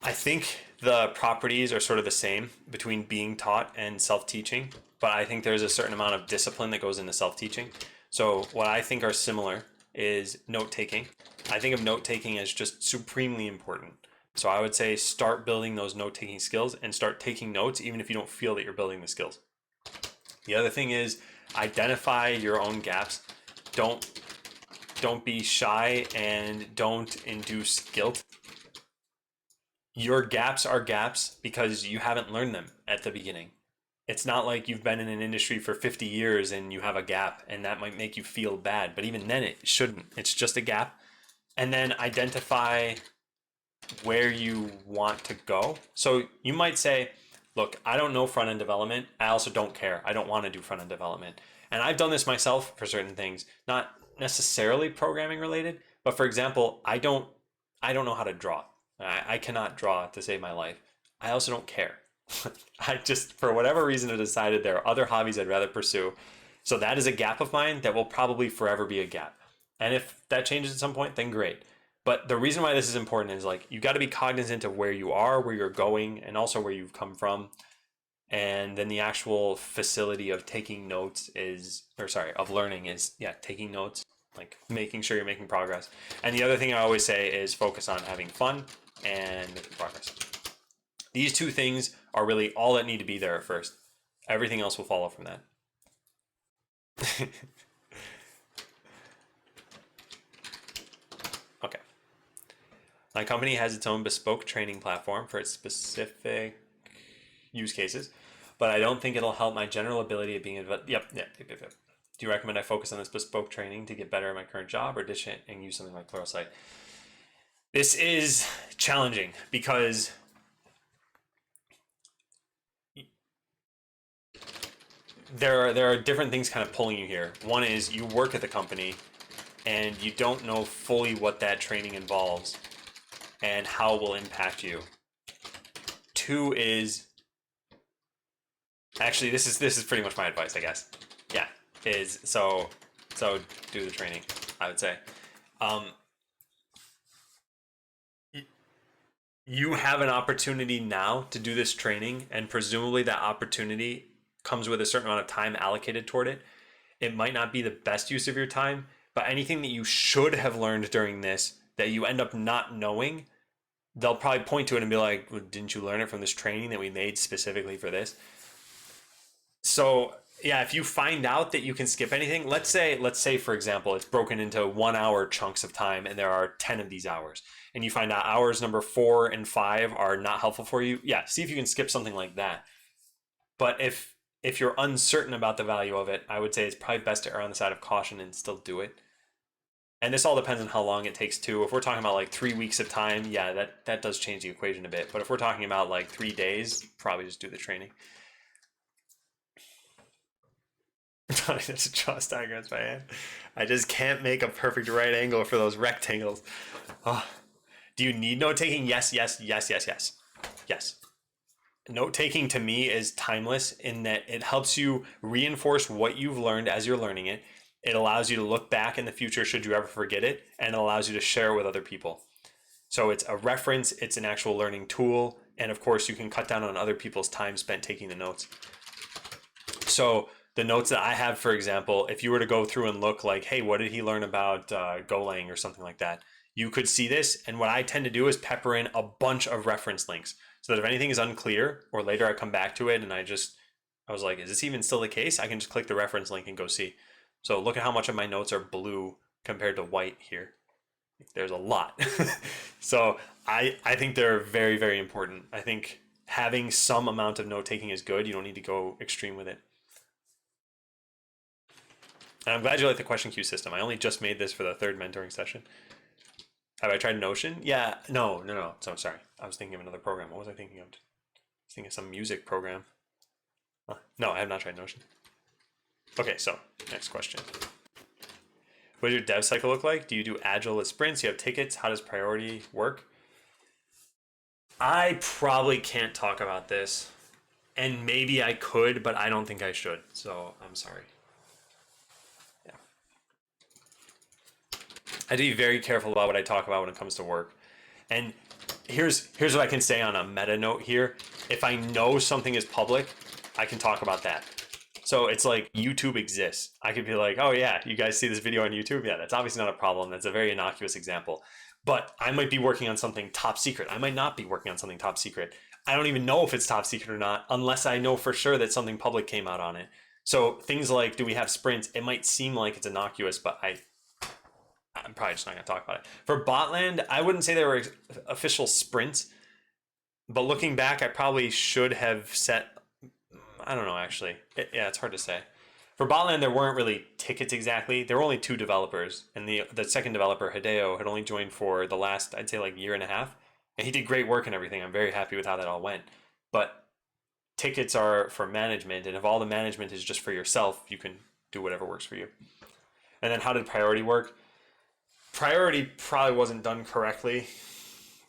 I think the properties are sort of the same between being taught and self-teaching, but I think there's a certain amount of discipline that goes into self-teaching. So what I think are similar is note-taking. I think of note-taking as just supremely important. So I would say start building those note-taking skills and start taking notes even if you don't feel that you're building the skills. The other thing is identify your own gaps. Don't be shy and don't induce guilt. Your gaps are gaps because you haven't learned them at the beginning. It's not like you've been in an industry for 50 years and you have a gap and that might make you feel bad, but even then it shouldn't. It's just a gap. And then identify where you want to go. So you might say, look, I don't know front-end development. I also don't care. I don't want to do front-end development. And I've done this myself for certain things, not necessarily programming related, but for example, I don't know how to draw. I cannot draw to save my life. I also don't care. I just, for whatever reason, have decided there are other hobbies I'd rather pursue. So that is a gap of mine that will probably forever be a gap. And if that changes at some point, then great. But the reason why this is important is like, you got to be cognizant of where you are, where you're going, and also where you've come from. And then the actual facility of taking notes of learning is, taking notes, like making sure you're making progress. And the other thing I always say is focus on having fun and making progress. These two things are really all that need to be there at first. Everything else will follow from that. Okay. My company has its own bespoke training platform for its specific use cases, but I don't think it'll help my general ability of being yep. Do you recommend I focus on this bespoke training to get better at my current job, or ditch it and use something like Pluralsight? This is challenging because there are different things kind of pulling you here. One is you work at the company and you don't know fully what that training involves and how it will impact you. Two is actually this is pretty much my advice, I guess. Yeah, is so do the training, I would say. Um, you have an opportunity now to do this training, and presumably that opportunity comes with a certain amount of time allocated toward it. It might not be the best use of your time, but anything that you should have learned during this that you end up not knowing, they'll probably point to it and be like, well, didn't you learn it from this training that we made specifically for this? So yeah, if you find out that you can skip anything, let's say for example, it's broken into 1 hour chunks of time and there are 10 of these hours, and you find out hours number 4 and 5 are not helpful for you, yeah, see if you can skip something like that. But if you're uncertain about the value of it, I would say it's probably best to err on the side of caution and still do it. And this all depends on how long it takes too. If we're talking about like 3 weeks of time, yeah, that does change the equation a bit. But if we're talking about like 3 days, probably just do the training. Trying to draw diagrams by hand. I just can't make a perfect right angle for those rectangles. Oh. Do you need note taking? Yes. Yes. Note taking to me is timeless in that it helps you reinforce what you've learned as you're learning it. It allows you to look back in the future should you ever forget it, and it allows you to share it with other people. So it's a reference, it's an actual learning tool, and of course you can cut down on other people's time spent taking the notes. So the notes that I have, for example, if you were to go through and look like, hey, what did he learn about Golang or something like that, you could see this. And what I tend to do is pepper in a bunch of reference links so that if anything is unclear or later I come back to it and I was like, is this even still the case? I can just click the reference link and go see. So look at how much of my notes are blue compared to white here. There's a lot. So I think they're very, very important. I think having some amount of note taking is good. You don't need to go extreme with it. And I'm glad you like the question queue system. I only just made this for the third mentoring session. Have I tried Notion? Yeah, no. So sorry. I was thinking of another program. What was I thinking of? I was thinking of some music program. No, I have not tried Notion. Okay, so next question. What does your dev cycle look like? Do you do agile with sprints? Do you have tickets? How does priority work? I probably can't talk about this. And maybe I could, but I don't think I should. So I'm sorry. Yeah. I have to be very careful about what I talk about when it comes to work. And here's what I can say on a meta note here. If I know something is public, I can talk about that. So it's like YouTube exists. I could be like, oh yeah, you guys see this video on YouTube? Yeah, that's obviously not a problem. That's a very innocuous example. But I might be working on something top secret. I might not be working on something top secret. I don't even know if it's top secret or not unless I know for sure that something public came out on it. So things like, do we have sprints? It might seem like it's innocuous, but I'm probably just not going to talk about it. For Botland, I wouldn't say there were official sprints, but looking back, I probably should have set. I don't know, actually. Yeah, it's hard to say. For Botland, there weren't really tickets exactly. There were only 2 developers, and the second developer, Hideo, had only joined for the last, I'd say, like year and a half. And he did great work and everything. I'm very happy with how that all went. But tickets are for management, and if all the management is just for yourself, you can do whatever works for you. And then how did priority work? Priority probably wasn't done correctly.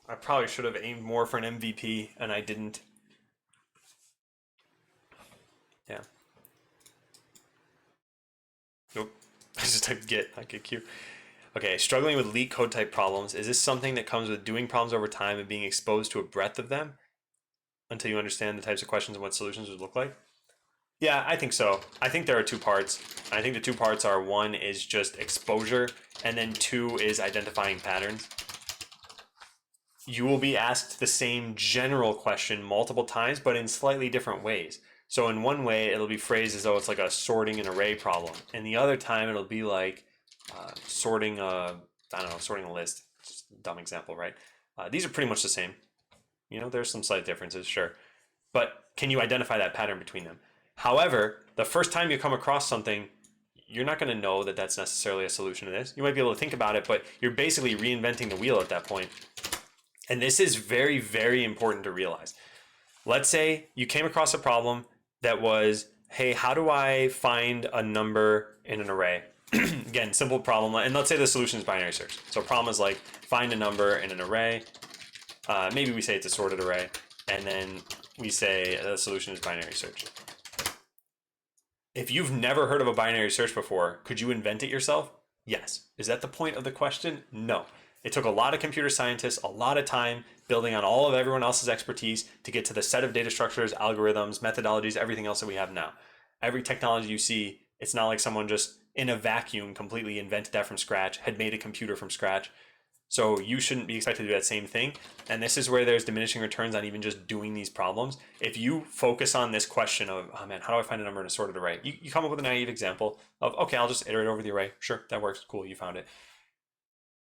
I probably should have aimed more for an MVP, and I didn't. Yeah. Nope. I just typed git, not git queue. Okay, struggling with leak code type problems. Is this something that comes with doing problems over time and being exposed to a breadth of them until you understand the types of questions and what solutions would look like? Yeah, I think so. I think there are 2 parts. I think the 2 parts are, 1 is just exposure, and then 2 is identifying patterns. You will be asked the same general question multiple times, but in slightly different ways. So in one way, it'll be phrased as though it's like a sorting an array problem. And the other time, it'll be like sorting a list. Just a dumb example, right? These are pretty much the same. There's some slight differences, sure. But can you identify that pattern between them? However, the first time you come across something, you're not going to know that that's necessarily a solution to this. You might be able to think about it, but you're basically reinventing the wheel at that point. And this is very, very important to realize. Let's say you came across a problem that was, hey, how do I find a number in an array? Again, simple problem. And let's say the solution is binary search. So a problem is like, find a number in an array. Maybe we say it's a sorted array. And then we say the solution is binary search. If you've never heard of a binary search before, could you invent it yourself? Yes. Is that the point of the question? No. It took a lot of computer scientists, a lot of time building on all of everyone else's expertise to get to the set of data structures, algorithms, methodologies, everything else that we have now. Every technology you see, it's not like someone just in a vacuum completely invented that from scratch, had made a computer from scratch. So you shouldn't be expected to do that same thing. And this is where there's diminishing returns on even just doing these problems. If you focus on this question of, oh man, how do I find a number in a sorted array? You come up with a naive example of, okay, I'll just iterate over the array. Sure, that works. Cool, you found it.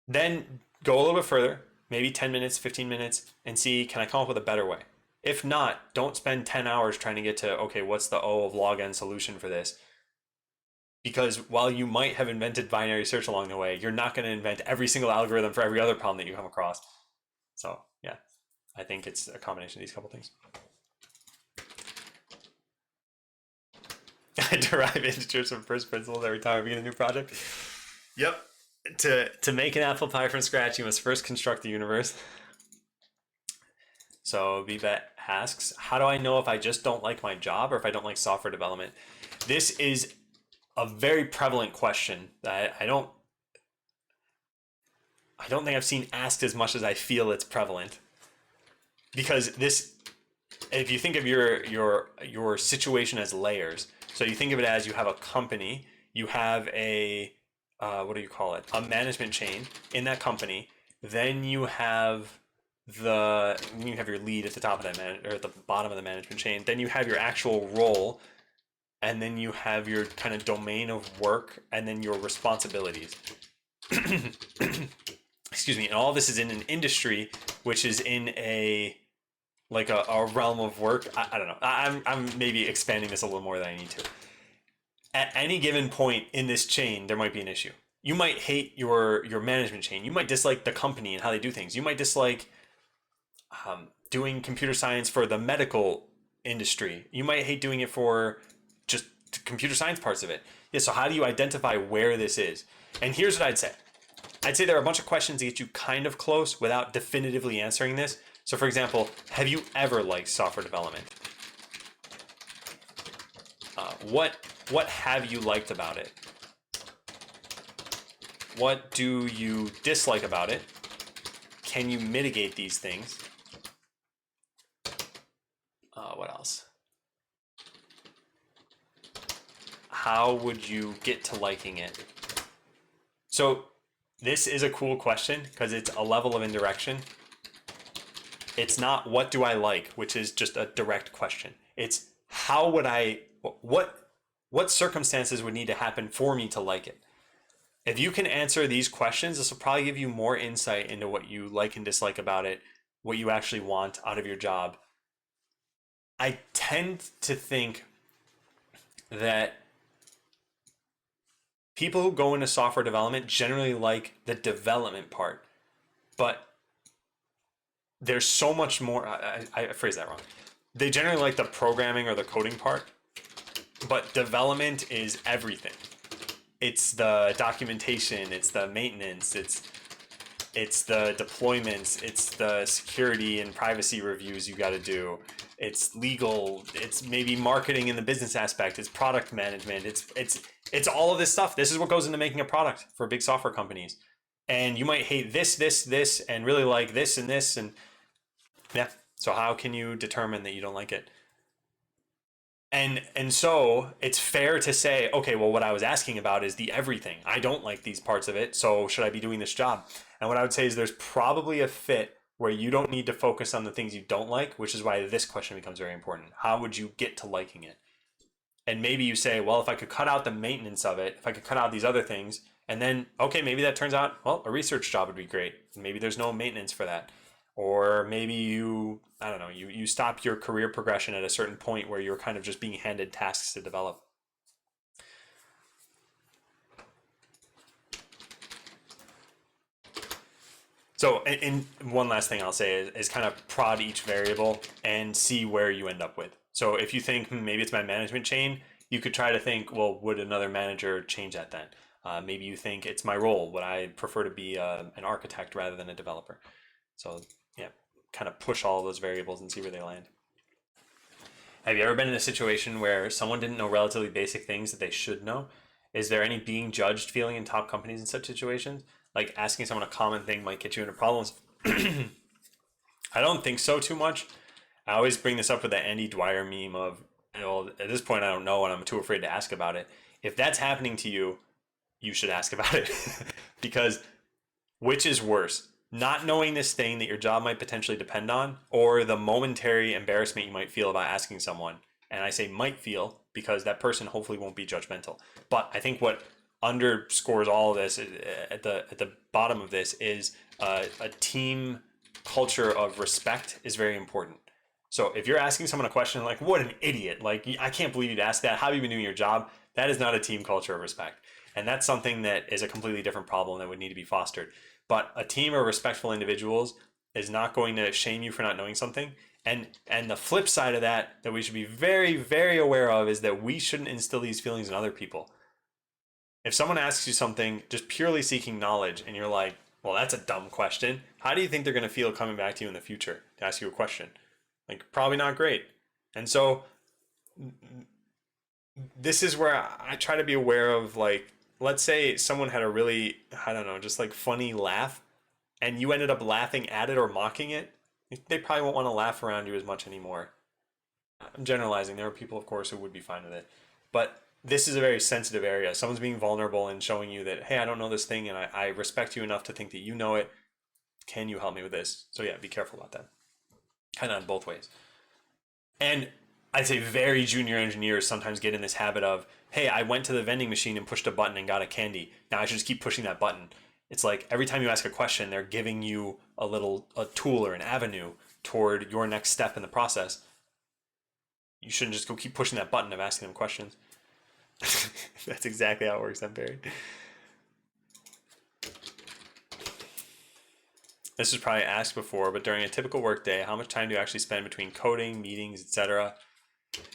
Then go a little bit further, maybe 10 minutes, 15 minutes, and see, can I come up with a better way? If not, don't spend 10 hours trying to get to, okay, what's the O of log n solution for this? Because while you might have invented binary search along the way, you're not going to invent every single algorithm for every other problem that you come across. So yeah, I think it's a combination of these couple things. I derive integers from first principles every time I begin a new project. Yep. To make an apple pie from scratch, you must first construct the universe. So Vivek asks, how do I know if I just don't like my job or if I don't like software development? This is a very prevalent question that I don't think I've seen asked as much as I feel it's prevalent. Because this, if you think of your situation as layers, so you think of it as you have a company, you have a what do you call it? A management chain in that company. Then you have your lead at the top of that or at the bottom of the management chain. Then you have your actual role, and then you have your kind of domain of work, and then your responsibilities. Excuse me. And all this is in an industry, which is in a realm of work. I don't know. I'm maybe expanding this a little more than I need to. At any given point in this chain, there might be an issue. You might hate your management chain. You might dislike the company and how they do things. You might dislike doing computer science for the medical industry. You might hate doing it for just computer science parts of it. Yeah, so how do you identify where this is? And here's what I'd say. I'd say there are a bunch of questions to get you kind of close without definitively answering this. So for example, have you ever liked software development? What have you liked about it? What do you dislike about it? Can you mitigate these things? What else? How would you get to liking it? So this is a cool question because it's a level of indirection. It's not what do I like, which is just a direct question. It's how would I, what circumstances would need to happen for me to like it? If you can answer these questions, this will probably give you more insight into what you like and dislike about it, what you actually want out of your job. I tend to think that people who go into software development generally like the development part, but there's so much more. I phrased that wrong. They generally like the programming or the coding part, but development is everything. It's the documentation, it's the maintenance, it's the deployments, it's the security and privacy reviews you got to do. It's legal, it's maybe marketing in the business aspect, it's product management, it's all of this stuff. This is what goes into making a product for big software companies. And you might hate this, and really like this, and yeah. So how can you determine that you don't like it? And so it's fair to say, okay, well, what I was asking about is the everything. I don't like these parts of it, so should I be doing this job? And what I would say is there's probably a fit where you don't need to focus on the things you don't like, which is why this question becomes very important. How would you get to liking it? And maybe you say, well, if I could cut out the maintenance of it, if I could cut out these other things, and then, okay, maybe that turns out, well, a research job would be great. Maybe there's no maintenance for that. or maybe you, I don't know, you stop your career progression at a certain point where you're kind of just being handed tasks to develop. So, and one last thing I'll say is kind of prod each variable and see where you end up with. So, if you think maybe it's my management chain, you could try to think, well, would another manager change that then? Maybe you think it's my role. Would I prefer to be an architect rather than a developer? So, yeah, kind of push all those variables and see where they land. Have you ever been in a situation where someone didn't know relatively basic things that they should know? Is there any being judged feeling in top companies in such situations? Like asking someone a common thing might get you into problems. I don't think so too much. I always bring this up with the Andy Dwyer meme of, at this point I don't know and I'm too afraid to ask about it. If that's happening to you, you should ask about it. Because which is worse? Not knowing this thing that your job might potentially depend on, or the momentary embarrassment you might feel about asking someone. And I say might feel because that person hopefully won't be judgmental. But I think what underscores all of this at the bottom of this is a team culture of respect is very important. So if you're asking someone a question like, what an idiot, like, I can't believe you'd ask that, how have you been doing your job? That is not a team culture of respect. And that's something that is a completely different problem that would need to be fostered. But a team of respectful individuals is not going to shame you for not knowing something. And the flip side of that we should be very, very aware of is that we shouldn't instill these feelings in other people. If someone asks you something just purely seeking knowledge and you're like, well, that's a dumb question, how do you think they're going to feel coming back to you in the future to ask you a question? Like, probably not great. And so this is where I try to be aware of, like, let's say someone had a really, I don't know, just like funny laugh and you ended up laughing at it or mocking it, they probably won't want to laugh around you as much anymore. I'm generalizing. There are people, of course, who would be fine with it. But this is a very sensitive area. Someone's being vulnerable and showing you that, hey, I don't know this thing and I respect you enough to think that you know it. Can you help me with this? So yeah, be careful about that. Kind of on both ways. And I'd say very junior engineers sometimes get in this habit of, hey, I went to the vending machine and pushed a button and got a candy. Now I should just keep pushing that button. It's like every time you ask a question, they're giving you a tool or an avenue toward your next step in the process. You shouldn't just go keep pushing that button of asking them questions. That's exactly how it works, I'm Barry. This was probably asked before, but during a typical workday, how much time do you actually spend between coding, meetings, etc.?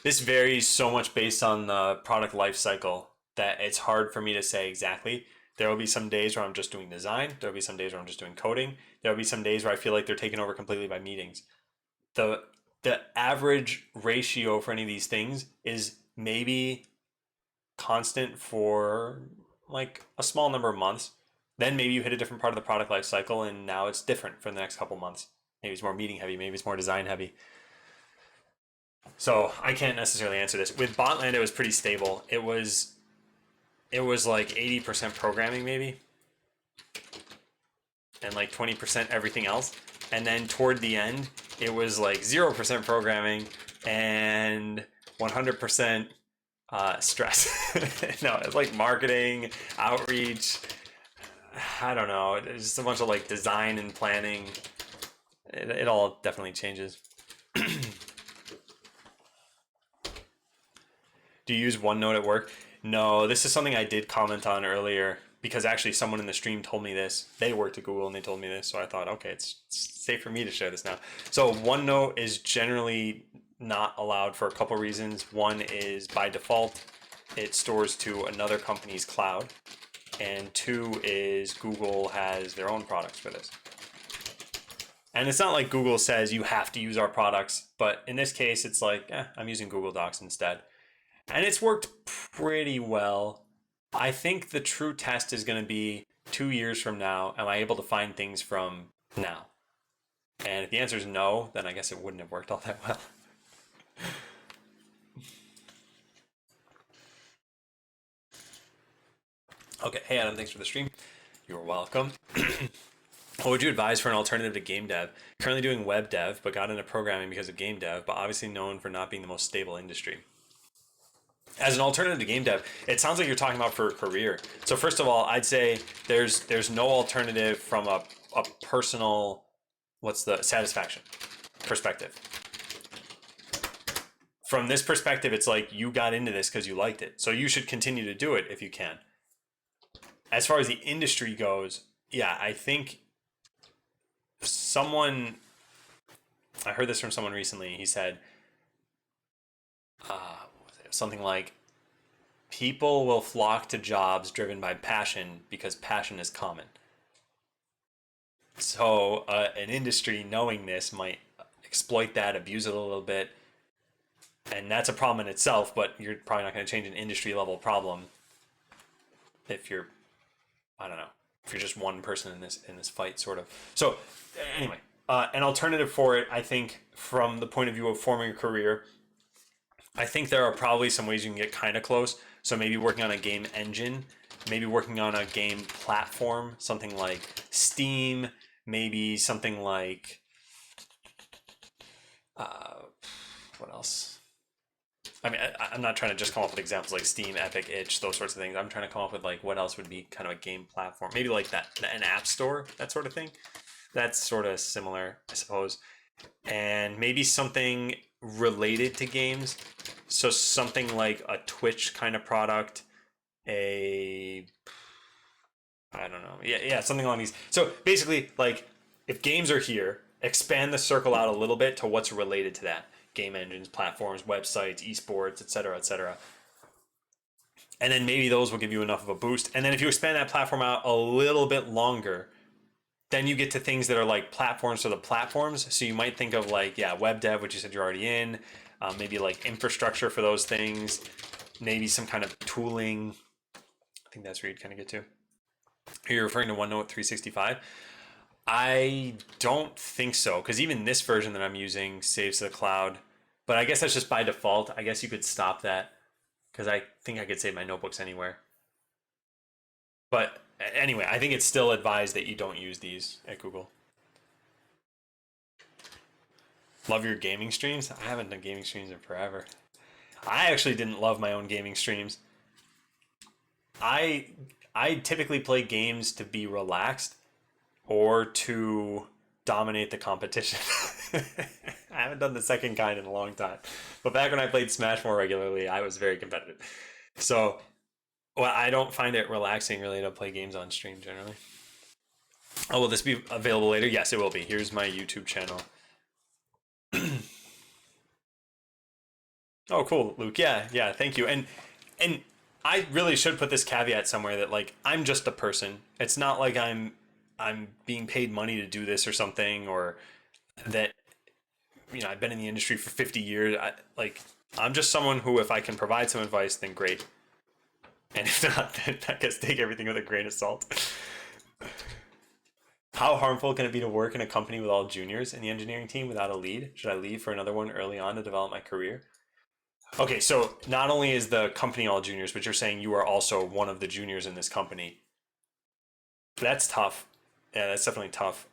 This varies so much based on the product life cycle that it's hard for me to say exactly. There will be some days where I'm just doing design. There will be some days where I'm just doing coding. There will be some days where I feel like they're taken over completely by meetings. The average ratio for any of these things is maybe constant for like a small number of months. Then maybe you hit a different part of the product life cycle and now it's different for the next couple months. Maybe it's more meeting heavy, maybe it's more design heavy. So I can't necessarily answer this. With Botland, it was pretty stable. It was like 80% programming maybe, and like 20% everything else. And then toward the end, it was like 0% programming and 100% stress. No, it's like marketing, outreach. I don't know. It's just a bunch of like design and planning. It all definitely changes. Do you use OneNote at work? No, this is something I did comment on earlier because actually someone in the stream told me this. They worked at Google and they told me this, so I thought, okay, it's safe for me to share this now. So OneNote is generally not allowed for a couple reasons. One is by default, it stores to another company's cloud. And two is Google has their own products for this. And it's not like Google says you have to use our products, but in this case, it's like, I'm using Google Docs instead. And it's worked pretty well. I think the true test is going to be 2 years from now. Am I able to find things from now? And if the answer is no, then I guess it wouldn't have worked all that well. Okay, hey Adam, thanks for the stream. You're welcome. What would you advise for an alternative to game dev? Currently doing web dev, but got into programming because of game dev, but obviously known for not being the most stable industry. As an alternative to game dev, it sounds like you're talking about for a career. So first of all, I'd say there's no alternative from a personal what's the satisfaction perspective. From this perspective, it's like you got into this because you liked it. So you should continue to do it if you can. As far as the industry goes, yeah, I think someone, I heard this from someone recently. He said, something like, people will flock to jobs driven by passion because passion is common. So an industry knowing this might exploit that, abuse it a little bit, and that's a problem in itself. But you're probably not going to change an industry level problem if you're, I don't know, if you're just one person in this fight, sort of. So anyway, an alternative for it, I think, from the point of view of forming a career, I think there are probably some ways you can get kind of close. So maybe working on a game engine, maybe working on a game platform, something like Steam, maybe something like what else? I mean, I'm not trying to just come up with examples like Steam, Epic, Itch, those sorts of things. I'm trying to come up with like what else would be kind of a game platform, maybe like that, an app store, that sort of thing. That's sort of similar, I suppose. And maybe something related to games. So something like a Twitch kind of product, I don't know. Yeah, something along these. So basically, like, if games are here, expand the circle out a little bit to what's related to that. Game engines, platforms, websites, esports, etc., etc. And then maybe those will give you enough of a boost. And then if you expand that platform out a little bit longer, then you get to things that are like platforms for the platforms. So you might think of like, yeah, web dev, which you said you're already in, maybe like infrastructure for those things, maybe some kind of tooling. I think that's where you'd kind of get to. Are you referring to OneNote 365? I don't think so, because even this version that I'm using saves to the cloud. But I guess that's just by default. I guess you could stop that, because I think I could save my notebooks anywhere. But anyway, I think it's still advised that you don't use these at Google. Love your gaming streams? I haven't done gaming streams in forever. I actually didn't love my own gaming streams. I typically play games to be relaxed or to dominate the competition. I haven't done the second kind in a long time. But back when I played Smash more regularly, I was very competitive. So, well, I don't find it relaxing really to play games on stream generally. Oh, will this be available later? Yes, it will be. Here's my YouTube channel. Oh, cool, Luke. Yeah, thank you. And I really should put this caveat somewhere that like I'm just a person. It's not like I'm being paid money to do this or something, or that I've been in the industry for 50 years. I'm just someone who, if I can provide some advice, then great. And if not, then I guess take everything with a grain of salt. How harmful can it be to work in a company with all juniors in the engineering team without a lead? Should I leave for another one early on to develop my career? Okay, so not only is the company all juniors, but you're saying you are also one of the juniors in this company. That's tough. Yeah, that's definitely tough.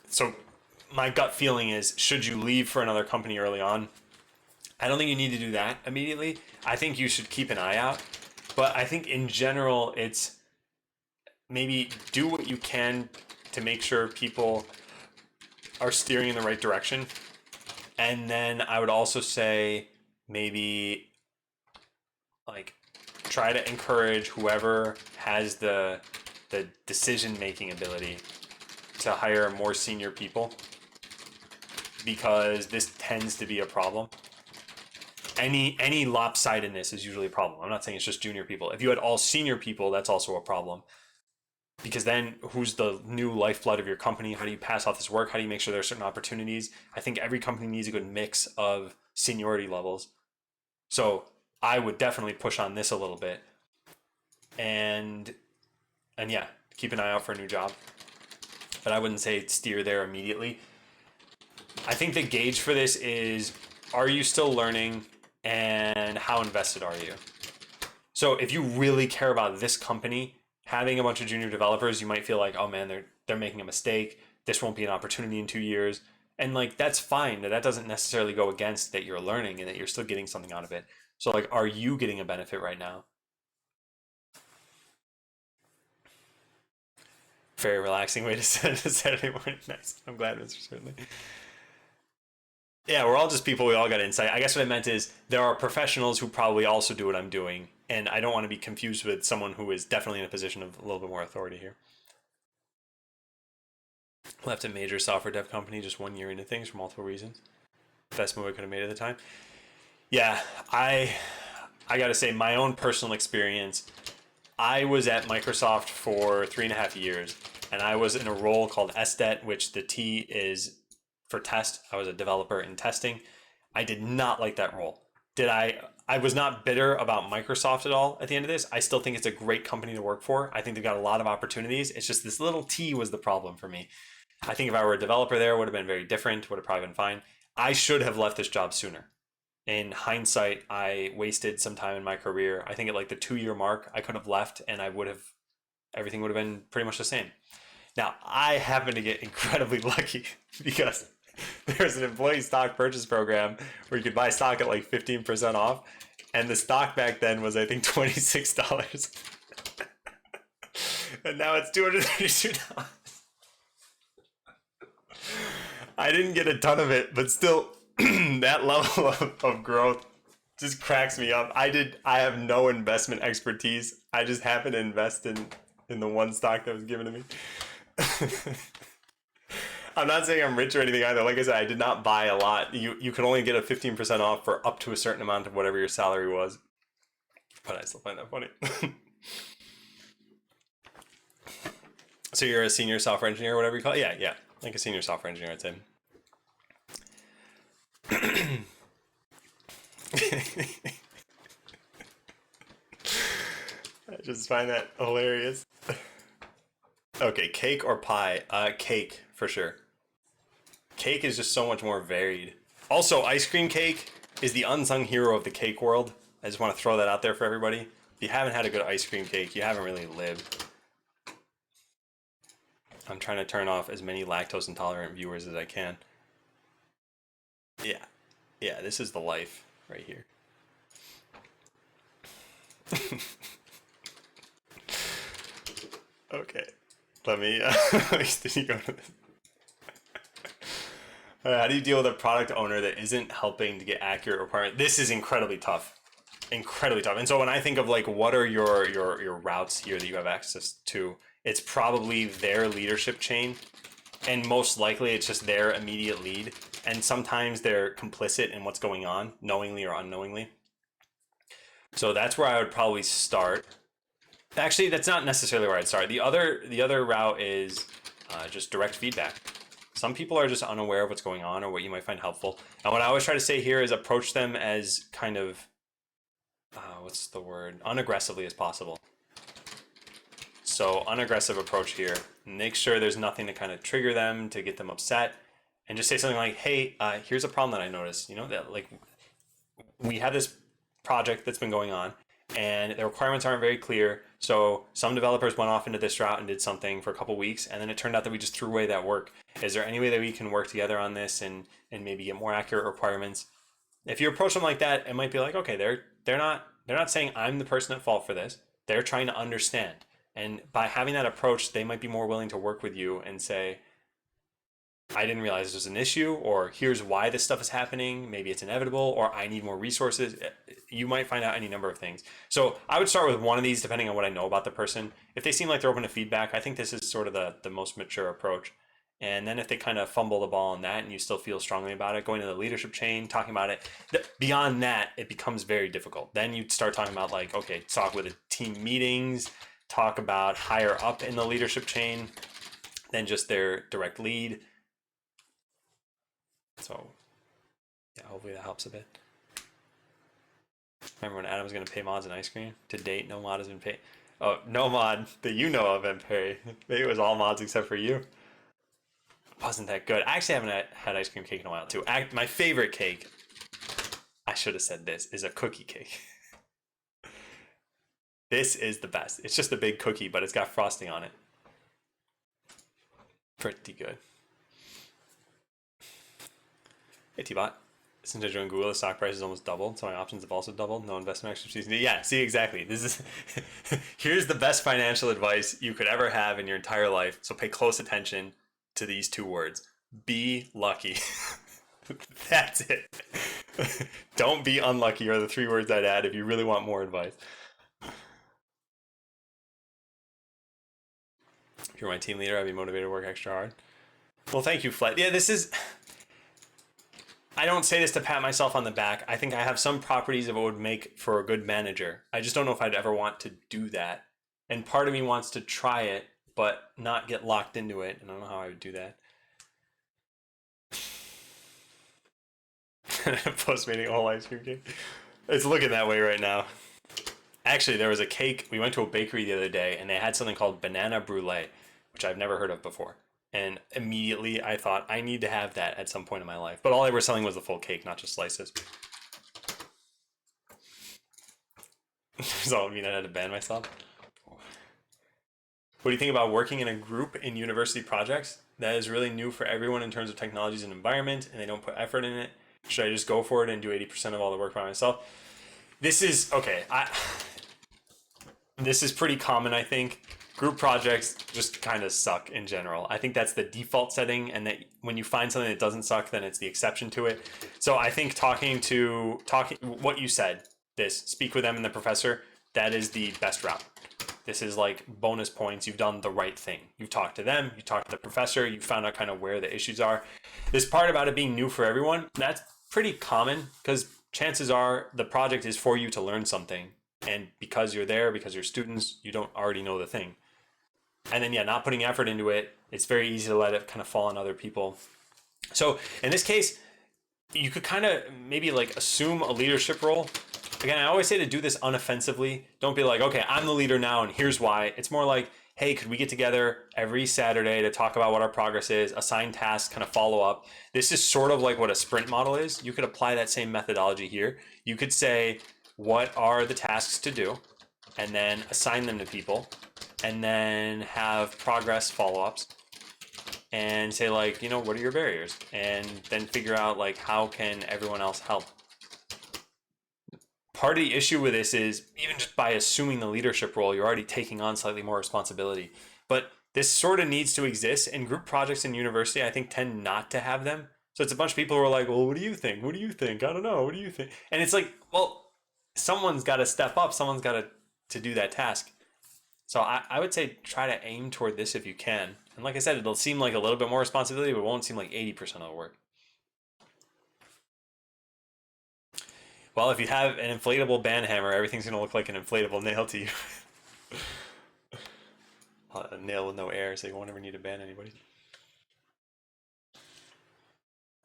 So my gut feeling is, should you leave for another company early on? I don't think you need to do that immediately. I think you should keep an eye out. But I think in general, it's maybe do what you can to make sure people are steering in the right direction. And then I would also say maybe like try to encourage whoever has the decision making ability to hire more senior people, because this tends to be a problem. Any lopsidedness is usually a problem. I'm not saying it's just junior people. If you had all senior people, that's also a problem. Because then who's the new lifeblood of your company? How do you pass off this work? How do you make sure there are certain opportunities? I think every company needs a good mix of seniority levels. So I would definitely push on this a little bit. And yeah, keep an eye out for a new job. But I wouldn't say steer there immediately. I think the gauge for this is, are you still learning, and how invested are you? So if you really care about this company, having a bunch of junior developers, you might feel like, oh man, they're making a mistake. This won't be an opportunity in 2 years. And like, that's fine. That doesn't necessarily go against that you're learning and that you're still getting something out of it. So like, are you getting a benefit right now? Very relaxing way to spend a Saturday morning. Nice. I'm glad, Mr. Certainly. Yeah, we're all just people. We all got insight. I guess what I meant is there are professionals who probably also do what I'm doing, and I don't want to be confused with someone who is definitely in a position of a little bit more authority here. Left a major software dev company just 1 year into things for multiple reasons. Best move I could have made at the time. Yeah, I got to say my own personal experience. I was at Microsoft for 3.5 years, and I was in a role called SDET, which the T is for test. I was a developer in testing. I did not like that role. Did I? I was not bitter about Microsoft at all at the end of this. I still think it's a great company to work for. I think they've got a lot of opportunities. It's just this little T was the problem for me. I think if I were a developer there, it would have been very different, would have probably been fine. I should have left this job sooner. In hindsight, I wasted some time in my career. I think at like the 2 year mark, I could have left and I would have, everything would have been pretty much the same. Now, I happen to get incredibly lucky because there's an employee stock purchase program where you could buy stock at like 15% off. And the stock back then was, I think, $26. And now it's $232. I didn't get a ton of it, but still, that level of growth just cracks me up. I have no investment expertise. I just happen to invest in the one stock that was given to me. I'm not saying I'm rich or anything either. Like I said, I did not buy a lot. You can only get a 15% off for up to a certain amount of whatever your salary was. But I still find that funny. So you're a senior software engineer or whatever you call it? Yeah. Like a senior software engineer, I'd say. I just find that hilarious. Okay, cake or pie? Cake, for sure. Cake is just so much more varied. Also, ice cream cake is the unsung hero of the cake world. I just want to throw that out there for everybody. If you haven't had a good ice cream cake, you haven't really lived. I'm trying to turn off as many lactose intolerant viewers as I can. Yeah, this is the life right here. Okay, let me did you go to this? How do you deal with a product owner that isn't helping to get accurate requirements? This is incredibly tough. Incredibly tough. And so when I think of like what are your routes here that you have access to, it's probably their leadership chain. And most likely it's just their immediate lead. And sometimes they're complicit in what's going on, knowingly or unknowingly. So that's where I would probably start. Actually, that's not necessarily where I'd start. The other route is just direct feedback. Some people are just unaware of what's going on or what you might find helpful. And what I always try to say here is approach them as kind of, what's the word? Unaggressively as possible. So unaggressive approach here. Make sure there's nothing to kind of trigger them, to get them upset. And just say something like, hey, here's a problem that I noticed. You know, that like we have this project that's been going on and the requirements aren't very clear. So some developers went off into this route and did something for a couple weeks, and then it turned out that we just threw away that work. Is there any way that we can work together on this and maybe get more accurate requirements? If you approach them like that, it might be like, okay, they're not saying I'm the person at fault for this. They're trying to understand. And by having that approach, they might be more willing to work with you and say, I didn't realize this was an issue, or here's why this stuff is happening. Maybe it's inevitable, or I need more resources. You might find out any number of things. So I would start with one of these depending on what I know about the person. If they seem like they're open to feedback, I think this is sort of the most mature approach. And then if they kind of fumble the ball on that and you still feel strongly about it, going to the leadership chain, talking about it, beyond that, it becomes very difficult. Then you start talking about like, okay, talk with the team meetings, talk about higher up in the leadership chain than just their direct lead. So yeah, hopefully that helps a bit. Remember when Adam was going to pay mods in ice cream? To date, no mod has been paid. Oh, no mod that you know of, been paid. Maybe it was all mods except for you. Wasn't that good? I actually haven't had ice cream cake in a while too. My favorite cake, I should have said this, is a cookie cake. This is the best. It's just a big cookie, but it's got frosting on it. Pretty good. Hey T-Bot. Since I joined Google, the stock price has almost doubled, so my options have also doubled. No investment expertise. Yeah, see, exactly. This is here's the best financial advice you could ever have in your entire life. So pay close attention to these two words. Be lucky. That's it. Don't be unlucky are the three words I'd add if you really want more advice. If you're my team leader, I'd be motivated to work extra hard. Well, thank you, Flight. Yeah, this is. I don't say this to pat myself on the back. I think I have some properties of what would make for a good manager. I just don't know if I'd ever want to do that. And part of me wants to try it, but not get locked into it. And I don't know how I would do that. Postmating all ice cream cake. It's looking that way right now. Actually, there was a cake. We went to a bakery the other day, and they had something called banana brulee, which I've never heard of before. And immediately I thought, I need to have that at some point in my life. But all they were selling was the full cake, not just slices. Does all mean I had to ban myself? What do you think about working in a group in university projects? That is really new for everyone in terms of technologies and environment, and they don't put effort in it. Should I just go for it and do 80% of all the work by myself? This is, okay, this is pretty common, I think. Group projects just kind of suck in general. I think that's the default setting, and that when you find something that doesn't suck, then it's the exception to it. So I think talking what you said, speak with them and the professor, that is the best route. This is like bonus points. You've done the right thing. You've talked to them, you talked to the professor, you found out kind of where the issues are. This part about it being new for everyone, that's pretty common because chances are the project is for you to learn something. And because you're there, because you're students, you don't already know the thing. And then, yeah, not putting effort into it, it's very easy to let it kind of fall on other people. So in this case, you could kind of maybe like assume a leadership role. Again, I always say to do this unoffensively. Don't be like, okay, I'm the leader now and here's why. It's more like, hey, could we get together every Saturday to talk about what our progress is, assign tasks, kind of follow up. This is sort of like what a sprint model is. You could apply that same methodology here. You could say, what are the tasks to do? And then assign them to people. And then have progress follow-ups. And say like, what are your barriers? And then figure out like, how can everyone else help? Part of the issue with this is even just by assuming the leadership role, you're already taking on slightly more responsibility. But this sort of needs to exist, and group projects in university, I think, tend not to have them. So it's a bunch of people who are like, well, what do you think? What do you think? I don't know. What do you think? And it's like, well, someone's got to step up. Someone's got to do that task. So I would say try to aim toward this if you can. And like I said, it'll seem like a little bit more responsibility, but it won't seem like 80% of the work. Well, if you have an inflatable band hammer, everything's going to look like an inflatable nail to you. A nail with no air, so you won't ever need to ban anybody.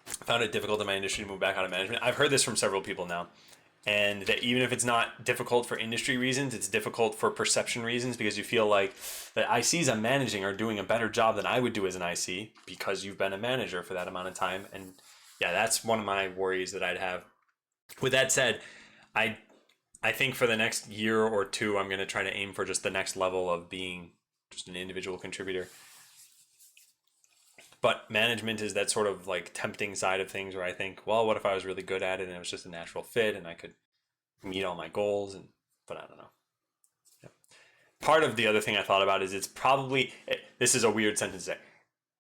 I found it difficult in my industry to move back out of management. I've heard this from several people now. And that even if it's not difficult for industry reasons, it's difficult for perception reasons because you feel like the ICs I'm managing are doing a better job than I would do as an IC because you've been a manager for that amount of time. And yeah, that's one of my worries that I'd have. With that said, I think for the next year or two, I'm going to try to aim for just the next level of being just an individual contributor. But management is that sort of like tempting side of things where I think, well, what if I was really good at it and it was just a natural fit and I could meet all my goals? But I don't know. Yeah. Part of the other thing I thought about is this is a weird sentence to say.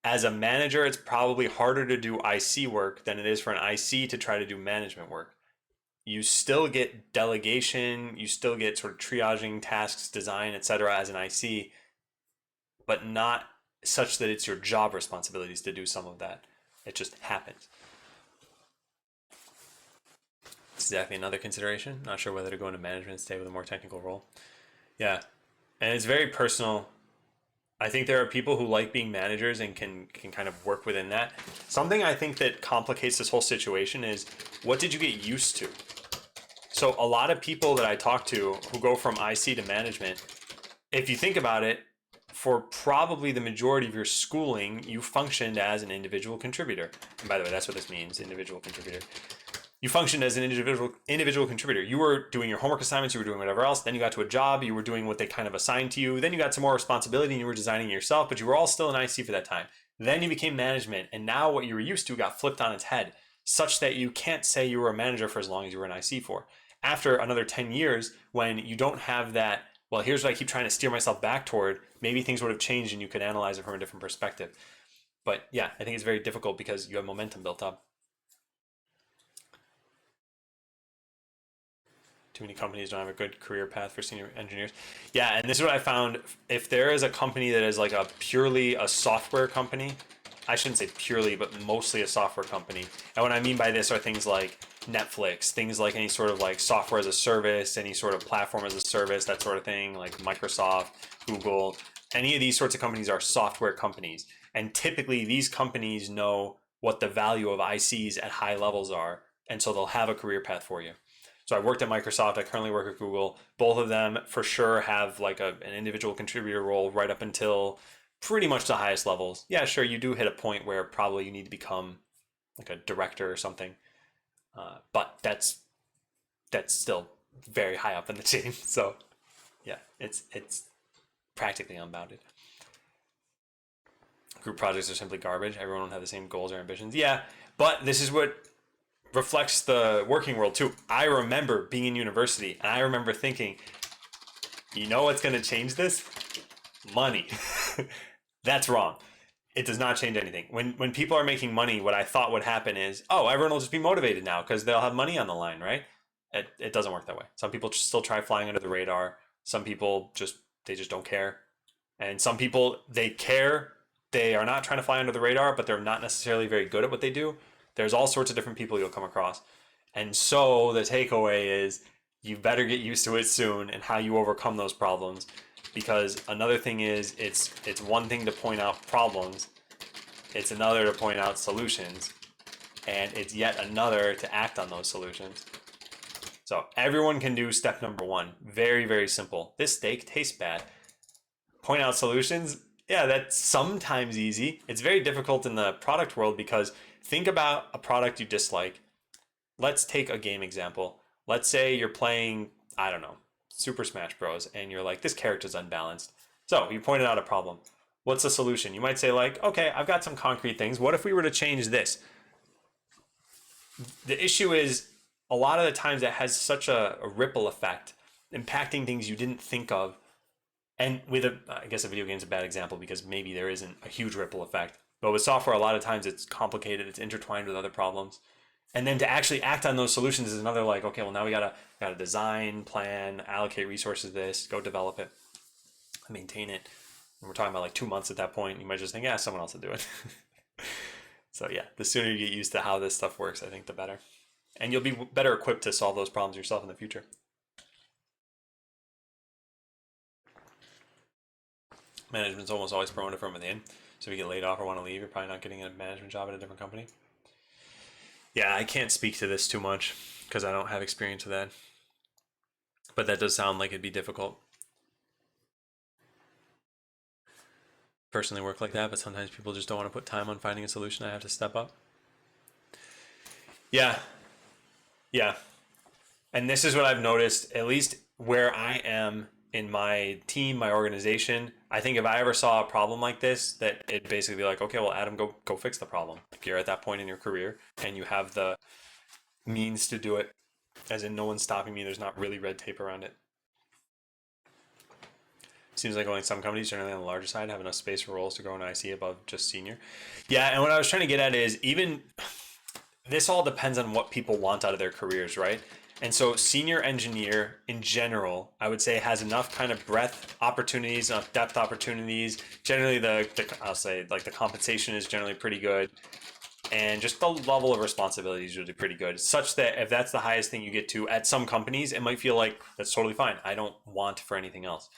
As a manager, it's probably harder to do IC work than it is for an IC to try to do management work. You still get delegation, you still get sort of triaging tasks, design, etc. as an IC, but not such that it's your job responsibilities to do some of that. It just happens. It's exactly another consideration. Not sure whether to go into management and stay with a more technical role. Yeah, and it's very personal. I think there are people who like being managers and can kind of work within that. Something I think that complicates this whole situation is, what did you get used to? So a lot of people that I talk to who go from IC to management, if you think about it, for probably the majority of your schooling, you functioned as an individual contributor. And by the way, that's what this means, individual contributor. You functioned as an individual contributor. You were doing your homework assignments, you were doing whatever else. Then you got to a job, you were doing what they kind of assigned to you. Then you got some more responsibility and you were designing it yourself, but you were all still an IC for that time. Then you became management, and now what you were used to got flipped on its head. such that you can't say you were a manager for as long as you were an IC for. After another 10 years, when you don't have that, well, here's what I keep trying to steer myself back toward, maybe things would have changed and you could analyze it from a different perspective. But yeah, I think it's very difficult because you have momentum built up. Too many companies don't have a good career path for senior engineers. Yeah, and this is what I found. If there is a company that is like a purely a software company, I shouldn't say purely, but mostly a software company. And what I mean by this are things like Netflix, things like any sort of like software as a service, any sort of platform as a service, that sort of thing, like Microsoft, Google. Any of these sorts of companies are software companies. And typically these companies know what the value of ICs at high levels are. And so they'll have a career path for you. So I worked at Microsoft. I currently work at Google. Both of them for sure have like an individual contributor role right up until pretty much the highest levels. Yeah, sure, you do hit a point where probably you need to become like a director or something. But that's still very high up in the chain. So yeah, it's practically unbounded. Group projects are simply garbage. Everyone will have the same goals or ambitions. Yeah, but this is what reflects the working world too. I remember being in university and I remember thinking, you know what's going to change this? Money. That's wrong. It does not change anything. When people are making money, what I thought would happen is, oh, everyone will just be motivated now because they'll have money on the line, right? It doesn't work that way. Some people still try flying under the radar. Some people just don't care. And some people, they care. They are not trying to fly under the radar, but they're not necessarily very good at what they do. There's all sorts of different people you'll come across. And so the takeaway is you better get used to it soon and how you overcome those problems. Because another thing is it's one thing to point out problems, it's another to point out solutions, and it's yet another to act on those solutions. So everyone can do step number one. Very, very simple. This steak tastes bad. Point out solutions. Yeah, that's sometimes easy. It's very difficult in the product world because think about a product you dislike. Let's take a game example. Let's say you're playing, I don't know, Super Smash Bros. And you're like, this character's unbalanced. So you pointed out a problem. What's the solution? You might say like, okay, I've got some concrete things. What if we were to change this? The issue is a lot of the times it has such a ripple effect, impacting things you didn't think of. And with I guess a video game is a bad example because maybe there isn't a huge ripple effect. But with software, a lot of times it's complicated. It's intertwined with other problems. And then to actually act on those solutions is another like, okay, well now we gotta design, plan, allocate resources to this, go develop it, maintain it. And we're talking about like 2 months at that point. You might just think, yeah, someone else will do it. So yeah, the sooner you get used to how this stuff works, I think the better. And you'll be better equipped to solve those problems yourself in the future. Management's almost always promoted from within. So if you get laid off or want to leave, you're probably not getting a management job at a different company. Yeah, I can't speak to this too much because I don't have experience with that. But that does sound like it'd be difficult. Personally work like that, but sometimes people just don't want to put time on finding a solution. I have to step up. Yeah. Yeah. And this is what I've noticed, at least where I am in my team, my organization. I think if I ever saw a problem like this, that it'd basically be like, okay, well, Adam, go fix the problem. If you're at that point in your career and you have the means to do it, as in no one's stopping me, there's not really red tape around it. Seems like only some companies, generally on the larger side, have enough space for roles to grow an IC above just senior. Yeah, and what I was trying to get at is even this all depends on what people want out of their careers, right? And so senior engineer in general, I would say has enough kind of breadth opportunities, enough depth opportunities. Generally I'll say like the compensation is generally pretty good. And just the level of responsibility is usually pretty good, such that if that's the highest thing you get to at some companies, it might feel like that's totally fine. I don't want for anything else.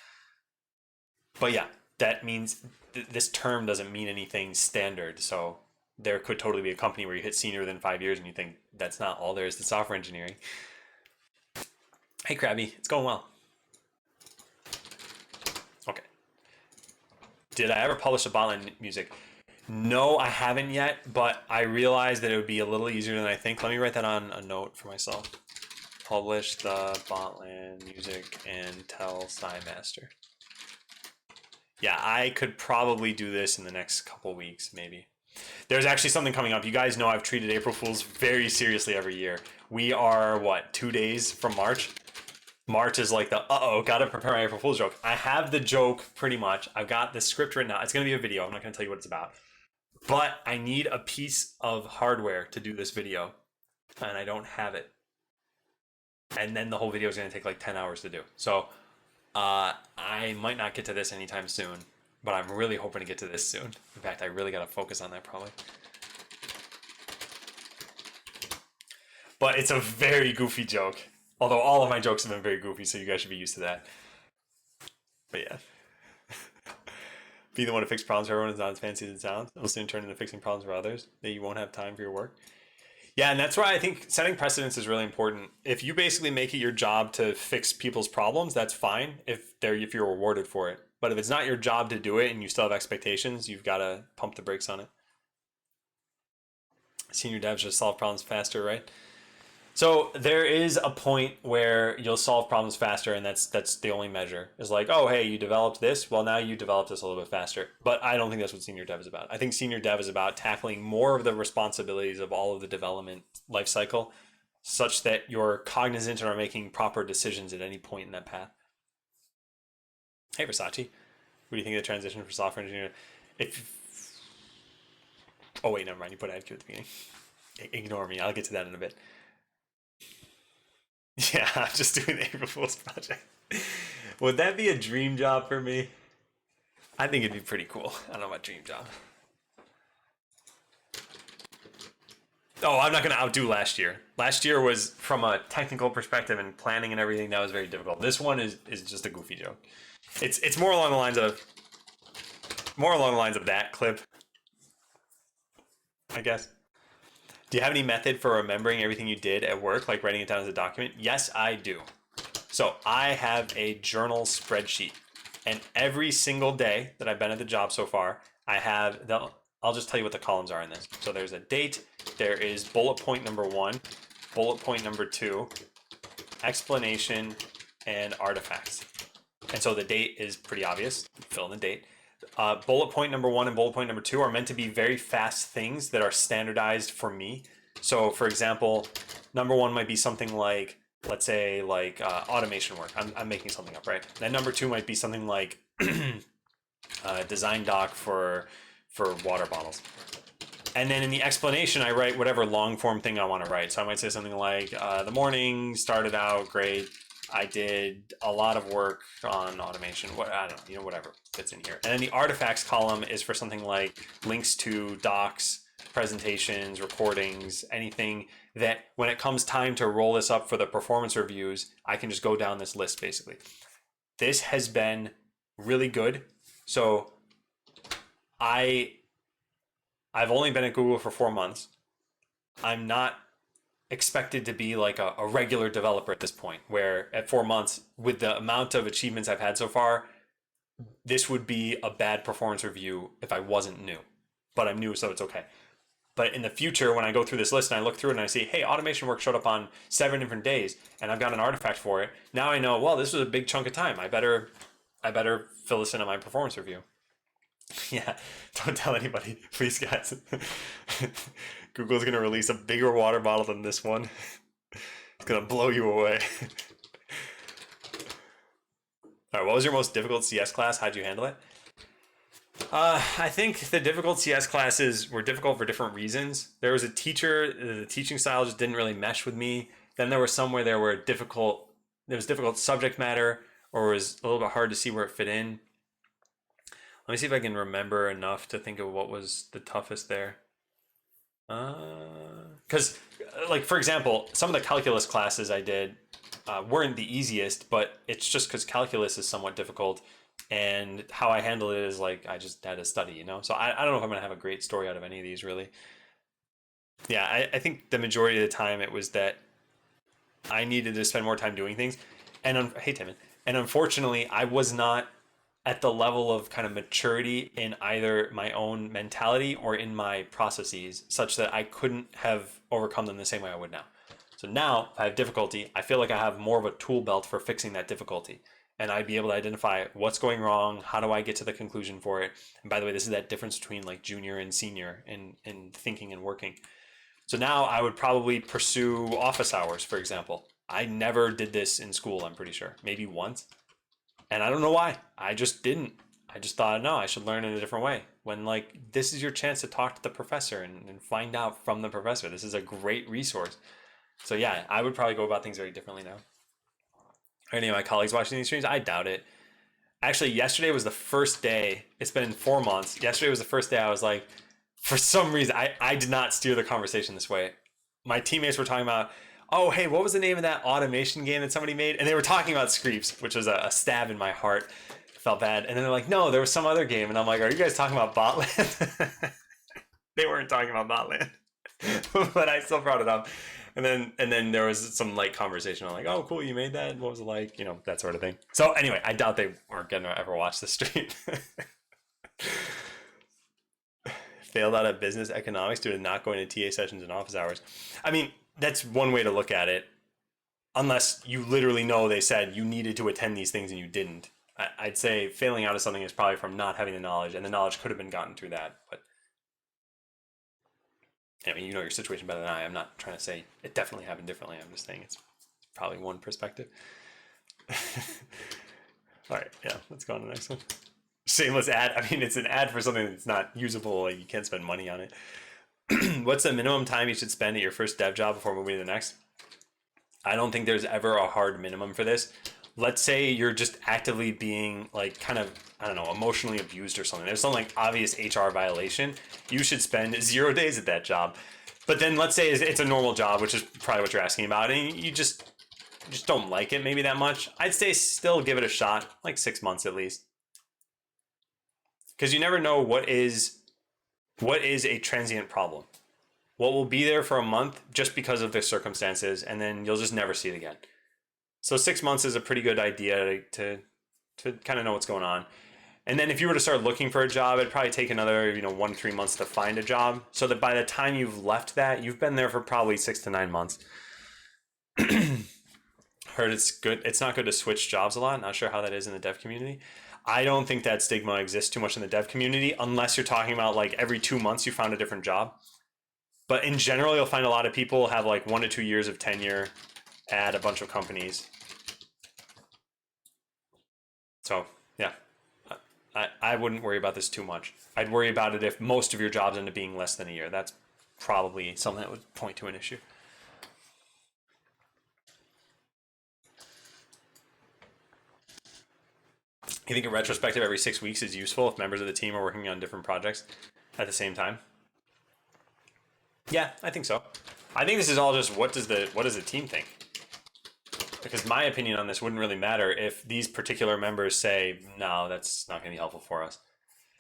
But yeah, that means this term doesn't mean anything standard. So there could totally be a company where you hit senior within 5 years and you think that's not all there is to software engineering. Hey, Krabby, it's going well. Okay. Did I ever publish a botland music? No, I haven't yet, but I realized that it would be a little easier than I think. Let me write that on a note for myself. Publish the botland music and tell SciMaster. Yeah, I could probably do this in the next couple weeks, maybe. There's actually something coming up. You guys know I've treated April Fools very seriously every year. We are, what, 2 days from March? March is like the, gotta prepare my April Fool's joke. I have the joke pretty much. I've got the script written out. It's gonna be a video. I'm not gonna tell you what it's about. But I need a piece of hardware to do this video, and I don't have it. And then the whole video is gonna take like 10 hours to do. So I might not get to this anytime soon, but I'm really hoping to get to this soon. In fact, I really gotta focus on that probably. But it's a very goofy joke. Although all of my jokes have been very goofy, so you guys should be used to that. But yeah. Be the one to fix problems for everyone is not as fancy as it sounds. It'll soon turn into fixing problems for others that you won't have time for your work. Yeah, and that's why I think setting precedence is really important. If you basically make it your job to fix people's problems, that's fine if you're rewarded for it. But if it's not your job to do it and you still have expectations, you've got to pump the brakes on it. Senior devs just solve problems faster, right? So there is a point where you'll solve problems faster, and that's the only measure. Is like, oh, hey, you developed this. Well, now you developed this a little bit faster. But I don't think that's what senior dev is about. I think senior dev is about tackling more of the responsibilities of all of the development lifecycle, such that you're cognizant and are making proper decisions at any point in that path. Hey, Versace, what do you think of the transition for software engineer? Oh wait, never mind. You put IQ at the beginning. Ignore me. I'll get to that in a bit. Yeah, I'm just doing the April Fool's project. Would that be a dream job for me? I think it'd be pretty cool. I don't know about dream job. Oh, I'm not going to outdo last year. Last year was, from a technical perspective and planning and everything, that was very difficult. This one is just a goofy joke. It's more along the lines of that clip, I guess. Do you have any method for remembering everything you did at work, like writing it down as a document? Yes, I do. So I have a journal spreadsheet, and every single day that I've been at the job so far, I'll just tell you what the columns are in this. So there's a date, there is bullet point number 1, bullet point number 2, explanation, and artifacts. And so the date is pretty obvious. Fill in the date. Bullet point number 1 and bullet point number 2 are meant to be very fast things that are standardized for me. So for example, number 1 might be something like, let's say like automation work. I'm making something up, right? Then number 2 might be something like design doc for water bottles. And then in the explanation, I write whatever long form thing I want to write. So I might say something like, the morning started out great. I did a lot of work on automation. I don't know, whatever fits in here. And then the artifacts column is for something like links to docs, presentations, recordings, anything that when it comes time to roll this up for the performance reviews, I can just go down this list basically. This has been really good. So I've only been at Google for 4 months. I'm not expected to be like a regular developer at this point, where at 4 months, with the amount of achievements I've had so far, this would be a bad performance review if I wasn't new. But I'm new, so it's okay. But in the future, when I go through this list and I look through it and I see, hey, automation work showed up on 7 different days and I've got an artifact for it, now I know, well, this was a big chunk of time. I better fill this into my performance review. Yeah, don't tell anybody, please, guys. Google's going to release a bigger water bottle than this one. It's going to blow you away. All right, what was your most difficult CS class? How'd you handle it? I think the difficult CS classes were difficult for different reasons. There was a teacher, the teaching style just didn't really mesh with me. Then there were some where there was difficult subject matter, or it was a little bit hard to see where it fit in. Let me see if I can remember enough to think of what was the toughest there. Because, like, for example, some of the calculus classes I did weren't the easiest, but it's just because calculus is somewhat difficult, and how I handle it is like I just had to study, So I don't know if I'm going to have a great story out of any of these, really. Yeah, I think the majority of the time it was that I needed to spend more time doing things. And hey, Timon. And unfortunately, I was not at the level of kind of maturity in either my own mentality or in my processes, such that I couldn't have overcome them the same way I would now. So now, if I have difficulty, I feel like I have more of a tool belt for fixing that difficulty. and I'd be able to identify what's going wrong, how do I get to the conclusion for it. And by the way, this is that difference between like junior and senior in thinking and working. So now I would probably pursue office hours, for example. I never did this in school, I'm pretty sure. Maybe once. And I don't know why. I just didn't. I just thought, no, I should learn in a different way. When like this is your chance to talk to the professor and find out from the professor. This is a great resource. So yeah, I would probably go about things very differently now. Are any of my colleagues watching these streams? I doubt it. Actually, yesterday was the first day. It's been 4 months. Yesterday was the first day I was like, for some reason, I did not steer the conversation this way. My teammates were talking about, oh, hey, what was the name of that automation game that somebody made? And they were talking about Screeps, which was a stab in my heart. I felt bad. And then they're like, no, there was some other game. And I'm like, are you guys talking about Botland? They weren't talking about Botland. But I still brought it up. And then there was some light conversation. I'm like, oh, cool, you made that? What was it like? You know, that sort of thing. So anyway, I doubt they weren't going to ever watch the stream. Failed out of business economics due to not going to TA sessions and office hours. I mean, that's one way to look at it. Unless you literally know they said you needed to attend these things and you didn't. I'd say failing out of something is probably from not having the knowledge, and the knowledge could have been gotten through that. But I mean, you know your situation better than I. I'm not trying to say it definitely happened differently. I'm just saying it's probably one perspective. All right, yeah, let's go on to the next one. Shameless ad. I mean, it's an ad for something that's not usable. Like you can't spend money on it. What's the minimum time you should spend at your first dev job before moving to the next? I don't think there's ever a hard minimum for this. Let's say you're just actively being like kind of, I don't know, emotionally abused or something. There's some like obvious HR violation. You should spend 0 days at that job. But then let's say it's a normal job, which is probably what you're asking about, and you just don't like it maybe that much. I'd say still give it a shot, like 6 months at least. Because you never know what is a transient problem. What will be there for a month just because of the circumstances, and then you'll just never see it again. So 6 months is a pretty good idea to kind of know what's going on. And then if you were to start looking for a job, it'd probably take another 1 to 3 months to find a job, so that by the time you've left that, you've been there for probably 6 to 9 months. Heard it's good. It's not good to switch jobs a lot. Not sure how that is in the dev community. I don't think that stigma exists too much in the dev community, unless you're talking about like every 2 months you found a different job. But in general, you'll find a lot of people have like 1 to 2 years of tenure at a bunch of companies. So yeah, I wouldn't worry about this too much. I'd worry about it if most of your jobs end up being less than a year. That's probably something that would point to an issue. You think a retrospective every 6 weeks is useful if members of the team are working on different projects at the same time? Yeah, I think so. I think this is all just what does the team think? Because my opinion on this wouldn't really matter if these particular members say, no, that's not going to be helpful for us.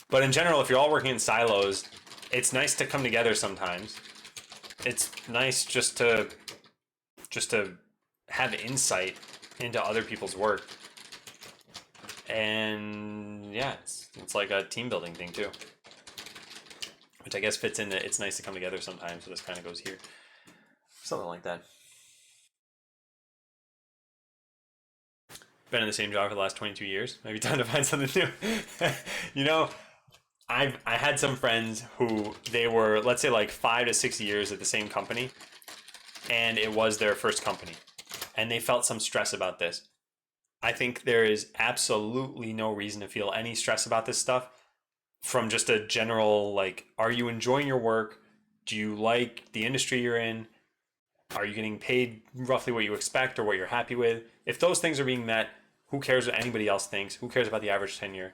But in general, if you're all working in silos, it's nice to come together sometimes. It's nice just to have insight into other people's work. And yeah, it's like a team building thing too. Which I guess fits into it's nice to come together sometimes, so this kind of goes here. Something like that. Been in the same job for the last 22 years. Maybe time to find something new. I had some friends who they were, let's say like 5 to 6 years at the same company, and it was their first company. And they felt some stress about this. I think there is absolutely no reason to feel any stress about this stuff from just a general, like, are you enjoying your work? Do you like the industry you're in? Are you getting paid roughly what you expect or what you're happy with? If those things are being met, who cares what anybody else thinks? Who cares about the average tenure?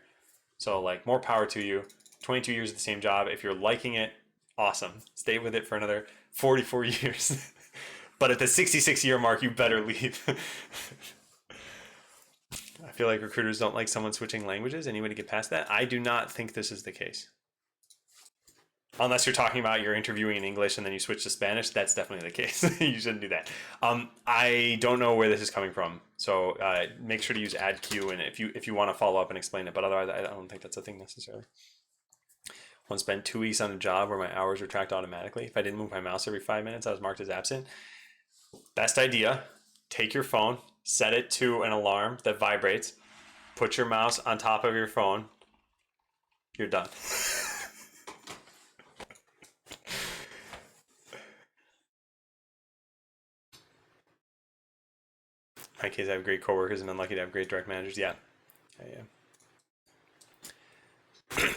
So like, more power to you. 22 years at the same job. If you're liking it, awesome. Stay with it for another 44 years. But at the 66-year mark, you better leave. I feel like recruiters don't like someone switching languages. Anybody get past that? I do not think this is the case. Unless you're talking about you're interviewing in English and then you switch to Spanish, that's definitely the case. You shouldn't do that. I don't know where this is coming from, so make sure to use AddQ, and if you want to follow up and explain it. But otherwise, I don't think that's a thing necessarily. Once spent 2 weeks on a job where my hours were tracked automatically. If I didn't move my mouse every 5 minutes, I was marked as absent. Best idea: take your phone, set it to an alarm that vibrates, put your mouse on top of your phone. You're done. In my case, I have great coworkers and I'm lucky to have great direct managers. Yeah. Yeah.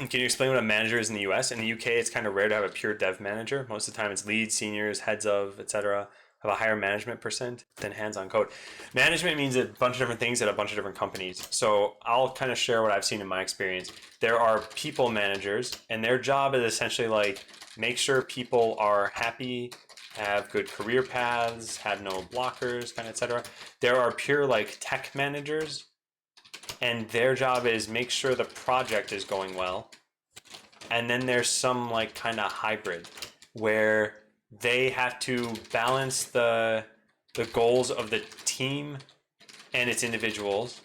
Can you explain what a manager is in the US? In the UK, it's kind of rare to have a pure dev manager. Most of the time, it's leads, seniors, heads of, etc. Have a higher management percent than hands-on code. Management means a bunch of different things at a bunch of different companies. So I'll kind of share what I've seen in my experience. There are people managers, and their job is essentially like make sure people are happy, have good career paths, have no blockers, kind of etc. There are pure like tech managers, and their job is make sure the project is going well. And then there's some like kind of hybrid where they have to balance the goals of the team and its individuals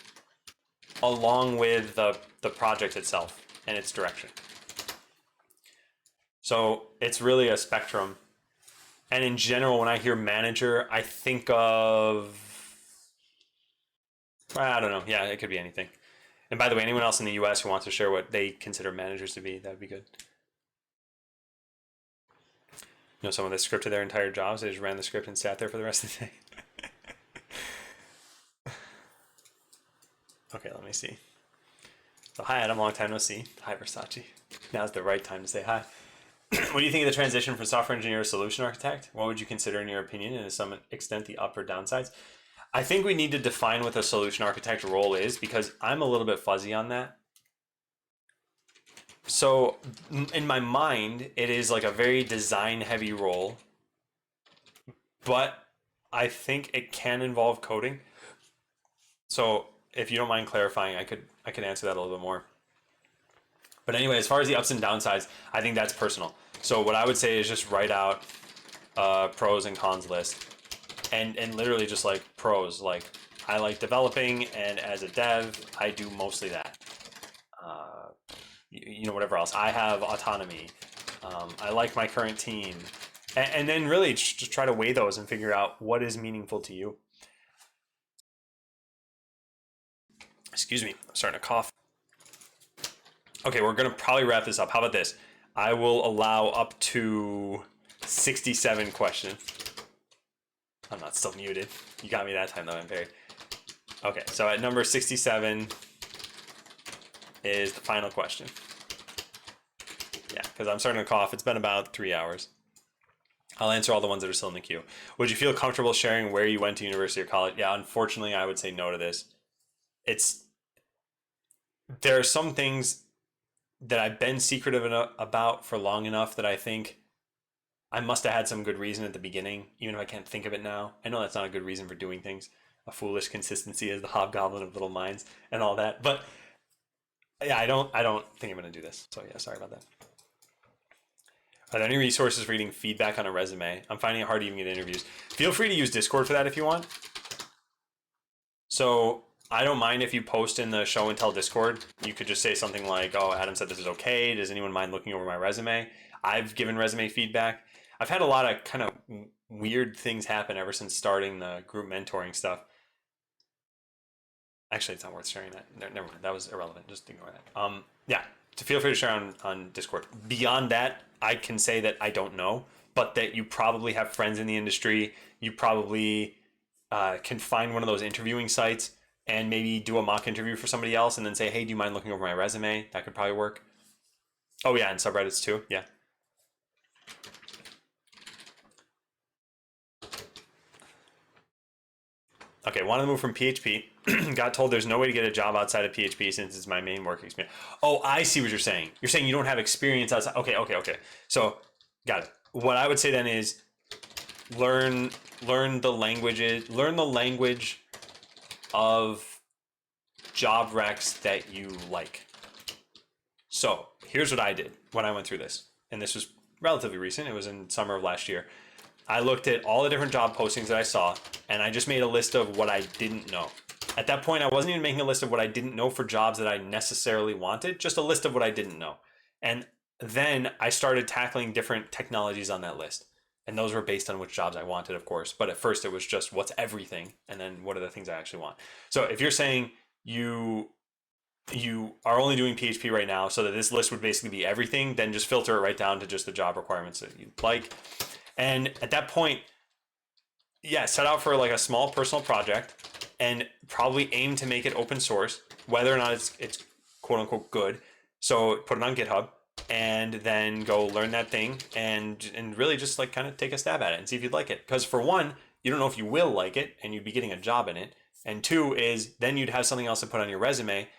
along with the project itself and its direction. So it's really a spectrum. And in general, when I hear manager, I think of, I don't know. Yeah, it could be anything. And by the way, anyone else in the US who wants to share what they consider managers to be, that would be good. You know, someone that scripted their entire jobs, they just ran the script and sat there for the rest of the day. Okay, let me see. So hi Adam, long time no see. Hi Versace. Now's the right time to say hi. What do you think of the transition from software engineer to solution architect? What would you consider in your opinion and to some extent the up or downsides? I think we need to define what the solution architect role is because I'm a little bit fuzzy on that. So in my mind, it is like a very design heavy role, but I think it can involve coding. So if you don't mind clarifying, I could answer that a little bit more. But anyway, as far as the ups and downsides, I think that's personal. So what I would say is just write out a pros and cons list, and literally just like pros, like I like developing, and as a dev, I do mostly that. You know, whatever else. I have autonomy. I like my current team, and then really just try to weigh those and figure out what is meaningful to you. Excuse me, I'm starting to cough. Okay, we're gonna probably wrap this up. How about this? I will allow up to 67 questions. I'm not still muted. You got me that time though, I'm very. Okay, so at number 67 is the final question. Yeah, because I'm starting to cough. It's been about 3 hours. I'll answer all the ones that are still in the queue. Would you feel comfortable sharing where you went to university or college? Yeah, unfortunately, I would say no to this. There are some things that I've been secretive about for long enough that I think I must have had some good reason at the beginning, even if I can't think of it now. I know that's not a good reason for doing things. A foolish consistency is the hobgoblin of little minds and all that. But yeah, I don't think I'm gonna do this. So yeah, sorry about that. Are there any resources for reading feedback on a resume? I'm finding it hard to even get interviews. Feel free to use Discord for that if you want. So I don't mind if you post in the show and tell Discord. You could just say something like, oh, Adam said this is okay. Does anyone mind looking over my resume? I've given resume feedback. I've had a lot of kind of weird things happen ever since starting the group mentoring stuff. Actually, it's not worth sharing that. Never mind. That was irrelevant. Just ignore that. Yeah, so feel free to share on Discord. Beyond that, I can say that I don't know, but that you probably have friends in the industry. You probably can find one of those interviewing sites and maybe do a mock interview for somebody else and then say, hey, do you mind looking over my resume? That could probably work. Oh yeah, and subreddits too. Yeah. Okay, wanted to move from PHP. Got told there's no way to get a job outside of PHP since it's my main work experience. Oh, I see what you're saying. You're saying you don't have experience outside. Okay. So, got it. What I would say then is learn the languages, learn the language of job recs that you like. So, here's what I did when I went through this. And this was relatively recent. It was in summer of last year. I looked at all the different job postings that I saw, and I just made a list of what I didn't know. At that point, I wasn't even making a list of what I didn't know for jobs that I necessarily wanted, just a list of what I didn't know. And then I started tackling different technologies on that list. And those were based on which jobs I wanted, of course. But at first, it was just what's everything, and then what are the things I actually want. So if you're saying you you are only doing PHP right now, so that this list would basically be everything, then just filter it right down to just the job requirements that you'd like. And at that point, yeah, set out for like a small personal project and probably aim to make it open source, whether or not it's quote unquote good. So put it on GitHub and then go learn that thing and really just like kind of take a stab at it and see if you'd like it. Because for one, you don't know if you will like it and you'd be getting a job in it. And two is then you'd have something else to put on your resume.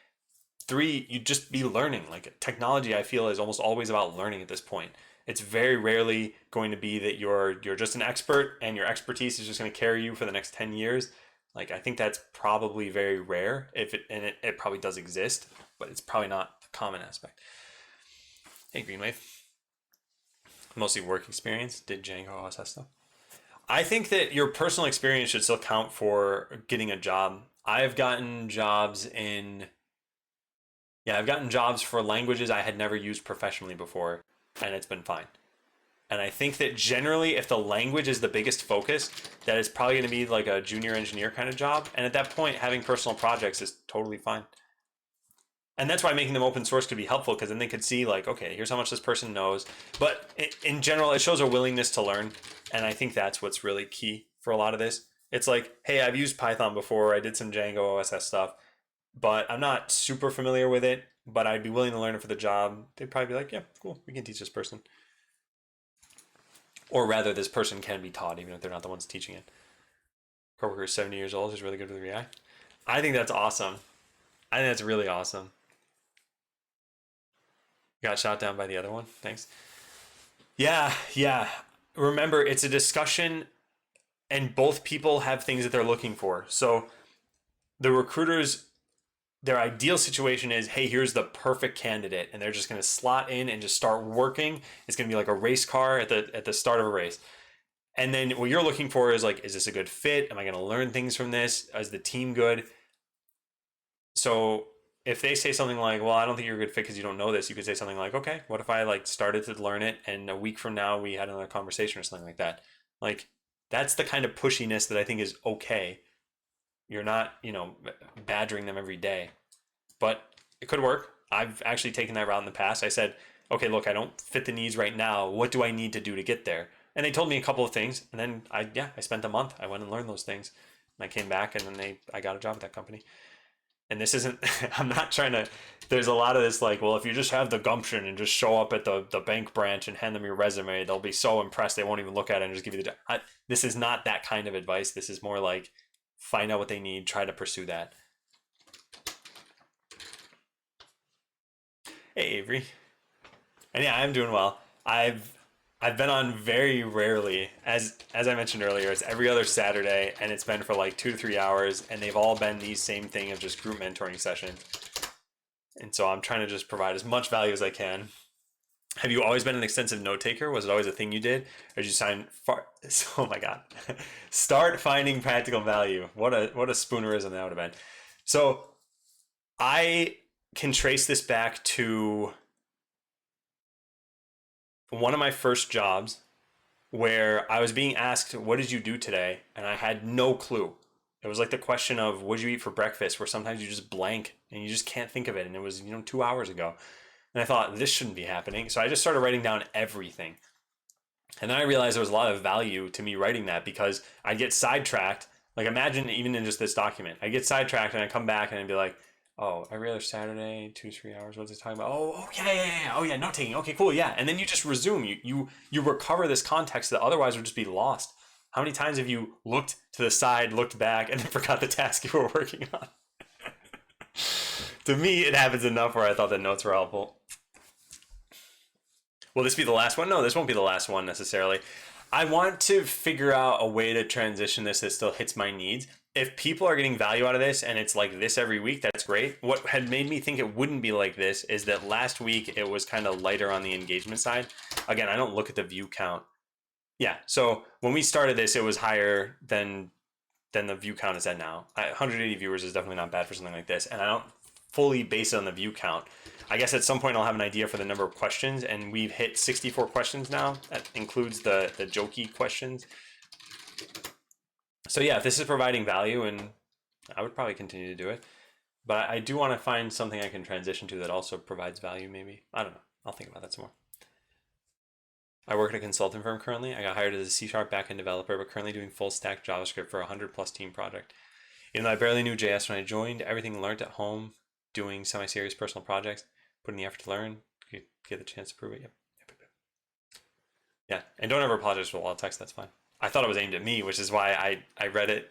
Three, you'd just be learning. Like technology, I feel, is almost always about learning at this point. It's very rarely going to be that you're just an expert and your expertise is just going to carry you for the next 10 years. Like I think that's probably very rare. It probably does exist, but it's probably not a common aspect. Hey, Greenwave. Mostly work experience. Did Django OSS stuff. I think that your personal experience should still count for getting a job. I've gotten jobs for languages I had never used professionally before, and it's been fine. And I think that generally, if the language is the biggest focus, that is probably going to be like a junior engineer kind of job. And at that point, having personal projects is totally fine. And that's why making them open source could be helpful, because then they could see like, okay, here's how much this person knows. But in general, it shows a willingness to learn. And I think that's what's really key for a lot of this. It's like, hey, I've used Python before. I did some Django OSS stuff, but I'm not super familiar with it, but I'd be willing to learn it for the job. They'd probably be like, yeah, cool, we can teach this person. Or rather, this person can be taught, even if they're not the ones teaching it. Coworker is 70 years old, who's really good with React. I think that's awesome. I think that's really awesome. Got shot down by the other one. Thanks. Yeah. Remember, it's a discussion, and both people have things that they're looking for. So the recruiters, their ideal situation is, hey, here's the perfect candidate, and they're just going to slot in and just start working. It's going to be like a race car at the start of a race. And then what you're looking for is like, is this a good fit? Am I going to learn things from this? Is the team good? So if they say something like, well, I don't think you're a good fit because you don't know this, you could say something like, okay, what if I like started to learn it and a week from now we had another conversation or something like that? Like that's the kind of pushiness that I think is okay. You're not, badgering them every day, but it could work. I've actually taken that route in the past. I said, okay, look, I don't fit the needs right now. What do I need to do to get there? And they told me a couple of things. And then I spent a month. I went and learned those things. And I came back and then I got a job at that company. And this isn't, I'm not trying to, there's a lot of this like, well, if you just have the gumption and just show up at the bank branch and hand them your resume, they'll be so impressed they won't even look at it and just give you the job. This is not that kind of advice. This is more like, find out what they need, try to pursue that. Hey, Avery. And yeah, I'm doing well. I've been on very rarely, as I mentioned earlier, it's every other Saturday, and it's been for like 2 to 3 hours, and they've all been these same thing of just group mentoring sessions. And so I'm trying to just provide as much value as I can. Have you always been an extensive note taker? Was it always a thing you did? Or did you sign far? Oh my God. Start finding practical value. What a spoonerism that would have been. So I can trace this back to one of my first jobs where I was being asked, what did you do today? And I had no clue. It was like the question of, what did you eat for breakfast? Where sometimes you just blank and you just can't think of it. And it was, 2 hours ago. And I thought, this shouldn't be happening. So I just started writing down everything. And then I realized there was a lot of value to me writing that, because I'd get sidetracked. Like imagine even in just this document, I get sidetracked and I come back and I'd be like, oh, every other Saturday, 2 to 3 hours. What's it talking about? Oh, yeah. Oh, yeah. Note taking. Okay, cool. Yeah. And then you just resume. You recover this context that otherwise would just be lost. How many times have you looked to the side, looked back, and then forgot the task you were working on? To me, it happens enough where I thought the notes were helpful. Will this be the last one? No, this won't be the last one necessarily. I want to figure out a way to transition this that still hits my needs. If people are getting value out of this and it's like this every week, that's great. What had made me think it wouldn't be like this is that last week it was kind of lighter on the engagement side. Again, I don't look at the view count. Yeah, so when we started this, it was higher than the view count is at now. 180 viewers is definitely not bad for something like this, and I don't fully base it on the view count. I guess at some point I'll have an idea for the number of questions, and we've hit 64 questions now. That includes the jokey questions. So yeah, if this is providing value, and I would probably continue to do it, But I do want to find something I can transition to that also provides value, maybe. I don't know. I'll think about that some more. I work at a consulting firm currently. I got hired as a C-sharp backend developer, but currently doing full stack JavaScript for a 100+ team project. Even though I barely knew JS when I joined, everything learned at home, doing semi-serious personal projects, putting the effort to learn, get the chance to prove it. Yep. Yeah, and don't ever apologize for a lot of text. That's fine. I thought it was aimed at me, which is why I read it,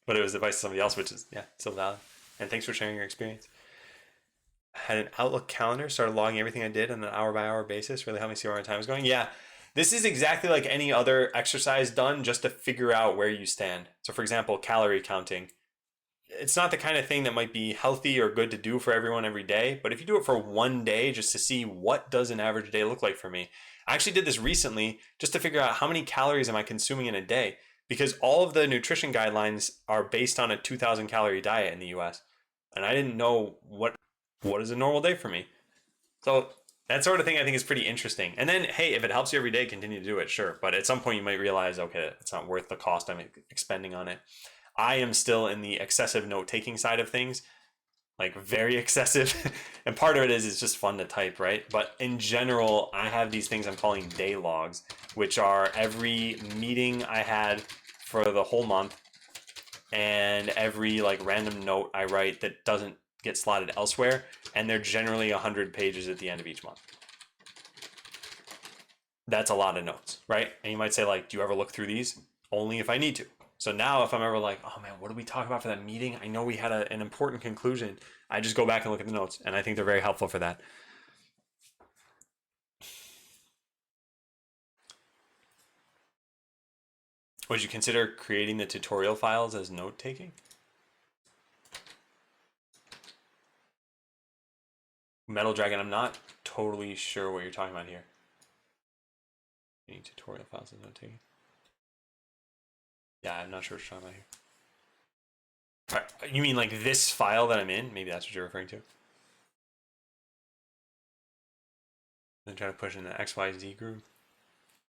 but it was advice to somebody else, which is, yeah, still valid. And thanks for sharing your experience. Had an Outlook calendar, started logging everything I did on an hour-by-hour basis. Really helped me see where my time was going. Yeah, this is exactly like any other exercise done just to figure out where you stand. So, for example, calorie counting. It's not the kind of thing that might be healthy or good to do for everyone every day, but if you do it for one day just to see what does an average day look like for me. I actually did this recently just to figure out how many calories am I consuming in a day, because all of the nutrition guidelines are based on a 2,000 calorie diet in the US. And I didn't know what is a normal day for me. So that sort of thing I think is pretty interesting. And then, hey, if it helps you every day, continue to do it, sure. But at some point you might realize, okay, it's not worth the cost I'm expending on it. I am still in the excessive note-taking side of things, like very excessive. And part of it is it's just fun to type, right? But in general, I have these things I'm calling day logs, which are every meeting I had for the whole month and every like random note I write that doesn't get slotted elsewhere, and they're generally 100 pages at the end of each month. That's a lot of notes, right? And you might say, like, do you ever look through these? Only if I need to. So now if I'm ever like, oh man, what did we talk about for that meeting? I know we had an important conclusion. I just go back and look at the notes, and I think they're very helpful for that. Would you consider creating the tutorial files as note taking? Metal Dragon, I'm not totally sure what you're talking about here. Any tutorial files as note taking? Yeah, I'm not sure what you're talking about here. You mean like this file that I'm in? Maybe that's what you're referring to. Then try to push in the XYZ group.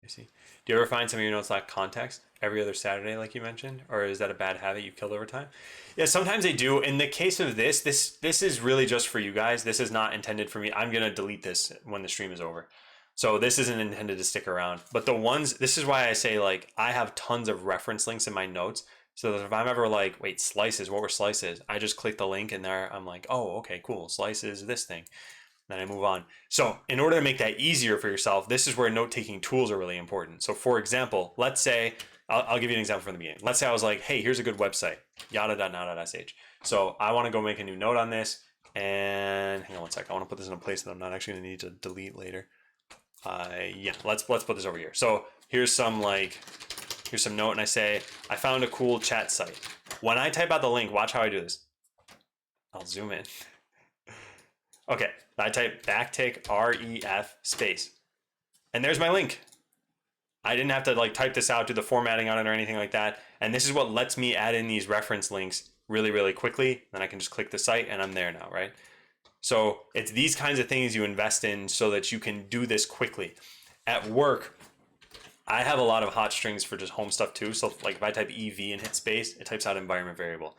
I see. Do you ever find some of your notes lack context every other Saturday, like you mentioned, or is that a bad habit you've killed over time? Yeah, sometimes they do. In the case of this is really just for you guys. This is not intended for me. I'm gonna delete this when the stream is over. So this isn't intended to stick around. But the ones, this is why I say, like, I have tons of reference links in my notes. So that if I'm ever like, wait, slices, what were slices? I just click the link and there I'm like, oh, okay, cool. Slices, this thing. Then I move on. So in order to make that easier for yourself, this is where note-taking tools are really important. So for example, let's say, I'll give you an example from the beginning. Let's say I was like, hey, here's a good website, yada.now.sh. So I want to go make a new note on this. And hang on one sec. I want to put this in a place that I'm not actually going to need to delete later. Yeah, let's put this over here. So here's some note, and I say, I found a cool chat site. When I type out the link, watch how I do this. I'll zoom in. Okay, I type backtick REF space, and there's my link. I didn't have to like type this out, do the formatting on it or anything like that. And this is what lets me add in these reference links really, really quickly. Then I can just click the site and I'm there now, right? So it's these kinds of things you invest in so that you can do this quickly. At work, I have a lot of hot strings for just home stuff too. So like if I type EV and hit space, it types out environment variable.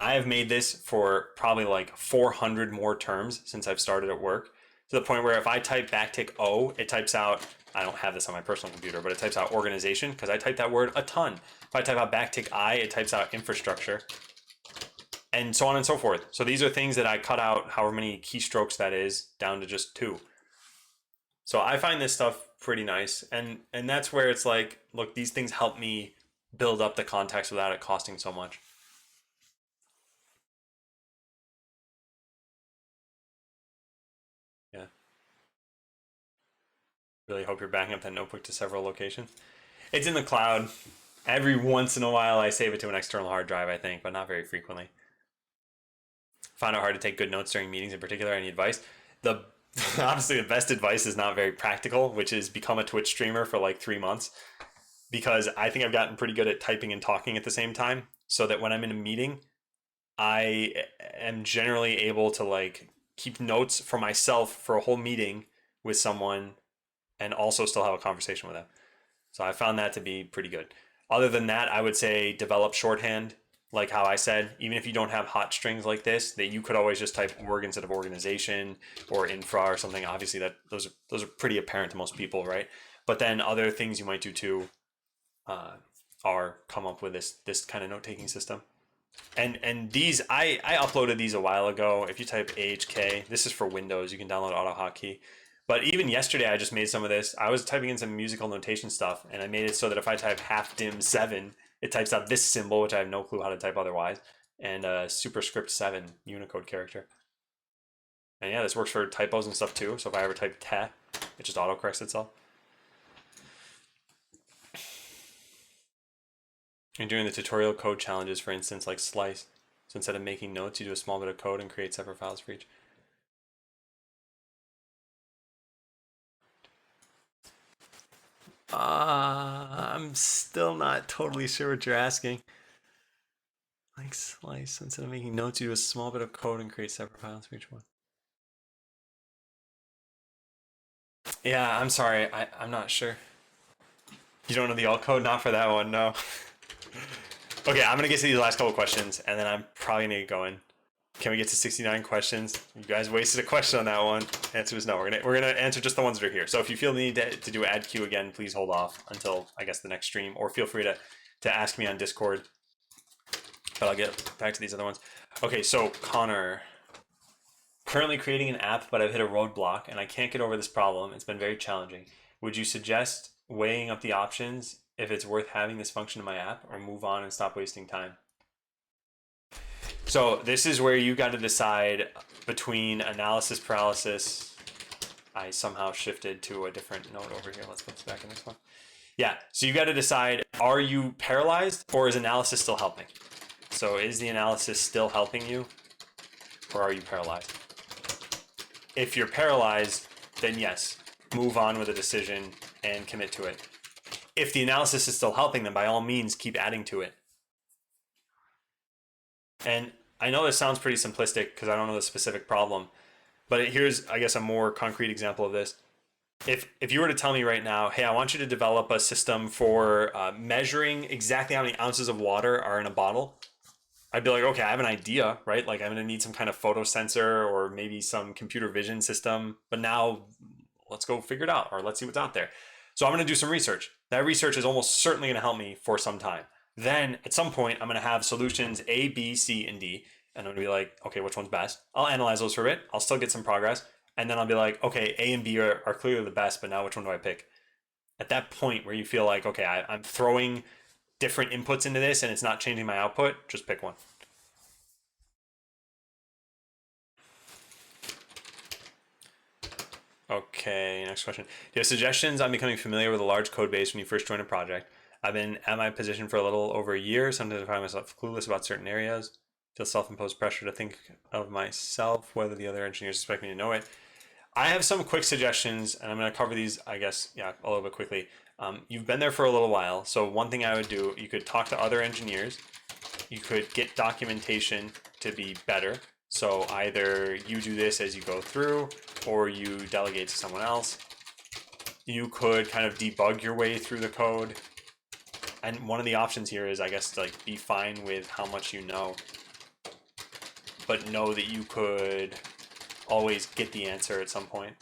I have made this for probably like 400 more terms since I've started at work, to the point where if I type backtick O, it types out, I don't have this on my personal computer, but it types out organization because I type that word a ton. If I type out backtick I, it types out infrastructure, and so on and so forth. So these are things that I cut out however many keystrokes that is down to just 2. So I find this stuff pretty nice. And that's where it's like, look, these things help me build up the context without it costing so much. Yeah. Really hope you're backing up that notebook to several locations. It's in the cloud. Every once in a while I save it to an external hard drive, I think, but not very frequently. Found it hard to take good notes during meetings in particular. Any advice? Honestly, the best advice is not very practical, which is become a Twitch streamer for like 3 months, because I think I've gotten pretty good at typing and talking at the same time, so that when I'm in a meeting, I am generally able to like keep notes for myself for a whole meeting with someone and also still have a conversation with them. So I found that to be pretty good. Other than that, I would say develop shorthand, like how I said, even if you don't have hot strings like this, that you could always just type org instead of organization or infra or something. Obviously, that those are pretty apparent to most people, right? But then other things you might do too are come up with this kind of note taking system. And these I uploaded these a while ago. If you type AHK, this is for Windows. You can download AutoHotkey. But even yesterday, I just made some of this. I was typing in some musical notation stuff, and I made it so that if I type half dim 7, it types out this symbol, which I have no clue how to type otherwise, and superscript 7 Unicode character. And yeah, this works for typos and stuff too. So if I ever type te, it just autocorrects itself. And during the tutorial code challenges, for instance, like slice. So instead of making notes, you do a small bit of code and create separate files for each. I'm still not totally sure what you're asking. Like slice, instead of making notes, you do a small bit of code and create separate files for each one. Yeah, I'm sorry. I'm not sure. You don't know the alt code? Not for that one, no. Okay, I'm gonna get to these last couple questions, and then I'm probably gonna get going. Can we get to 69 questions? You guys wasted a question on that one. Answer is no. We're gonna answer just the ones that are here. So if you feel the need to do add queue again, please hold off until I guess the next stream, or feel free to ask me on Discord. But I'll get back to these other ones. Okay, so Connor, currently creating an app, but I've hit a roadblock and I can't get over this problem. It's been very challenging. Would you suggest weighing up the options if it's worth having this function in my app, or move on and stop wasting time? So this is where you got to decide between analysis paralysis. I somehow shifted to a different node over here. Let's put this back in this one. Yeah, so you got to decide, are you paralyzed or is analysis still helping? So is the analysis still helping you, or are you paralyzed? If you're paralyzed, then yes, move on with a decision and commit to it. If the analysis is still helping, then by all means, keep adding to it. And I know this sounds pretty simplistic because I don't know the specific problem, but here's, I guess, a more concrete example of this. If you were to tell me right now, hey, I want you to develop a system for measuring exactly how many ounces of water are in a bottle, I'd be like, okay, I have an idea, right? Like I'm going to need some kind of photo sensor or maybe some computer vision system, but now let's go figure it out, or let's see what's out there. So I'm going to do some research. That research is almost certainly going to help me for some time. Then at some point, I'm going to have solutions A, B, C, and D. And I'm going to be like, okay, which one's best? I'll analyze those for a bit. I'll still get some progress. And then I'll be like, okay, A and B are clearly the best, but now which one do I pick? At that point where you feel like, okay, I'm throwing different inputs into this and it's not changing my output, just pick one. Okay, next question. Do you have suggestions on becoming familiar with a large code base when you first join a project? I've been at my position for a little over a year. Sometimes I find myself clueless about certain areas. Feel self-imposed pressure to think of myself, whether the other engineers expect me to know it. I have some quick suggestions, and I'm going to cover these, I guess, yeah, a little bit quickly. You've been there for a little while, so one thing I would do, you could talk to other engineers. You could get documentation to be better. So either you do this as you go through, or you delegate to someone else. You could kind of debug your way through the code. And one of the options here is, I guess, like be fine with how much you know, but know that you could always get the answer at some point.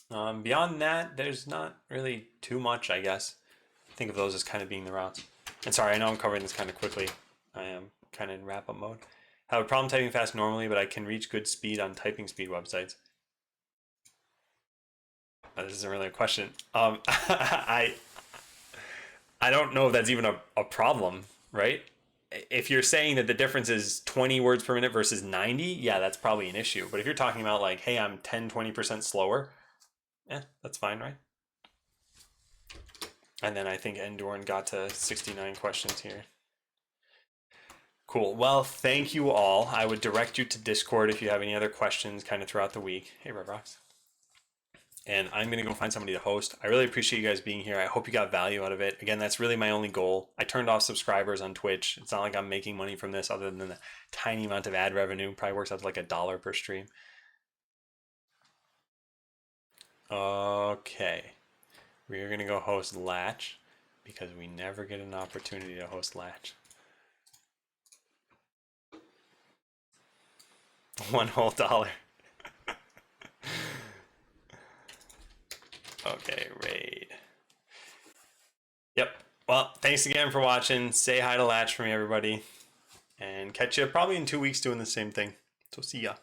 Beyond that, there's not really too much, I guess. Think of those as kind of being the routes. And sorry, I know I'm covering this kind of quickly. I am kind of in wrap-up mode. I have a problem typing fast normally, but I can reach good speed on typing speed websites. This isn't really a question. I don't know if that's even a problem, right? If you're saying that the difference is 20 words per minute versus 90, yeah, that's probably an issue. But if you're talking about like, hey, I'm 10, 20% slower, yeah, that's fine, right? And then I think Endorn got to 69 questions here. Cool. Well, thank you all. I would direct you to Discord if you have any other questions kind of throughout the week. Hey, Red Rocks. And I'm going to go find somebody to host. I really appreciate you guys being here. I hope you got value out of it. Again, that's really my only goal. I turned off subscribers on Twitch. It's not like I'm making money from this other than the tiny amount of ad revenue. Probably works out to like $1 per stream. Okay. We're going to go host Latch. because we never get an opportunity to host Latch. One whole dollar. Okay, raid. Yep. Well, thanks again for watching. Say hi to Latch for me, everybody. And catch you probably in 2 weeks doing the same thing. So see ya.